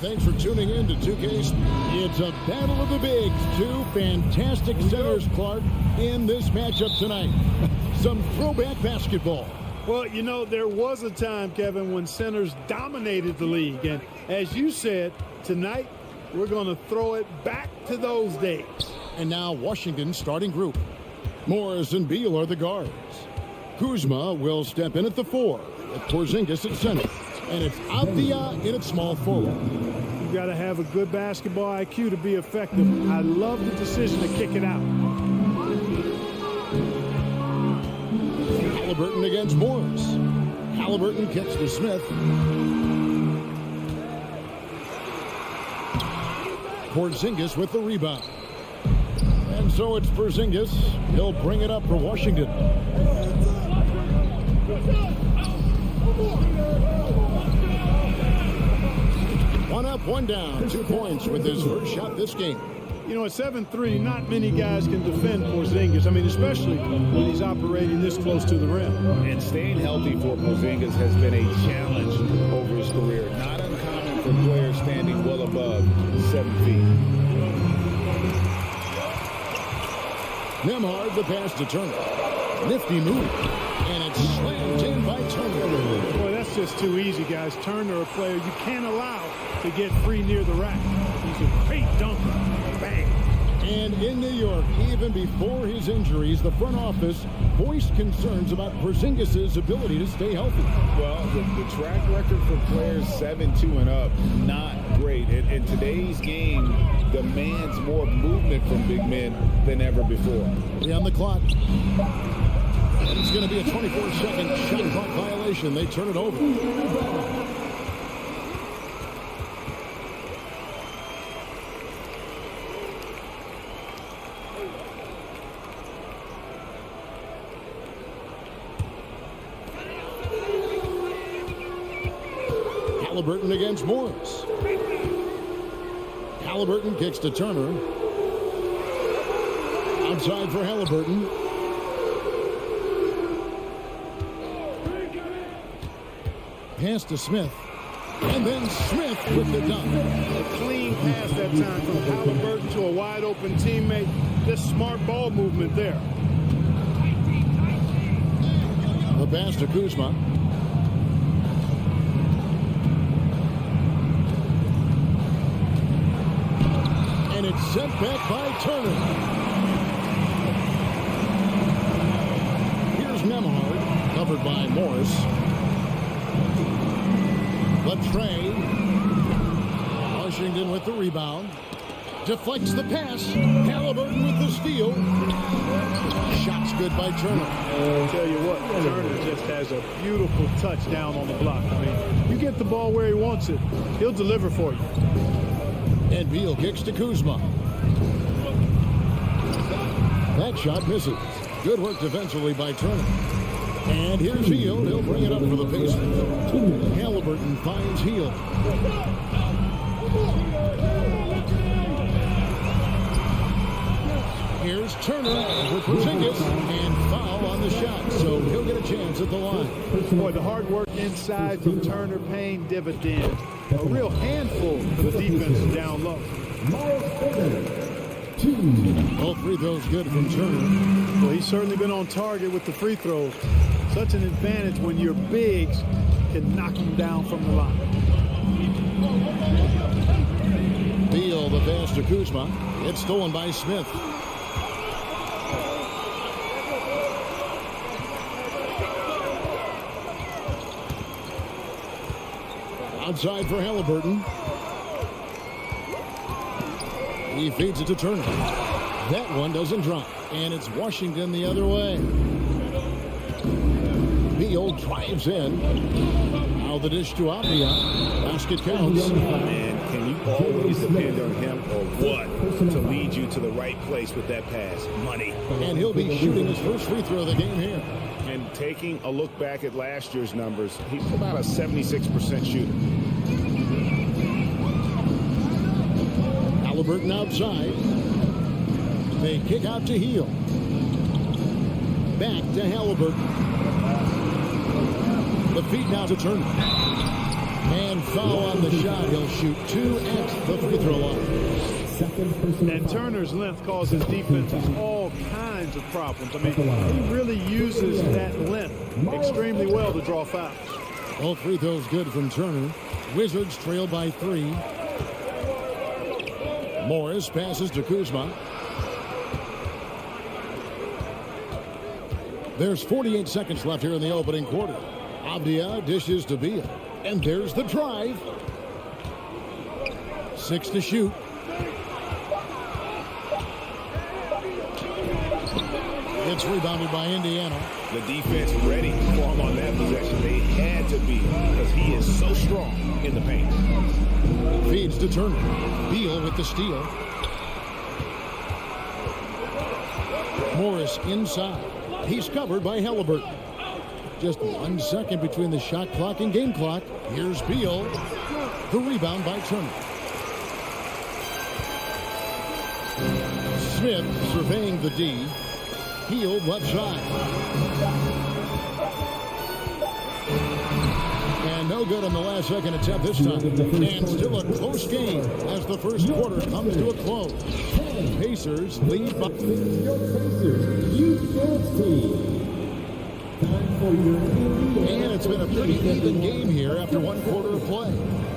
Thanks for tuning in to 2Ks. It's a battle of the bigs. Two fantastic centers, Clark, in this matchup tonight. Some throwback basketball. Well, you know, there was a time, Kevin, when centers dominated the league. And as you said, tonight we're going to throw it back to those days. And now Washington's starting group. Morris and Beal are the guards. Kuzma will step in at the 4. With Porzingis at center. And it's Avdia in at small forward. You've got to have a good basketball IQ to be effective. I love the decision to kick it out. Halliburton against Morris. Halliburton kicks to Smith. Porzingis with the rebound. And so it's Porzingis. He'll bring it up for Washington. One up, one down. 2 points with his first shot this game. You know, at 7'3", not many guys can defend Porzingis. I mean, especially when he's operating this close to the rim. And staying healthy for Porzingis has been a challenge over his career. Not uncommon for players standing well above 7 feet. Nembhard, the pass to Turner. Nifty move. And it's slammed in by Turner. Boy, that's just too easy, guys. Turner, a player you can't allow to get free near the rack. He's a great dunker. Bang. And in New York, even before his injuries, the front office voiced concerns about Porzingis' ability to stay healthy. Well, the track record for players 7'2" and up, not great. And today's game demands more movement from big men than ever before. On the clock. And it's going to be a 24-second shot clock violation. They turn it over. Halliburton against Morris. Halliburton kicks to Turner. Outside for Halliburton. Pass to Smith. And then Smith with the dunk. A clean pass that time from Halliburton to a wide open teammate. Just smart ball movement there. The pass to Kuzma. Sent back by Turner. Here's Nemhard, covered by Morris. Latrey. Washington with the rebound. Deflects the pass. Halliburton with the steal. Shot's good by Turner. I'll tell you what, Turner just has a beautiful touch down on the block. I mean, you get the ball where he wants it, he'll deliver for you. And Beal kicks to Kuzma. That shot misses. Good work defensively by Turner. And here's Hield. He'll bring it up for the Pacers. Halliburton finds Hield. Here's Turner with Porzingis, and foul on the shot, so he'll get a chance at the line. Boy, the hard work inside from Turner paying dividends. A real handful for the defense down low. All free throws good from Turner. Well, he's certainly been on target with the free throws. Such an advantage when your bigs can knock him down from the line. Beal, the pass to Kuzma. It's stolen by Smith. Outside for Halliburton. He feeds it to Turner. That one doesn't drop. And it's Washington the other way. Beal drives in. Now the dish to Avdia. Basket counts. Man, can you always depend on him or what to lead you to the right place with that pass? Money. And he'll be shooting his first free throw of the game here. And taking a look back at last year's numbers, he's about a 76% shooter. Halliburton outside. They kick out to Hield. Back to Halliburton. The feed now to Turner. And foul on the shot. He'll shoot 2 at the free throw line. And Turner's length causes defenses all kinds of problems. I mean, he really uses that length extremely well to draw fouls. All free throws good from Turner. Wizards trail by 3. Morris passes to Kuzma. There's 48 seconds left here in the opening quarter. Avdia dishes to Beal. And there's the drive. 6 to shoot. It's rebounded by Indiana. The defense ready for him on that possession. They had to be because he is so strong in the paint. Feeds to Turner. Beal with the steal. Morris inside. He's covered by Halliburton. Just 1 second between the shot clock and game clock. Here's Beal. The rebound by Turner. Smith surveying the D. Hield left side. And no good on the last second attempt this time. And still a close game as the first quarter comes to a close. Pacers lead by... And it's been a pretty even game here after 1 quarter of play.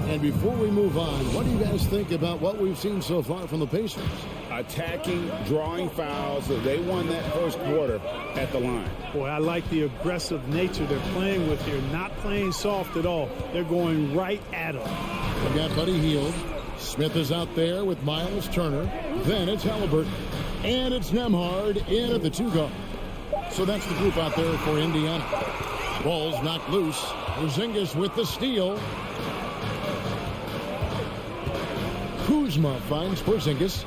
And before we move on, what do you guys think about what we've seen so far from the Pacers? Attacking, drawing fouls. They won that first quarter at the line. Boy, I like the aggressive nature they're playing with here. Not playing soft at all. They're going right at them. We've got Buddy Hield. Smith is out there with Miles Turner. Then it's Halliburton. And it's Nemhard in at the 2-guard. So that's the group out there for Indiana. Ball's knocked loose. Porzingis with the steal. Kuzma finds Porzingis.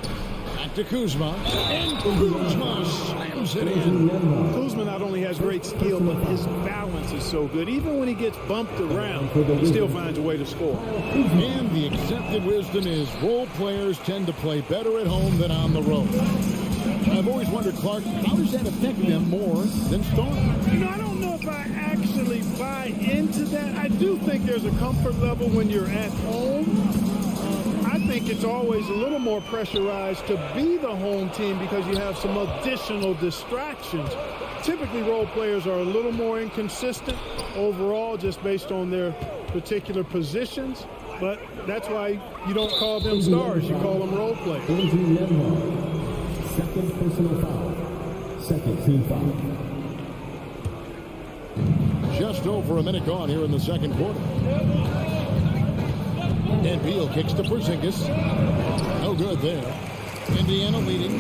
Back to Kuzma. And Kuzma slams it in. Kuzma not only has great skill, but his balance is so good. Even when he gets bumped around, he still finds a way to score. And the accepted wisdom is role players tend to play better at home than on the road. I've always wondered, Clark, how does that affect them more than stars? I don't know if I actually buy into that. I do think there's a comfort level when you're at home. I think it's always a little more pressurized to be the home team because you have some additional distractions. Typically, role players are a little more inconsistent overall just based on their particular positions. But that's why you don't call them stars. You call them role players. Second personal foul. Second team foul. Just over a minute gone here in the second quarter. And Beal kicks to Skijesss. No good there. Indiana leading.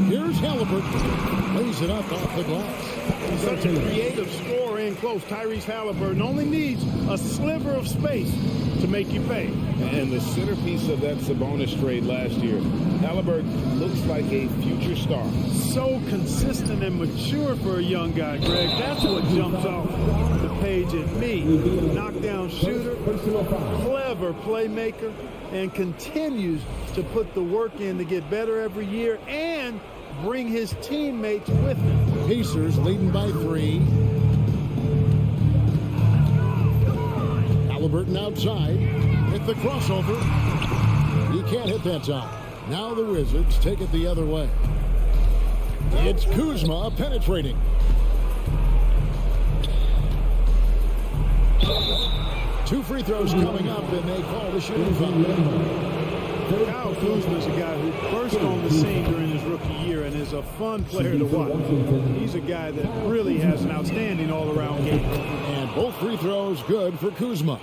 Here's Halliburton. Lays it up off the glass. He's such a creative scorer in close. Tyrese Halliburton only needs a sliver of space to make you pay. And the centerpiece of that Sabonis trade last year, Halliburton looks like a future star. So consistent and mature for a young guy, Greg. That's what jumps off the page at me. Knockdown shooter, clever playmaker, and continues to put the work in to get better every year and bring his teammates with him. Pacers leading by 3. Halliburton outside with the crossover. He can't hit that time. Now the Wizards take it the other way. It's Kuzma penetrating. Two free throws coming up, and they call the shooting foul. Kyle Kuzma is a guy who burst on the scene during his rookie year and is a fun player to watch. He's a guy that really has an outstanding all-around game. And both free throws good for Kuzma.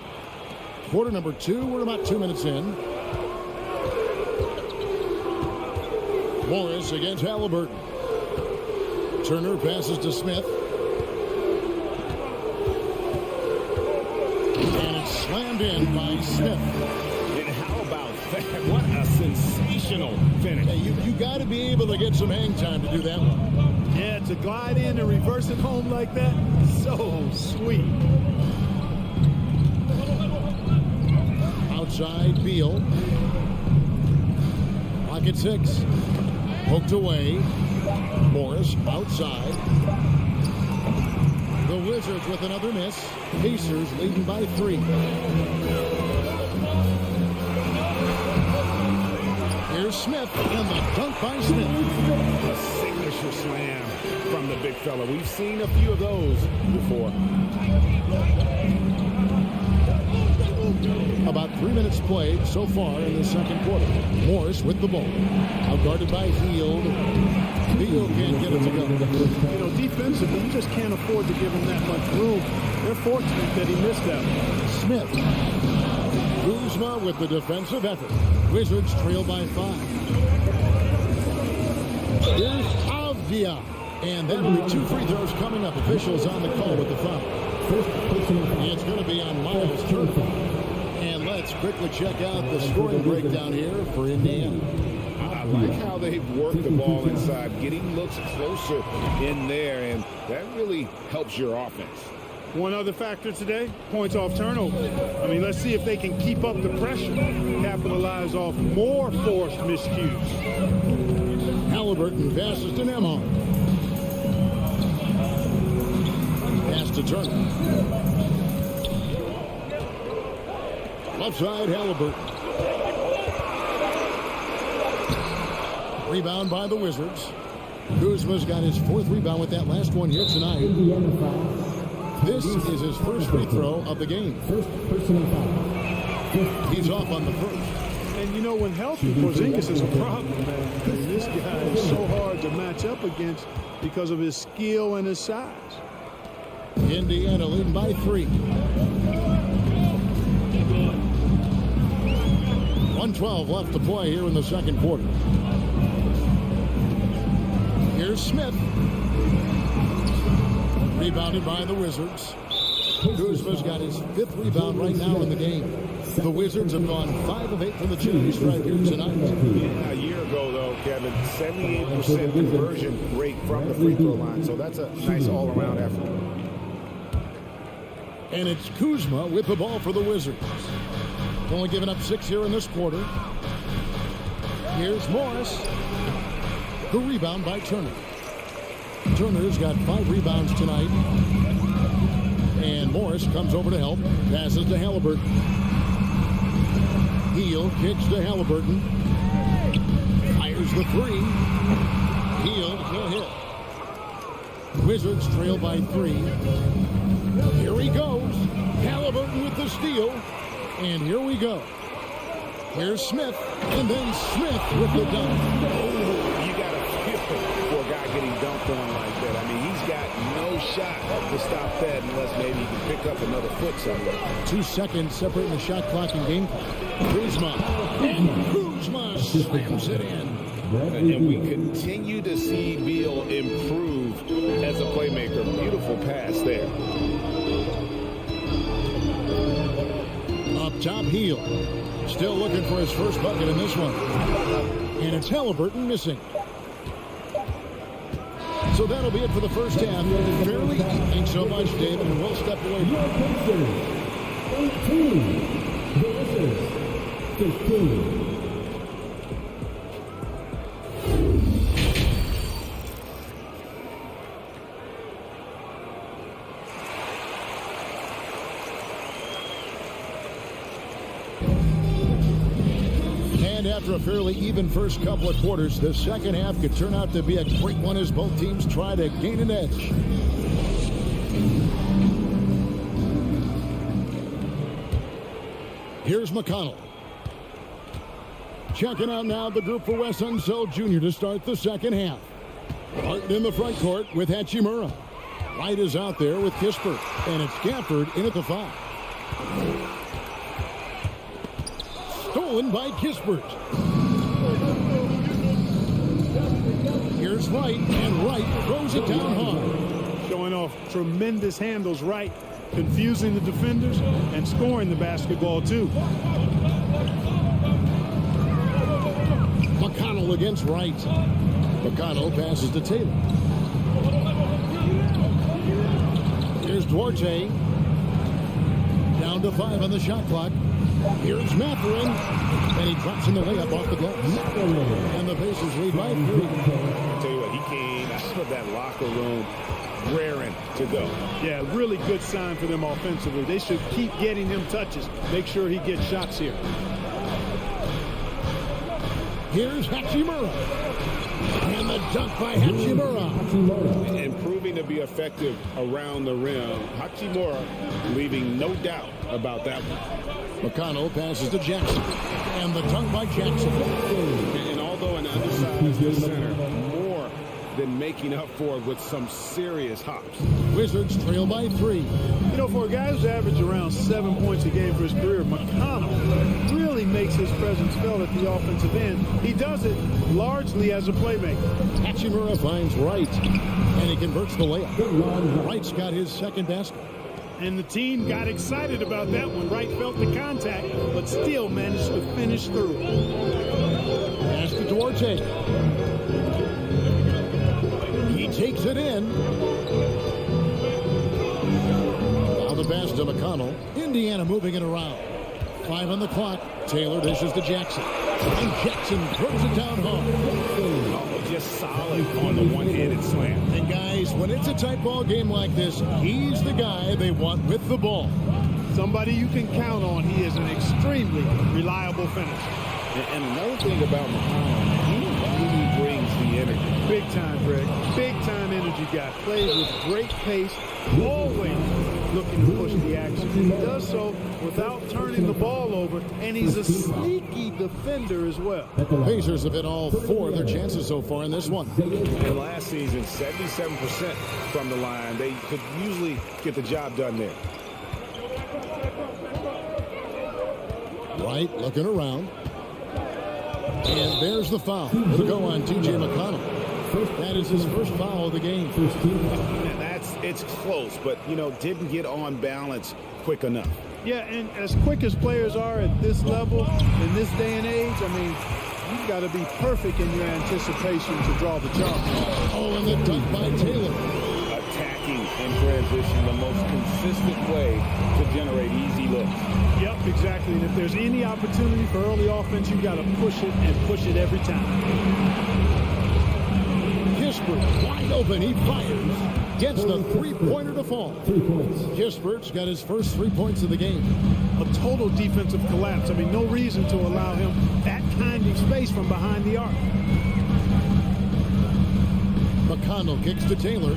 Quarter number 2, we're about 2 minutes in. Morris against Halliburton. Turner passes to Smith. And it's slammed in by Smith. What a sensational finish. Hey, you got to be able to get some hang time to do that one. Yeah, to glide in and reverse it home like that, so sweet. Outside, Beal. Clock at 6. Poked away. Morris outside. The Wizards with another miss. Pacers leading by 3. Here's Smith, and the dunk by Smith. A signature slam from the big fella. We've seen a few of those before. About 3 minutes played so far in the second quarter. Morris with the ball. Outguarded by Hield. Hield can't get it to go. You know, defensively, you just can't afford to give him that much room. They're fortunate that he missed that one. Smith. Kuzma with the defensive effort. Wizards trail by 5. Here's Avdia. And that'll be 2 free throws coming up. Officials on the call with the foul. It's going to be on Miles Turner. And let's quickly check out the scoring breakdown here for Indiana. I like how they've worked the ball inside, getting looks closer in there, and that really helps your offense. One other factor today, points off turnover. I mean, let's see if they can keep up the pressure, capitalize off more forced miscues. Halliburton passes to Nemhard. Pass to Turner. Left side, Halliburton. Rebound by the Wizards. Kuzma's got his 4th rebound with that last one here tonight. This is his first free throw of the game. First personal foul. He's off on the first. And you know, when healthy, Porzingis is a problem, man. And this guy is so hard to match up against because of his skill and his size. Indiana leading by 3. 1:12 left to play here in the second quarter. Here's Smith. Rebounded by the Wizards. Kuzma's got his 5th rebound right now in the game. The Wizards have gone 5 of 8 from the charity stripe here tonight. Yeah, a year ago, though, Kevin, 78% conversion rate from the free throw line. So that's a nice all-around effort. And it's Kuzma with the ball for the Wizards. Only giving up 6 here in this quarter. Here's Morris. The rebound by Turner. Turner's got 5 rebounds tonight. And Morris comes over to help. Passes to Halliburton. Hield kicks to Halliburton. Fires the 3. Hield can't hit. Wizards trail by 3. Here he goes. Halliburton with the steal. And here we go. Here's Smith. And then Smith with the dunk. Oh, you got to feel for a guy getting dunked on like that. I mean, he's got no shot to stop that unless maybe he can pick up another foot somewhere. 2 seconds separating the shot clock and game clock. Kuzma. And Kuzma slams it in. And we continue to see Beal improve as a playmaker. Beautiful pass there. Up top, Heel. Still looking for his first bucket in this one. And it's Halliburton missing. So that'll be it for the first half. Fairly. Thanks so much, David. And we'll step away. 18. The Wizards. 15. And after a fairly even first couple of quarters, the second half could turn out to be a great one as both teams try to gain an edge. Here's McConnell. Checking out now the group for Wes Unseld Jr. to start the second half. Martin in the front court with Hachimura. White is out there with Kispert. And it's Gafford in at the 5. Stolen by Kispert. Here's Wright, and Wright throws it down hard. Showing off tremendous handles, Wright, confusing the defenders and scoring the basketball too. McConnell against Wright. McConnell passes to Taylor. Here's Duarte. Down to 5 on the shot clock. Here's Mathurin. And he drops in the layup off the glass. And the Pacers lead by 3. I'll tell you what, he came out of that locker room raring to go. Yeah, really good sign for them offensively. They should keep getting him touches. Make sure he gets shots here. Here's Hachimura. And the dunk by Hachimura. And proving to be effective around the rim. Hachimura leaving no doubt about that one. McConnell passes to Jackson. And the dunk by Jackson. And although an undersized center, more than making up for it with some serious hops. Wizards trail by 3. You know, for a guy who's averaged around 7 points a game for his career, McConnell really makes his presence felt at the offensive end. He does it largely as a playmaker. Hachimura finds Wright, and he converts the layup. Wright's got his second basket. And the team got excited about that one. Wright felt the contact, but still managed to finish through. Pass to Duarte. He takes it in. Now the pass to McConnell. Indiana moving it around. 5 on the clock. Taylor dishes to Jackson. And Jackson throws it down hard. Oh, just solid on the one-handed slam. And guys, when it's a tight ball game like this, he's the guy they want with the ball. Somebody you can count on. He is an extremely reliable finisher. And another thing about McConnell, he really brings the energy. Big time, Greg. Big time energy guy. Plays with great pace. Always looking to push the action. He does so without turning the ball over. And he's a sneaky defender as well. The Pacers have hit all 4 of their chances so far in this one. And last season, 77% from the line. They could usually get the job done there. Wright looking around. And there's the foul. It'll go on T.J. McConnell. That is his first foul of the game. And it's close, but, you know, didn't get on balance quick enough. Yeah, and as quick as players are at this level, in this day and age, I mean, you've got to be perfect in your anticipation to draw the jump. Oh, and the dunk by Taylor. Attacking in transition, the most consistent way to generate easy looks. Yep, exactly. And if there's any opportunity for early offense, you've got to push it and push it every time. Kispert wide open. He fires. Gets the three-pointer to fall. 3 points. Kispert's got his first 3 points of the game. A total defensive collapse. I mean, no reason to allow him that kind of space from behind the arc. McConnell kicks to Taylor.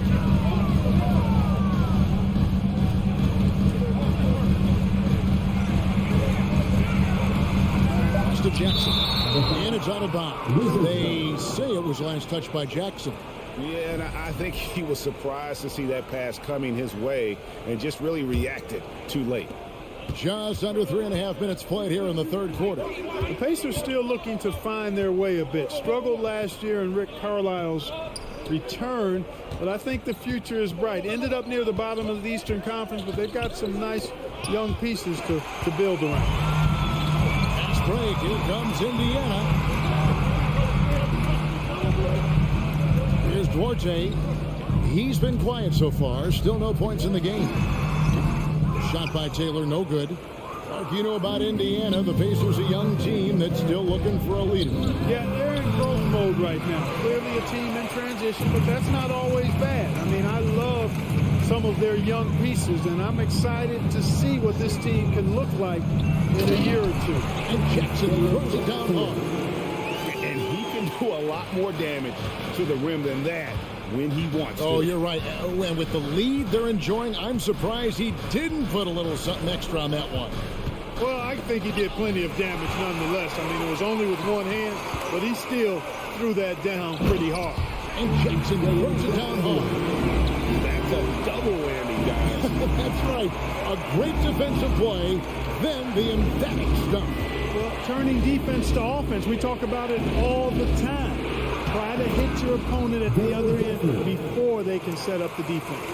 to Jackson. And it's out of bounds. They say it was last touched by Jackson. Yeah, and I think he was surprised to see that pass coming his way and just really reacted too late. Just under 3.5 minutes played here in the third quarter. The Pacers still looking to find their way a bit. Struggled last year in Rick Carlisle's return, but I think the future is bright. Ended up near the bottom of the Eastern Conference, but they've got some nice young pieces to build around. Fast break. Here comes Indiana. Here's Duarte. He's been quiet so far. Still no points in the game. Shot by Taylor, no good. Mark, you know about Indiana. The Pacers, a young team that's still looking for a leader. Yeah, they're in growth mode right now. Clearly a team in transition, but that's not always bad. I mean, I love some of their young pieces, and I'm excited to see what this team can look like in a year or two. And Jackson throws it down hard. And he can do a lot more damage to the rim than that when he wants to. Oh, you're right. And with the lead they're enjoying, I'm surprised he didn't put a little something extra on that one. Well, I think he did plenty of damage nonetheless. I mean, it was only with one hand, but he still threw that down pretty hard. And Jackson throws it down hard. That's a double whammy, guys. That's right. A great defensive play, then the emphatic stuff. Well, turning defense to offense, we talk about it all the time. Try to hit your opponent at the other end before they can set up the defense.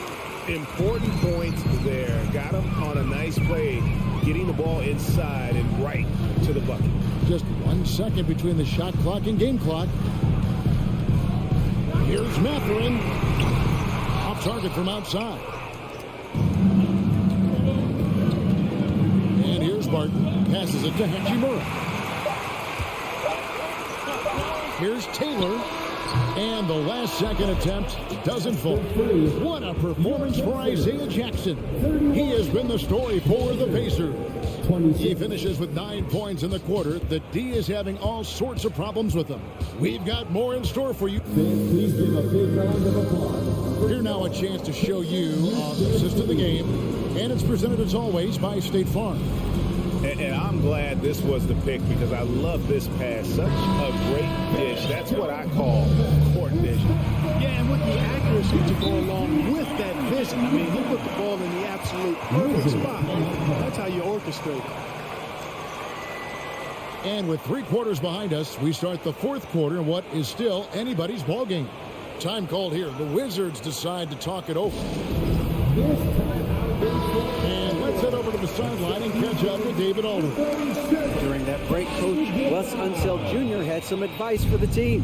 Important points there. Got him on a nice play, getting the ball inside and right to the bucket. Just 1 second between the shot clock and game clock. Here's Mathurin. Off target from outside. And here's Barton. Passes it to Hachimura. Here's Taylor. And the last second attempt doesn't fall. What a performance for Isaiah Jackson. He has been the story for the Pacers. He finishes with 9 points in the quarter. The D is having all sorts of problems with him. We've got more in store for you. Please give a big round of applause. Here now a chance to show you the assist of the game. And it's presented as always by State Farm. And I'm glad this was the pick because I love this pass. Such a great dish. That's what I call court vision. Yeah, and with the accuracy to go along with that vision. I mean, he put the ball in the absolute perfect spot. That's how you orchestrate it. And with 3 quarters behind us, we start the fourth quarter in what is still anybody's ball game. Time called here. The Wizards decide to talk it over. And let's head over to the sideline and catch up with David Alden. During that break, Coach Les Unseld Jr. had some advice for the team.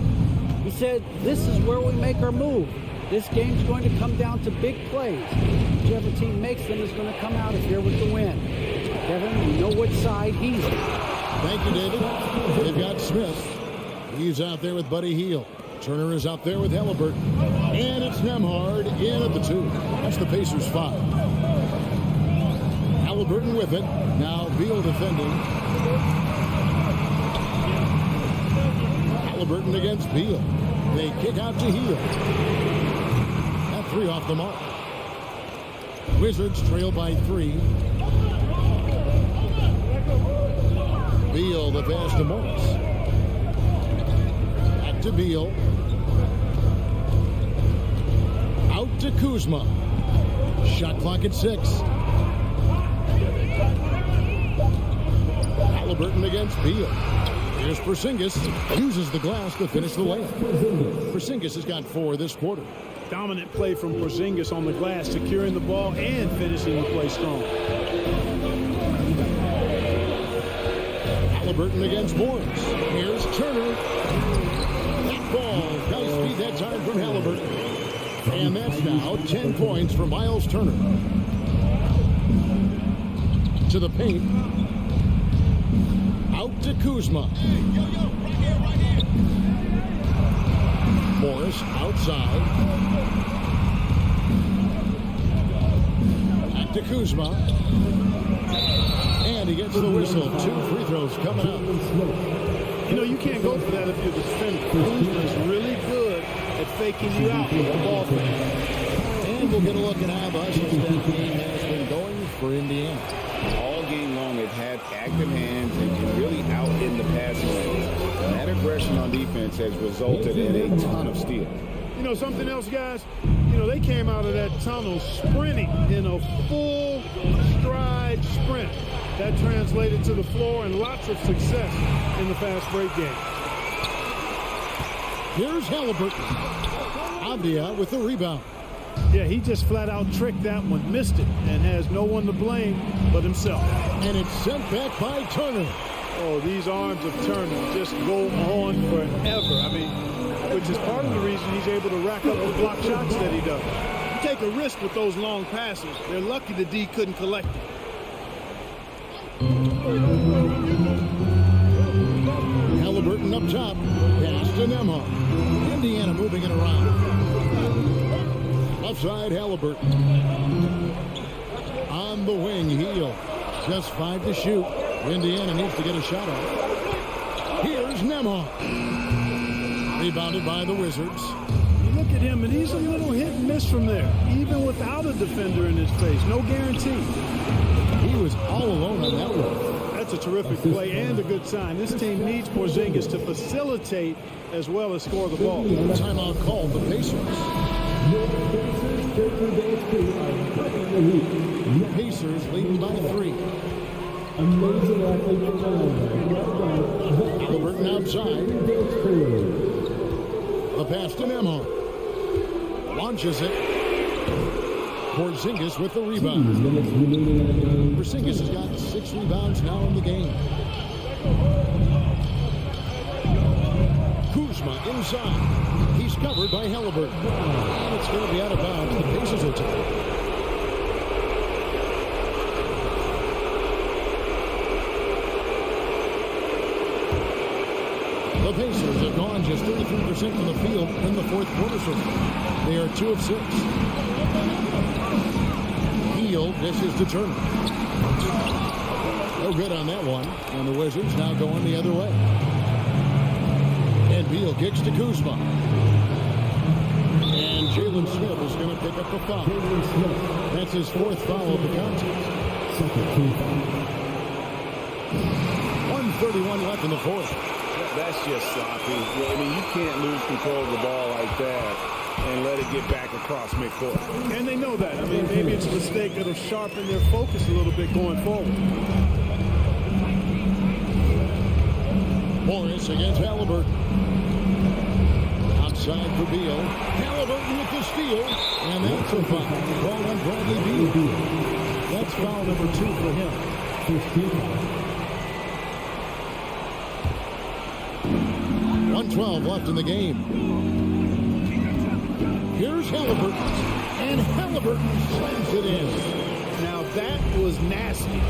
He said, this is where we make our move. This game's going to come down to big plays. Whichever team makes them is going to come out of here with the win. Kevin, you know which side he's on. Thank you, David. They've got Smith. He's out there with Buddy Hield. Turner is out there with Halliburton. And it's Nembhard in at the 2. That's the Pacers 5. Halliburton with it. Now Beal defending. Halliburton against Beal. They kick out to Hield. That 3 off the mark. Wizards trail by 3. Beal the pass to Morris. Back to Beal. Out to Kuzma. Shot clock at 6. Halliburton against Beal. Here's Porzingis. Uses the glass to finish the layup. Porzingis has got 4 this quarter. Dominant play from Porzingis on the glass, securing the ball and finishing the play strong. Halliburton against Morris. Here's Turner. That ball. Nice feed that time from Halliburton. And that's now 10 points for Miles Turner. To the paint. Out to Kuzma. Morris outside. Back to Kuzma. And he gets the whistle. 2 free throws coming up. You know, you can't go for that if you're the defender. Kuzma is really good at faking you out with the ball fake. And we'll get a look at how the Hustle Staff game has been going for Indiana. All game long, they've had active hands and really out in the passing lane. And that aggression on defense has resulted in a ton of steals. You know, something else, guys? You know, they came out of that tunnel sprinting in a full stride sprint. That translated to the floor and lots of success in the fast break game. Here's Halliburton. Avdia with the rebound. Yeah, he just flat out tricked that one, missed it, and has no one to blame but himself. And it's sent back by Turner. Oh, these arms of Turner just go on forever. I mean, which is part of the reason he's able to rack up the block shots that he does. You take a risk with those long passes. They're lucky the D couldn't collect it. Halliburton up top. Pass to Nembhard. Indiana moving it around. Left side, Halliburton. On the wing, Heel. Just 5 to shoot. Indiana needs to get a shot off. Here's Nembhard. Rebounded by the Wizards. You look at him, and he's a little hit and miss from there, even without a defender in his face. No guarantee. He was all alone on that one. That's a terrific play and a good sign. This team needs Porzingis to facilitate as well as score the ball. Timeout called the Pacers. Pacers leading by 3. Halliburton outside. The pass to Nembhard. Launches it. Porzingis with the rebound. Porzingis has got 6 rebounds now in the game. Kuzma inside. He's covered by Halliburton. And it's going to be out of bounds. The Pacers will take it. The Pacers have gone just 33% from the field in the fourth quarter so far. They are 2 of 6. Heel dishes to Turner. No good on that one. And the Wizards now going the other way. And Beal kicks to Kuzma. And Jalen Smith is going to pick up the foul. That's his 4th foul of the contest. 1:31 left in the 4th. That's just sloppy. I mean, you can't lose control of the ball like that and let it get back across midcourt. And they know that. I mean, maybe it's a mistake that'll sharpen their focus a little bit going forward. Morris against Halliburton. Outside for Beal. Halliburton with the steal. And that's a foul. Called on Bradley Beal. That's foul number 2 for him. 1:12 left in the game. Here's Halliburton. And Halliburton slams it in. Now that was nasty.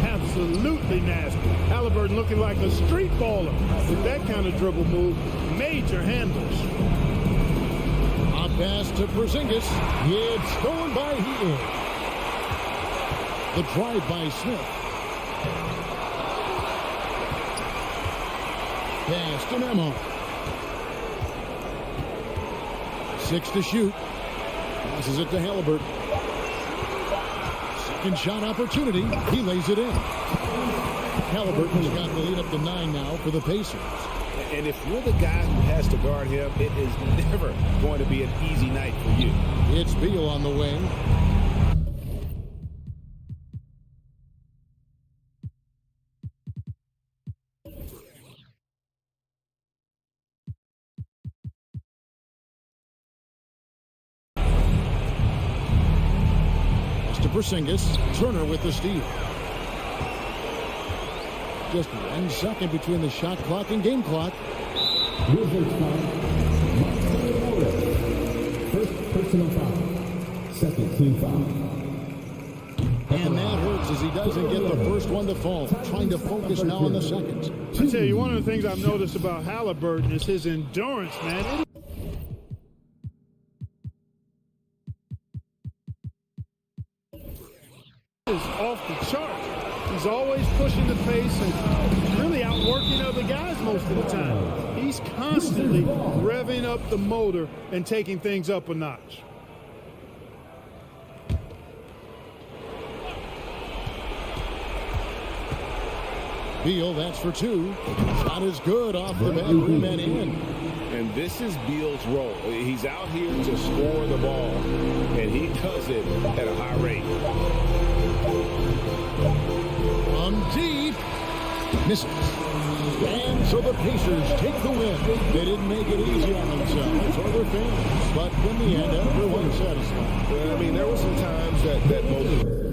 Absolutely nasty. Halliburton looking like a street baller with that kind of dribble move. Major handles. A pass to Porzingis. It's stolen by Heel. The drive by Smith. Pass to Nembhard. 6 to shoot. Passes it to Halliburton. Second shot opportunity. He lays it in. Halliburton's got the lead up to 9 now for the Pacers. And if you're the guy who has to guard him, it is never going to be an easy night for you. It's Beal on the wing. Porzingis. Turner with the steal. Just 1 second between the shot clock and game clock. First personal foul. Second team foul. And that hurts as he doesn't get the first one to fall. Trying to focus now on the second. I tell you, one of the things I've noticed about Halliburton is his endurance, man. Is off the chart. He's always pushing the pace and really outworking other guys most of the time. He's constantly revving up the motor and taking things up a notch. Beal, that's for two. Shot is good off the back rim and in. And this is Beal's role. He's out here to score the ball, and he does it at a high rate. On deep. Misses. And so the Pacers take the win. They didn't make it easy on themselves or their fans. But in the end, everyone's satisfied. Well, I mean, there were some times that most...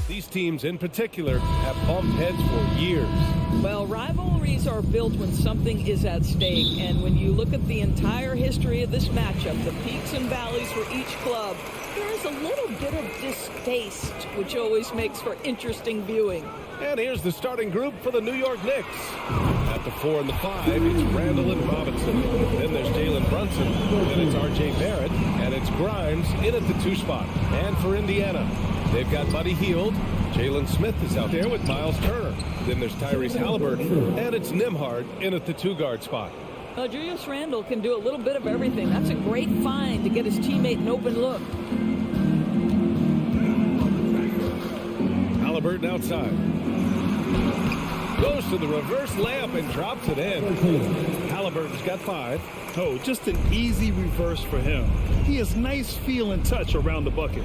These teams in particular have bumped heads for years. Well, rivalries are built when something is at stake, and when you look at the entire history of this matchup, the peaks and valleys for each club, there is a little bit of distaste, which always makes for interesting viewing. And here's the starting group for the New York Knicks. At the 4 and the 5, it's Randall and Robinson. Then there's Jalen Brunson. Then it's R.J. Barrett. And it's Grimes in at the 2 spot. And for Indiana, they've got Buddy Hield. Jalen Smith is out there with Miles Turner. Then there's Tyrese Halliburton. And it's Nembhard in at the 2-guard spot. Julius Randle can do a little bit of everything. That's a great find to get his teammate an open look. Halliburton outside. Goes to the reverse layup and drops it in. Halliburton's got 5. Oh, just an easy reverse for him. He has nice feel and touch around the bucket.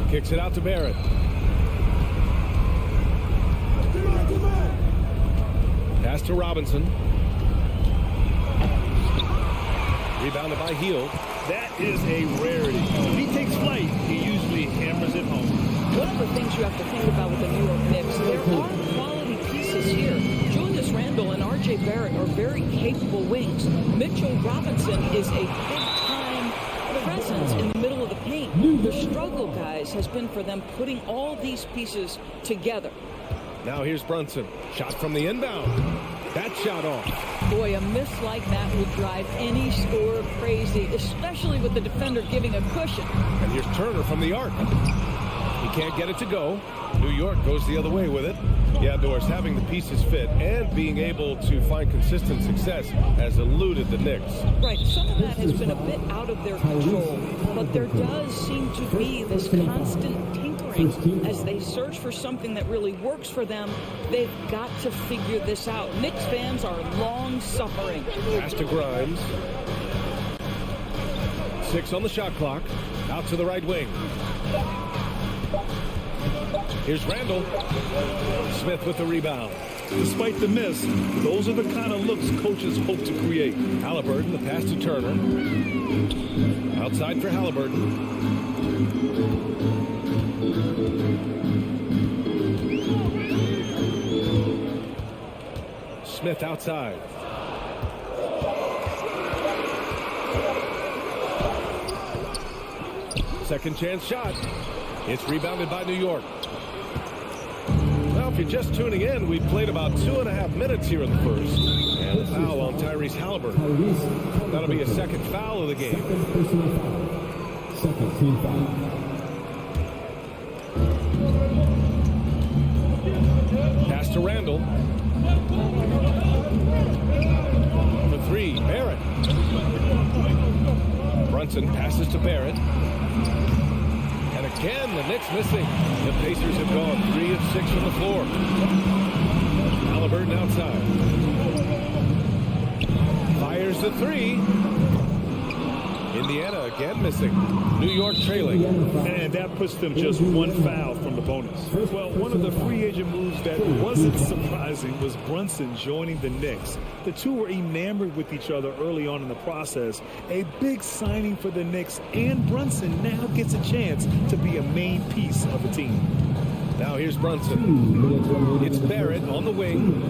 Kicks it out to Barrett. Pass to Robinson. Rebounded by Hield. That is a rarity. If he takes flight, he usually hammers it home. One of the things you have to think about with the New York Knicks, there are quality pieces here. Julius Randle and R.J. Barrett are very capable wings. Mitchell Robinson is a big-time presence in the middle of the paint. The struggle, guys, has been for them putting all these pieces together. Now here's Brunson. Shot from the inbound. That shot off. Boy, a miss like that would drive any scorer crazy, especially with the defender giving a cushion. And here's Turner from the arc. He can't get it to go. New York goes the other way with it. Yeah, Doris, having the pieces fit and being able to find consistent success has eluded the Knicks. Right, some of that has been a bit out of their control, but there does seem to be this constant tinkering as they search for something that really works for them. They've got to figure this out. Knicks fans are long-suffering. Pass to Grimes. 6 on the shot clock. Out to the right wing. Here's Randall. Smith with the rebound. Despite the miss, those are the kind of looks coaches hope to create. Halliburton, the pass to Turner. Outside for Halliburton. Smith outside. Second chance shot. It's rebounded by New York. Well, if you're just tuning in, we've played about 2.5 minutes here in the first. And a foul on Tyrese Halliburton. That'll be a second foul of the game. Second team foul. Pass to Randall. For three, Barrett. Brunson passes to Barrett. And again, the Knicks missing. The Pacers have gone 3 of 6 from the floor. Halliburton outside. Fires the three. Indiana again missing. New York trailing. And that puts them just one foul from the bonus. Well, one of the free agent moves that wasn't surprising was Brunson joining the Knicks. The two were enamored with each other early on in the process. A big signing for the Knicks, and Brunson now gets a chance to be a main piece of the team. Now here's Brunson. It's Barrett on the wing.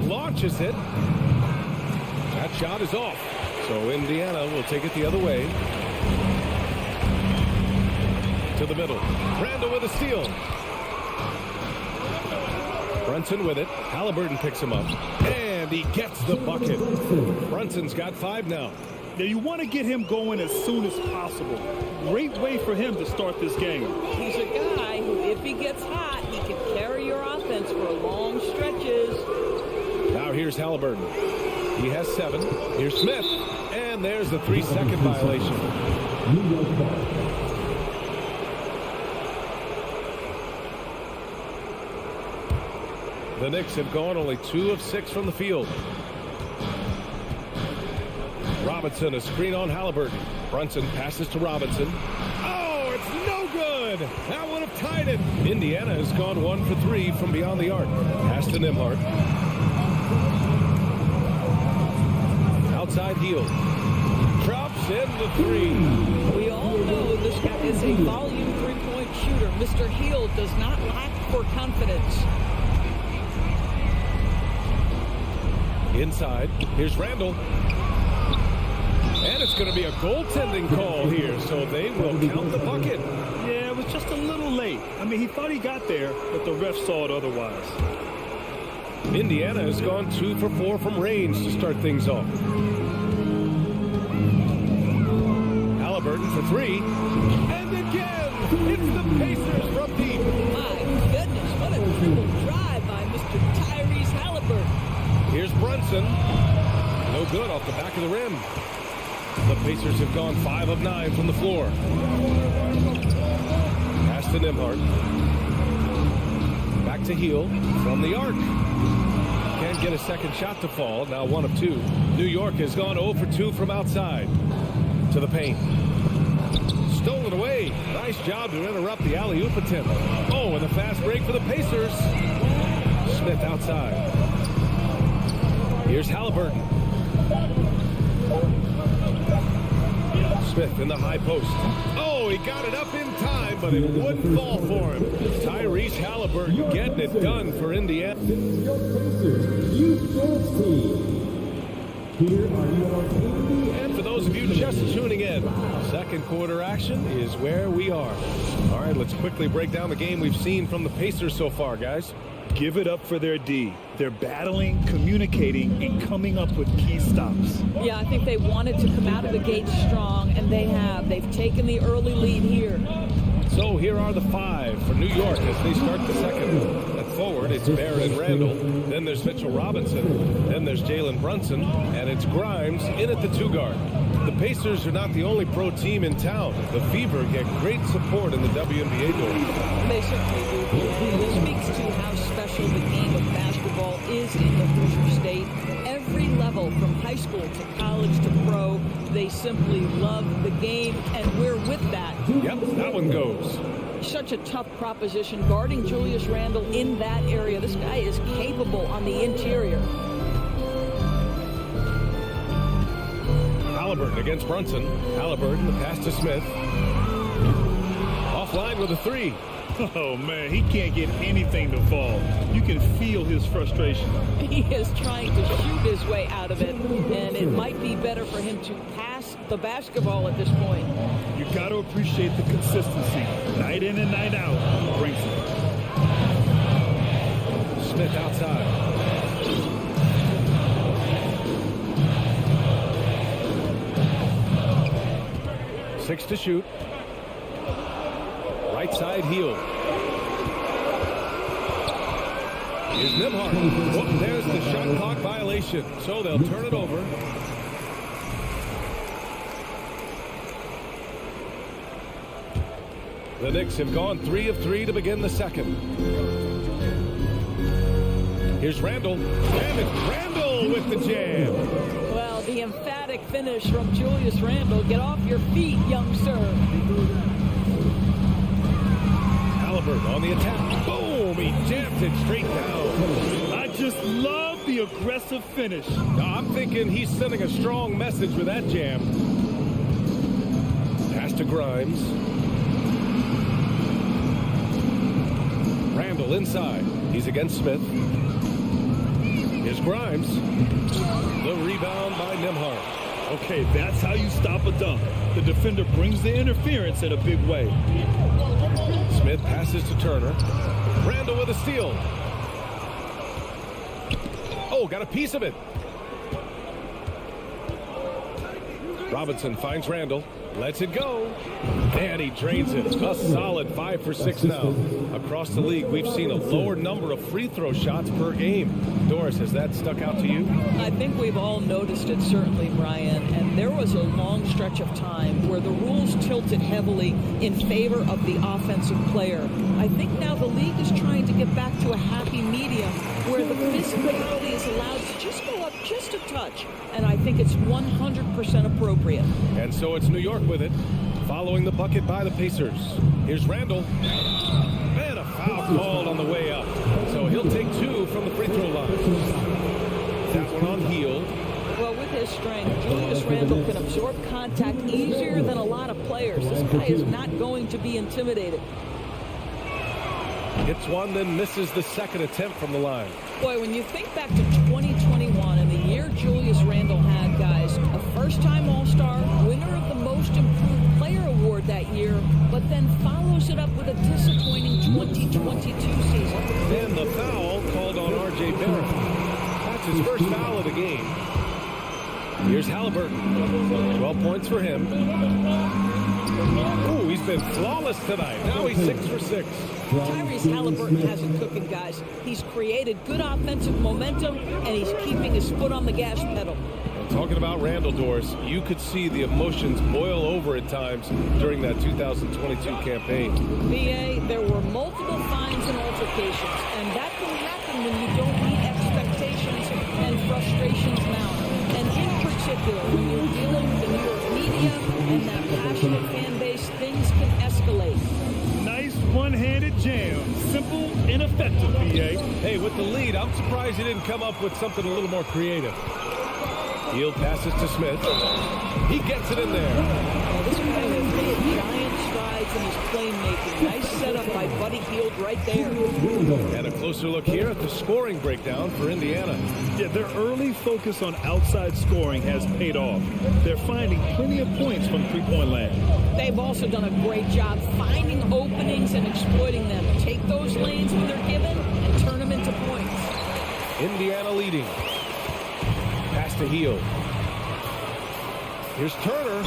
Launches it. That shot is off. So Indiana will take it the other way. To the middle. Randall with a steal. Brunson with it. Halliburton picks him up. And he gets the bucket. Brunson's got 5 now. Now you want to get him going as soon as possible. Great way for him to start this game. He's a guy who, if he gets hot, he can carry your offense for long stretches. Now here's Halliburton. He has 7. Here's Smith. And there's the 3-second violation. The Knicks have gone only 2 of 6 from the field. Robinson, a screen on Halliburton. Brunson passes to Robinson. Oh, it's no good. That would have tied it. Indiana has gone 1 for 3 from beyond the arc. Pass to Nembhard. Outside heel. Drops in the 3. We all know this guy is a volume three-point shooter. Mr. Hield does not lack for confidence. Inside. Here's Randall. And it's going to be a goaltending call here, so they will count the bucket. Yeah, it was just a little late. I mean, he thought he got there, but the ref saw it otherwise. Indiana has gone 2 for 4 from range to start things off. Halliburton for 3. And again, it's the Pacers from deep. My goodness, what a triple drive by Mr. Tyrese Halliburton. Here's Brunson. No good off the back of the rim. The Pacers have gone 5 of 9 from the floor. Pass to Nembhard. Back to Heel from the arc. Can't get a second shot to fall. Now 1 of 2. New York has gone 0 for 2 from outside. To the paint. Stolen away. Nice job to interrupt the alley-oop attempt. Oh, and a fast break for the Pacers. Smith outside. Here's Halliburton. Smith in the high post. Oh, he got it up in time, but it wouldn't fall for him. Tyrese Halliburton getting it done for Indiana. And for those of you just tuning in, second quarter action is where we are. All right, let's quickly break down the game we've seen from the Pacers so far, guys. Give it up for their D. They're battling, communicating, and coming up with key stops. Yeah, I think they wanted to come out of the gate strong, and they have. They've taken the early lead here. So here are the 5 for New York as they start the second. At forward, it's Barrett and Randall. Then there's Mitchell Robinson. Then there's Jalen Brunson. And it's Grimes in at the 2-guard. The Pacers are not the only pro team in town. The Fever get great support in the WNBA doors. They certainly do. This speaks to how special the game of basketball is in the Hoosier State. Every level, from high school to college to pro, they simply love the game, and we're with that. Yep, that one goes. Such a tough proposition, guarding Julius Randle in that area. This guy is capable on the interior. Halliburton against Brunson. Halliburton, the pass to Smith. Offline with a 3. Oh, man, he can't get anything to fall. You can feel his frustration. He is trying to shoot his way out of it, and it might be better for him to pass the basketball at this point. You got to appreciate the consistency. Night in and night out brings it. Smith outside. 6 to shoot. Right side heel. Here's Nimhart. Oh, there's the shot clock violation. So they'll turn it over. The Knicks have gone 3 of 3 to begin the second. Here's Randall. And it's Randall with the jam. Well, the emphatic finish from Julius Randle. Get off your feet, young sir. Halliburton on the attack. Boom! He jams it straight down. I just love the aggressive finish. I'm thinking he's sending a strong message with that jam. Pass to Grimes. Randall inside. He's against Smith. Here's Grimes. The rebound by Nimhart. Okay, that's how you stop a dunk. The defender brings the interference in a big way. Smith passes to Turner. Randall with a steal. Oh, got a piece of it. Robinson finds Randall. Lets it go. And he drains it. A solid 5 for 6 now. Across the league, we've seen a lower number of free throw shots per game. Doris, has that stuck out to you? I think we've all noticed it, certainly, Brian. And there was a long stretch of time where the rules tilted heavily in favor of the offensive player. I think now the league is trying to get back to a happy medium where the physicality is allowed to just go up just a touch. And I think it's 100% appropriate. And so it's New York with it, following the bucket by the Pacers. Here's Randall. And a foul called on the way up. So he'll take 2 from the free throw line. That one on Hield. Well, with his strength, Julius Randle can absorb contact easier than a lot of players. This guy is not going to be intimidated. Hits one, then misses the second attempt from the line. Boy, when you think back to 2021 and the year Julius Randle had, guys, a first-time All-Star, winner of the Most Improved Player Award that year, but then follows it up with a disappointing 2022 season. And the foul called on R.J. Barrett. That's his first foul of the game. Here's Halliburton. 12 points for him. Ooh, he's been flawless tonight. Now he's 6 for 6. Tyrese Halliburton has it cooking, guys. He's created good offensive momentum, and he's keeping his foot on the gas pedal. And talking about Randall, Doris, you could see the emotions boil over at times during that 2022 campaign. VA, there were multiple fines and altercations, and that can happen when you don't meet expectations and frustrations mount. And in particular, when you're dealing with the New York media and that passionate fan base, things can escalate. Nice one-handed jam. Simple and effective, BA. Hey, with the lead, I'm surprised he didn't come up with something a little more creative. Hield passes to Smith. He gets it in there. Well, this guy has made giant strides in his playmaking. Nice setup by Buddy Hield right there. And a closer look here at the scoring breakdown for Indiana. Yeah, their early focus on outside scoring has paid off. They're finding plenty of points from three-point land. They've also done a great job finding openings and exploiting them. Take those lanes when they're given and turn them into points. Indiana leading. Pass to Hield. Here's Turner.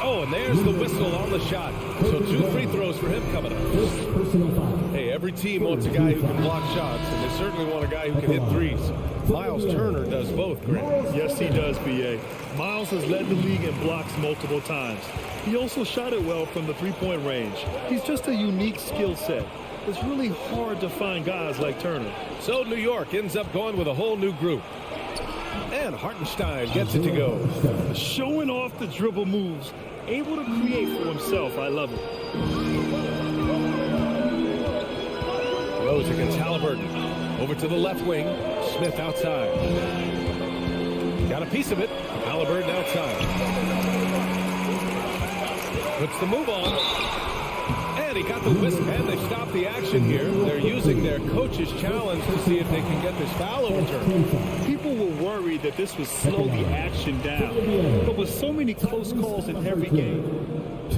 Oh, and there's the whistle on the shot. So 2 free throws for him coming up. Hey, every team wants a guy who can block shots, and they certainly want a guy who can hit threes. Miles Turner does both, Grant. Yes, he does, BA. Miles has led the league in blocks multiple times. He also shot it well from the three-point range. He's just a unique skill set. It's really hard to find guys like Turner. So New York ends up going with a whole new group. And Hartenstein gets it to go. Showing off the dribble moves. Able to create for himself. I love it. Rose against Halliburton. Over to the left wing. Smith outside. Got a piece of it. Halliburton outside. Puts the move on. And he got the whistle. And they stopped the action here. They're using their coach's challenge to see if they can get this foul overturned. People were worried that this would slow the action down. But with so many close calls in every game,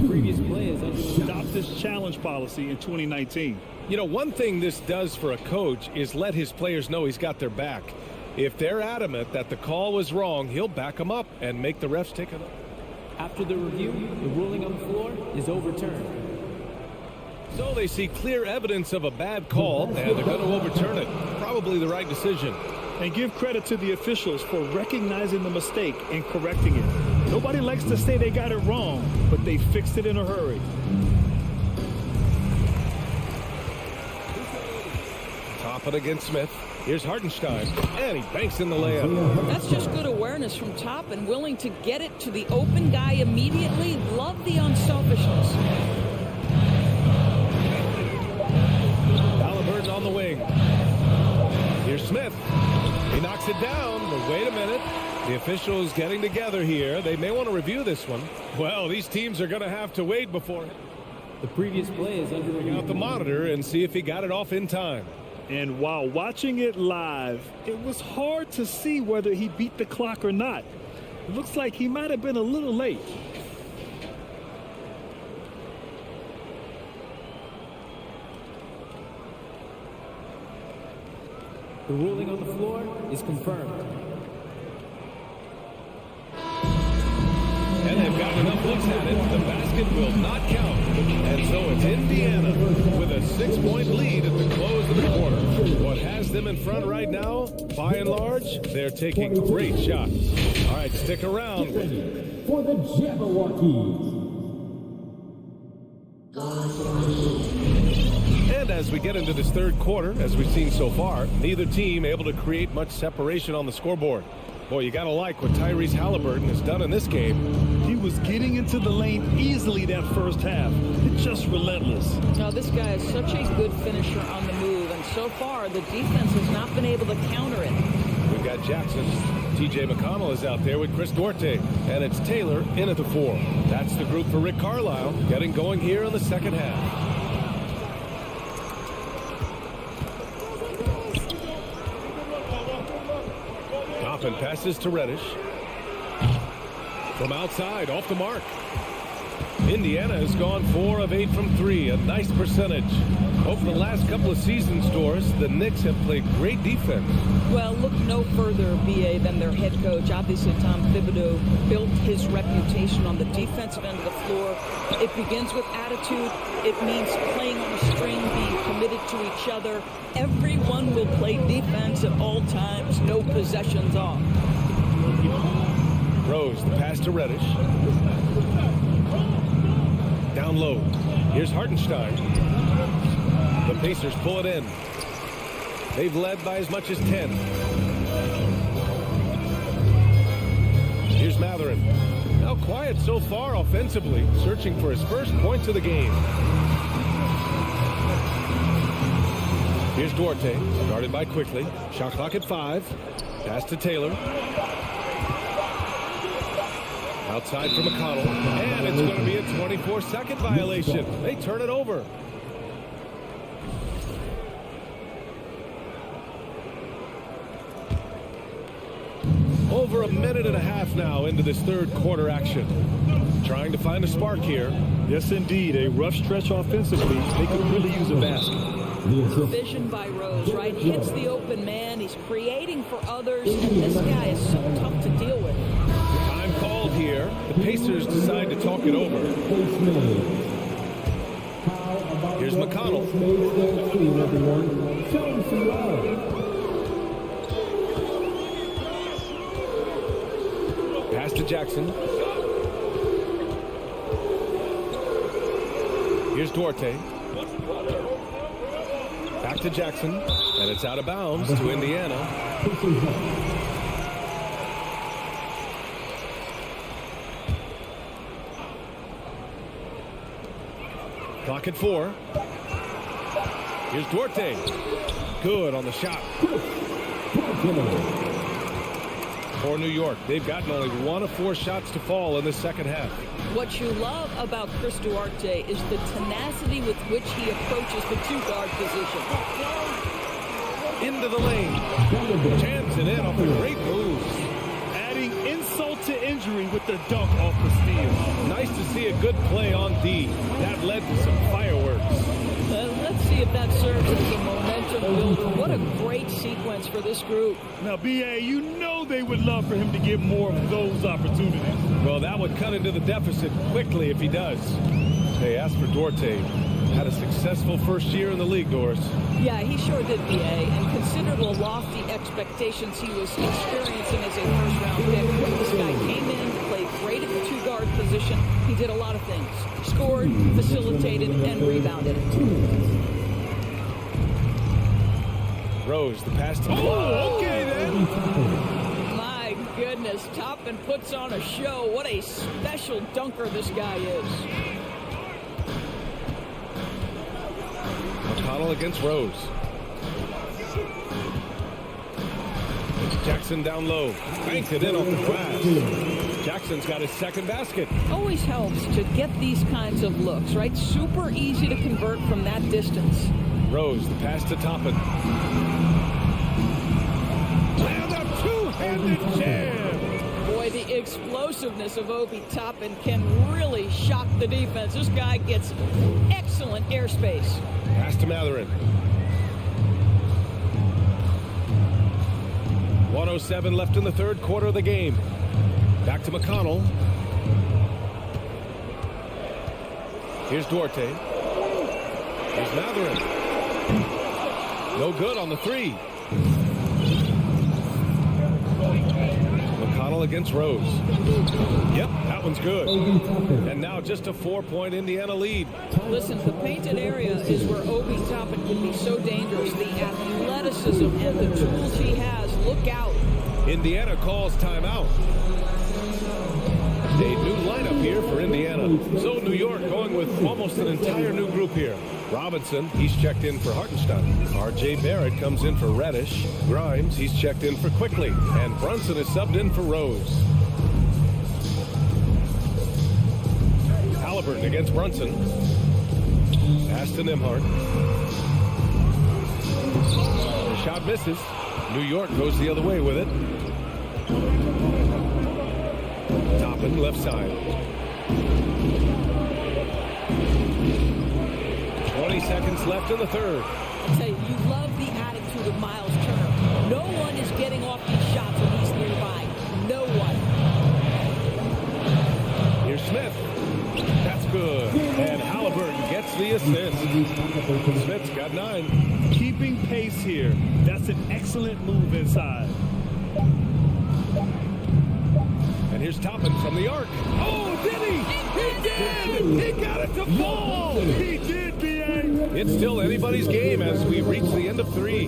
previous players have stopped this challenge policy in 2019. You know, one thing this does for a coach is let his players know he's got their back. If they're adamant that the call was wrong, he'll back them up and make the refs take it up. After the review, the ruling on the floor is overturned. So they see clear evidence of a bad call, and they're going to overturn it. probably the right decision. And give credit to the officials for recognizing the mistake and correcting it. Nobody likes to say they got it wrong, but they fixed it in a hurry. Top it against Smith. Here's Hartenstein, and he banks in the layup. That's just good awareness from Top and willing to get it to the open guy immediately. Love the unselfishness. Halliburton on the wing. Here's Smith. He knocks it down, but wait a minute. The officials getting together here. They may want to review this one. Well, these teams are going to have to wait before The previous play is under review. out the monitor and see if he got it off in time. And while watching it live, it was hard to see whether he beat the clock or not. It looks like he might have been a little late. The ruling on the floor is confirmed. And they've got enough looks at it. The basket will not count. And so it's Indiana with a 6-point lead at the close of the quarter. What has them in front right now, by and large, they're taking great shots. All right, stick around. For the Jabberwockies. And as we get into this third quarter, as we've seen so far, neither team able to create much separation on the scoreboard. Boy, you got to like what Tyrese Halliburton has done in this game. He was getting into the lane easily that first half. It's just relentless. Now, this guy is such a good finisher on the move, and so far, the defense has not been able to counter it. We've got Jackson. TJ McConnell is out there with Chris Duarte, and it's Taylor in at the 4. That's the group for Rick Carlisle, getting going here in the second half. And passes to Reddish. From outside, off the mark. Indiana has gone 4 of 8 from 3, a nice percentage. Over the last couple of seasons, Doris, the Knicks have played great defense. Well, look no further, BA, than their head coach. Obviously, Tom Thibodeau built his reputation on the defensive end of the floor. It begins with attitude. It means playing on a string, being committed to each other. Everyone will play defense at all times, no possessions off. Rose, the pass to Reddish. Down low. Here's Hartenstein. The Pacers pull it in. They've led by as much as 10. Here's Matherin. Now quiet so far offensively, searching for his first points of the game. Here's Duarte, guarded by Quickly. Shot clock at 5. Pass to Taylor. Outside for McConnell. And it's going to be a 24-second violation. They turn it over. Over a minute and a half now into this third quarter action. Trying to find a spark here. Yes, indeed. A rough stretch offensively. They could really use a basket. Vision by Rose, right? Hits the open man. He's creating for others. And this guy is so tough to deal with. Time called here. The Pacers decide to talk it over. Here's McConnell. Pass to Jackson. Here's Duarte. Back to Jackson. And it's out of bounds to Indiana. Clock at 4. Here's Duarte. Good on the shot. For New York, they've gotten only 1 of 4 shots to fall in the second half. What you love about Chris Duarte is the tenacity with which he approaches the 2-guard position. Into the lane. Jams it in off a great move. Adding insult to injury with the dunk off the steal. Nice to see a good play on D. That led to some fireworks. Let's see if that serves as a momentum builder. What a great sequence for this group. Now, BA, you know they would love for him to get more of those opportunities. Well, that would cut into the deficit quickly if he does. They ask for Duarte. had a successful first year in the league, Doris. Yeah, he sure did, BA. And consider the lofty expectations he was experiencing as a first-round pick. This guy came in, played great at the two-guard position. He did a lot of things. Scored, facilitated, and rebounded. Rose, the pass to... Oh, okay then! My goodness, Toppin puts on a show. What a special dunker this guy is. McConnell against Rose. Jackson down low. Banked it in off the glass. Jackson's got his second basket. Always helps to get these kinds of looks, right? Super easy to convert from that distance. Rose, the pass to Toppin. And a two-handed jam. Boy, the explosiveness of Obi Toppin can really shock the defense. This guy gets excellent airspace. Pass to Matherin. 1:07 left in the third quarter of the game. Back to McConnell. Here's Duarte. Here's Matherin. No good on the three. McConnell against Rose. Yep, that one's good. And now just a 4-point Indiana lead. Listen, the painted area is where Obi Toppin can be so dangerous. The athleticism and the tools he has. Look out. Indiana calls timeout. A new lineup here for Indiana. So New York going with almost an entire new group here. Robinson, he's checked in for Hartenstein. R.J. Barrett comes in for Reddish. Grimes, he's checked in for Quickly. And Brunson is subbed in for Rose. Halliburton against Brunson. Pass to Nembhard. The shot misses. New York goes the other way with it. Toppin, left side. 20 seconds left in the third. I tell you, you love the attitude of Miles Turner. No one is getting off these shots when he's nearby. No one. Here's Smith. That's good. And Halliburton gets the assist. Smith's got 9. Keeping pace here. That's an excellent move inside. And here's Toppin from the arc. Oh, did he? He did! He got it to fall! He did, B.A. It's still anybody's game as we reach the end of 3.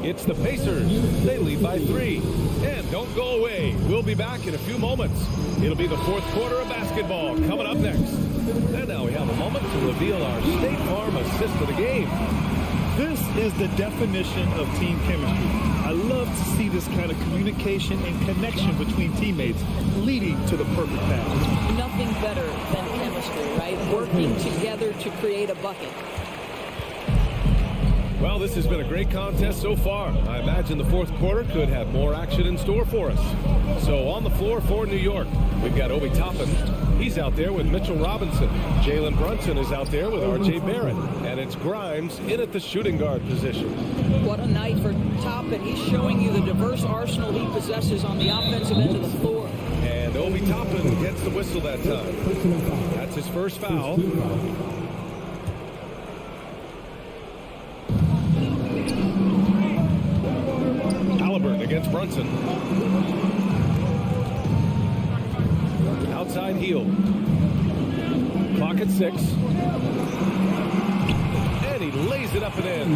It's the Pacers. They lead by 3. And don't go away. We'll be back in a few moments. It'll be the fourth quarter of basketball coming up next. And now we have a moment to reveal our State Farm assist of the game. This is the definition of team chemistry. I love to see this kind of communication and connection between teammates leading to the perfect pass. Nothing better than chemistry, right? Working together to create a bucket. Well, this has been a great contest so far. I imagine the fourth quarter could have more action in store for us. So on the floor for New York, we've got Obi Toppin. He's out there with Mitchell Robinson. Jalen Brunson is out there with R.J. Barrett. And it's Grimes in at the shooting guard position. What a night for Toppin. He's showing you the diverse arsenal he possesses on the offensive end of the floor. And Obi Toppin gets the whistle that time. That's his first foul. Halliburton against Brunson. Outside heel. Clock at 6. And he lays it up and in.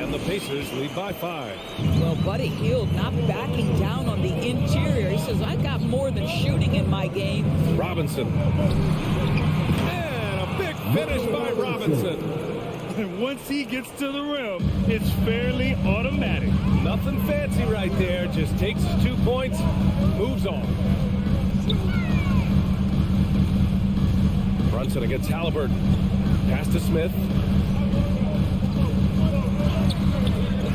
And the Pacers lead by 5. Well, Buddy Hield not backing down on the interior. He says, I got more than shooting in my game. Robinson. And a big finish by Robinson. And once he gets to the rim, it's fairly automatic. Nothing fancy right there. Just takes his 2 points, moves on. Brunson against Halliburton. Pass to Smith.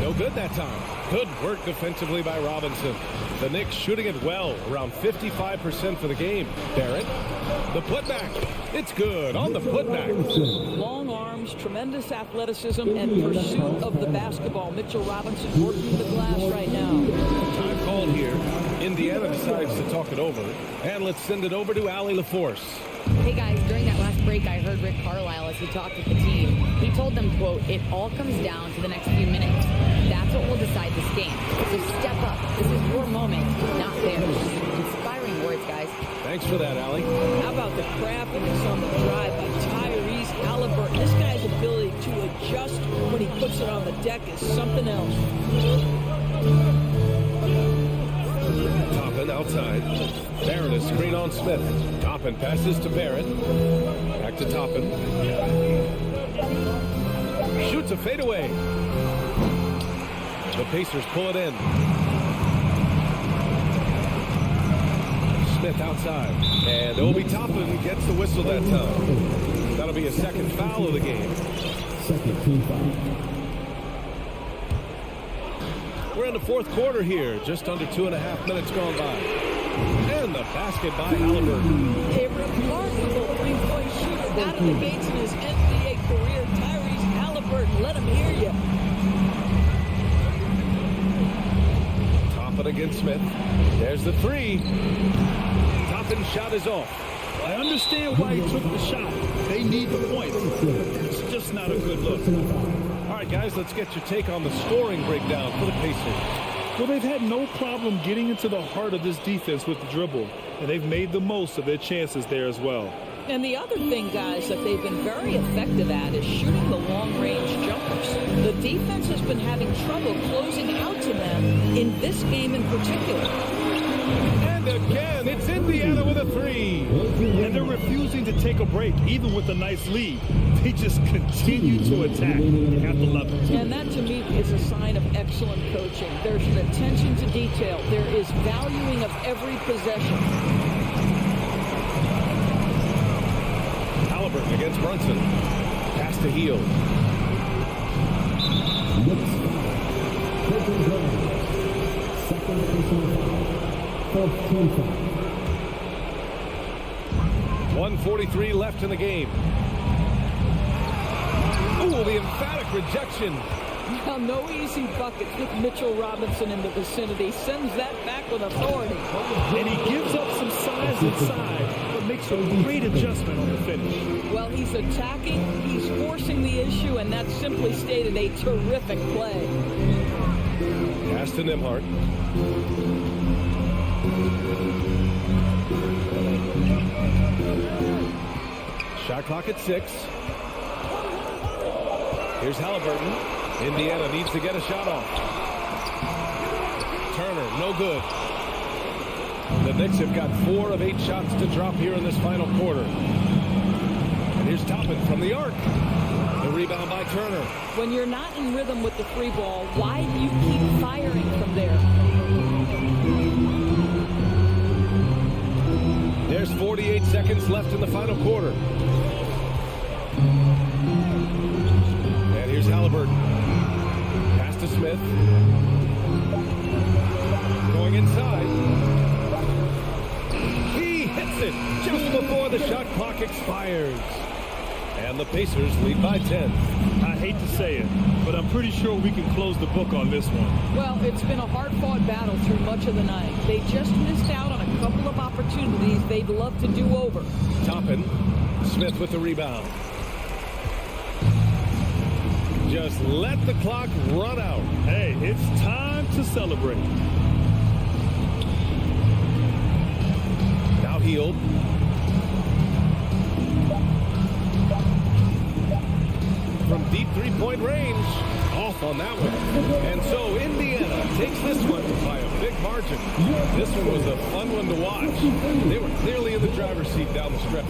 No good that time. Good work defensively by Robinson. The Knicks shooting it well, around 55% for the game. Barrett, the putback. It's good on the putback. Long arms, tremendous athleticism, and pursuit of the basketball. Mitchell Robinson working the glass right now. Time called here. Indiana decides to talk it over. And let's send it over to Allie LaForce. Hey guys, during that last break, I heard Rick Carlisle as he talked with the team. He told them, quote, "It all comes down to the next few minutes. That's what will decide this game. So step up. This is your moment, not theirs." Inspiring words, guys. Thanks for that, Allie. How about the craftiness on the drive by Tyrese Halliburton? This guy's ability to adjust when he puts it on the deck is something else. Toppin outside. Barrett is screen on Smith. Toppin passes to Barrett. Back to Toppin. Shoots a fadeaway. The Pacers pull it in. Smith outside. And Obi Toppin gets the whistle that time. That'll be a second foul of the game. Second team foul. We're in the fourth quarter here. Just under 2.5 minutes gone by. And the basket by Halliburton. A remarkable three-point shooter out of the gates in his NBA career. Tyrese Halliburton, let him hear you. Toppin against Smith. There's the three. Toppin's shot is off. I understand why he took the shot. They need the points. It's just not a good look. All right, guys, let's get your take on the scoring breakdown for the Pacers. Well, they've had no problem getting into the heart of this defense with the dribble, and they've made the most of their chances there as well. And the other thing, guys, that they've been very effective at is shooting the long-range jumpers. The defense has been having trouble closing out to them in this game in particular. And again, it's Indiana with a three. And they're refusing to take a break, even with a nice lead. They just continue to attack. You have to love it. And that, to me, is a sign of excellent coaching. There's an attention to detail. There is valuing of every possession. Halliburton against Brunson. Pass to Hield. Second personal foul. Fourth team foul. 1:43 left in the game. Ooh, the emphatic rejection. Now, no easy buckets with Mitchell Robinson in the vicinity. Sends that back with authority. And he gives up some size inside, but makes a great adjustment on the finish. Well, he's attacking, he's forcing the issue, and that's simply stated a terrific play. Pass to Nembhard. Shot clock at 6. Here's Halliburton. Indiana needs to get a shot off. Turner, no good. The Knicks have got 4 of 8 shots to drop here in this final quarter. And here's Toppin from the arc. The rebound by Turner. When you're not in rhythm with the free ball, why do you keep firing from there? There's 48 seconds left in the final quarter. And here's Halliburton. Pass to Smith. Going inside. He hits it just before the shot clock expires. And the Pacers lead by 10. I hate to say it, but I'm pretty sure we can close the book on this one. Well, it's been a hard-fought battle through much of the night. They just missed out on a couple of opportunities they'd love to do over. Toppin. Smith with the rebound. Just let the clock run out. Hey, it's time to celebrate. Now Hield. From deep three-point range. Off on that one. And so Indiana takes this one by a big margin. This one was a fun one to watch. They were clearly in the driver's seat down the stretch.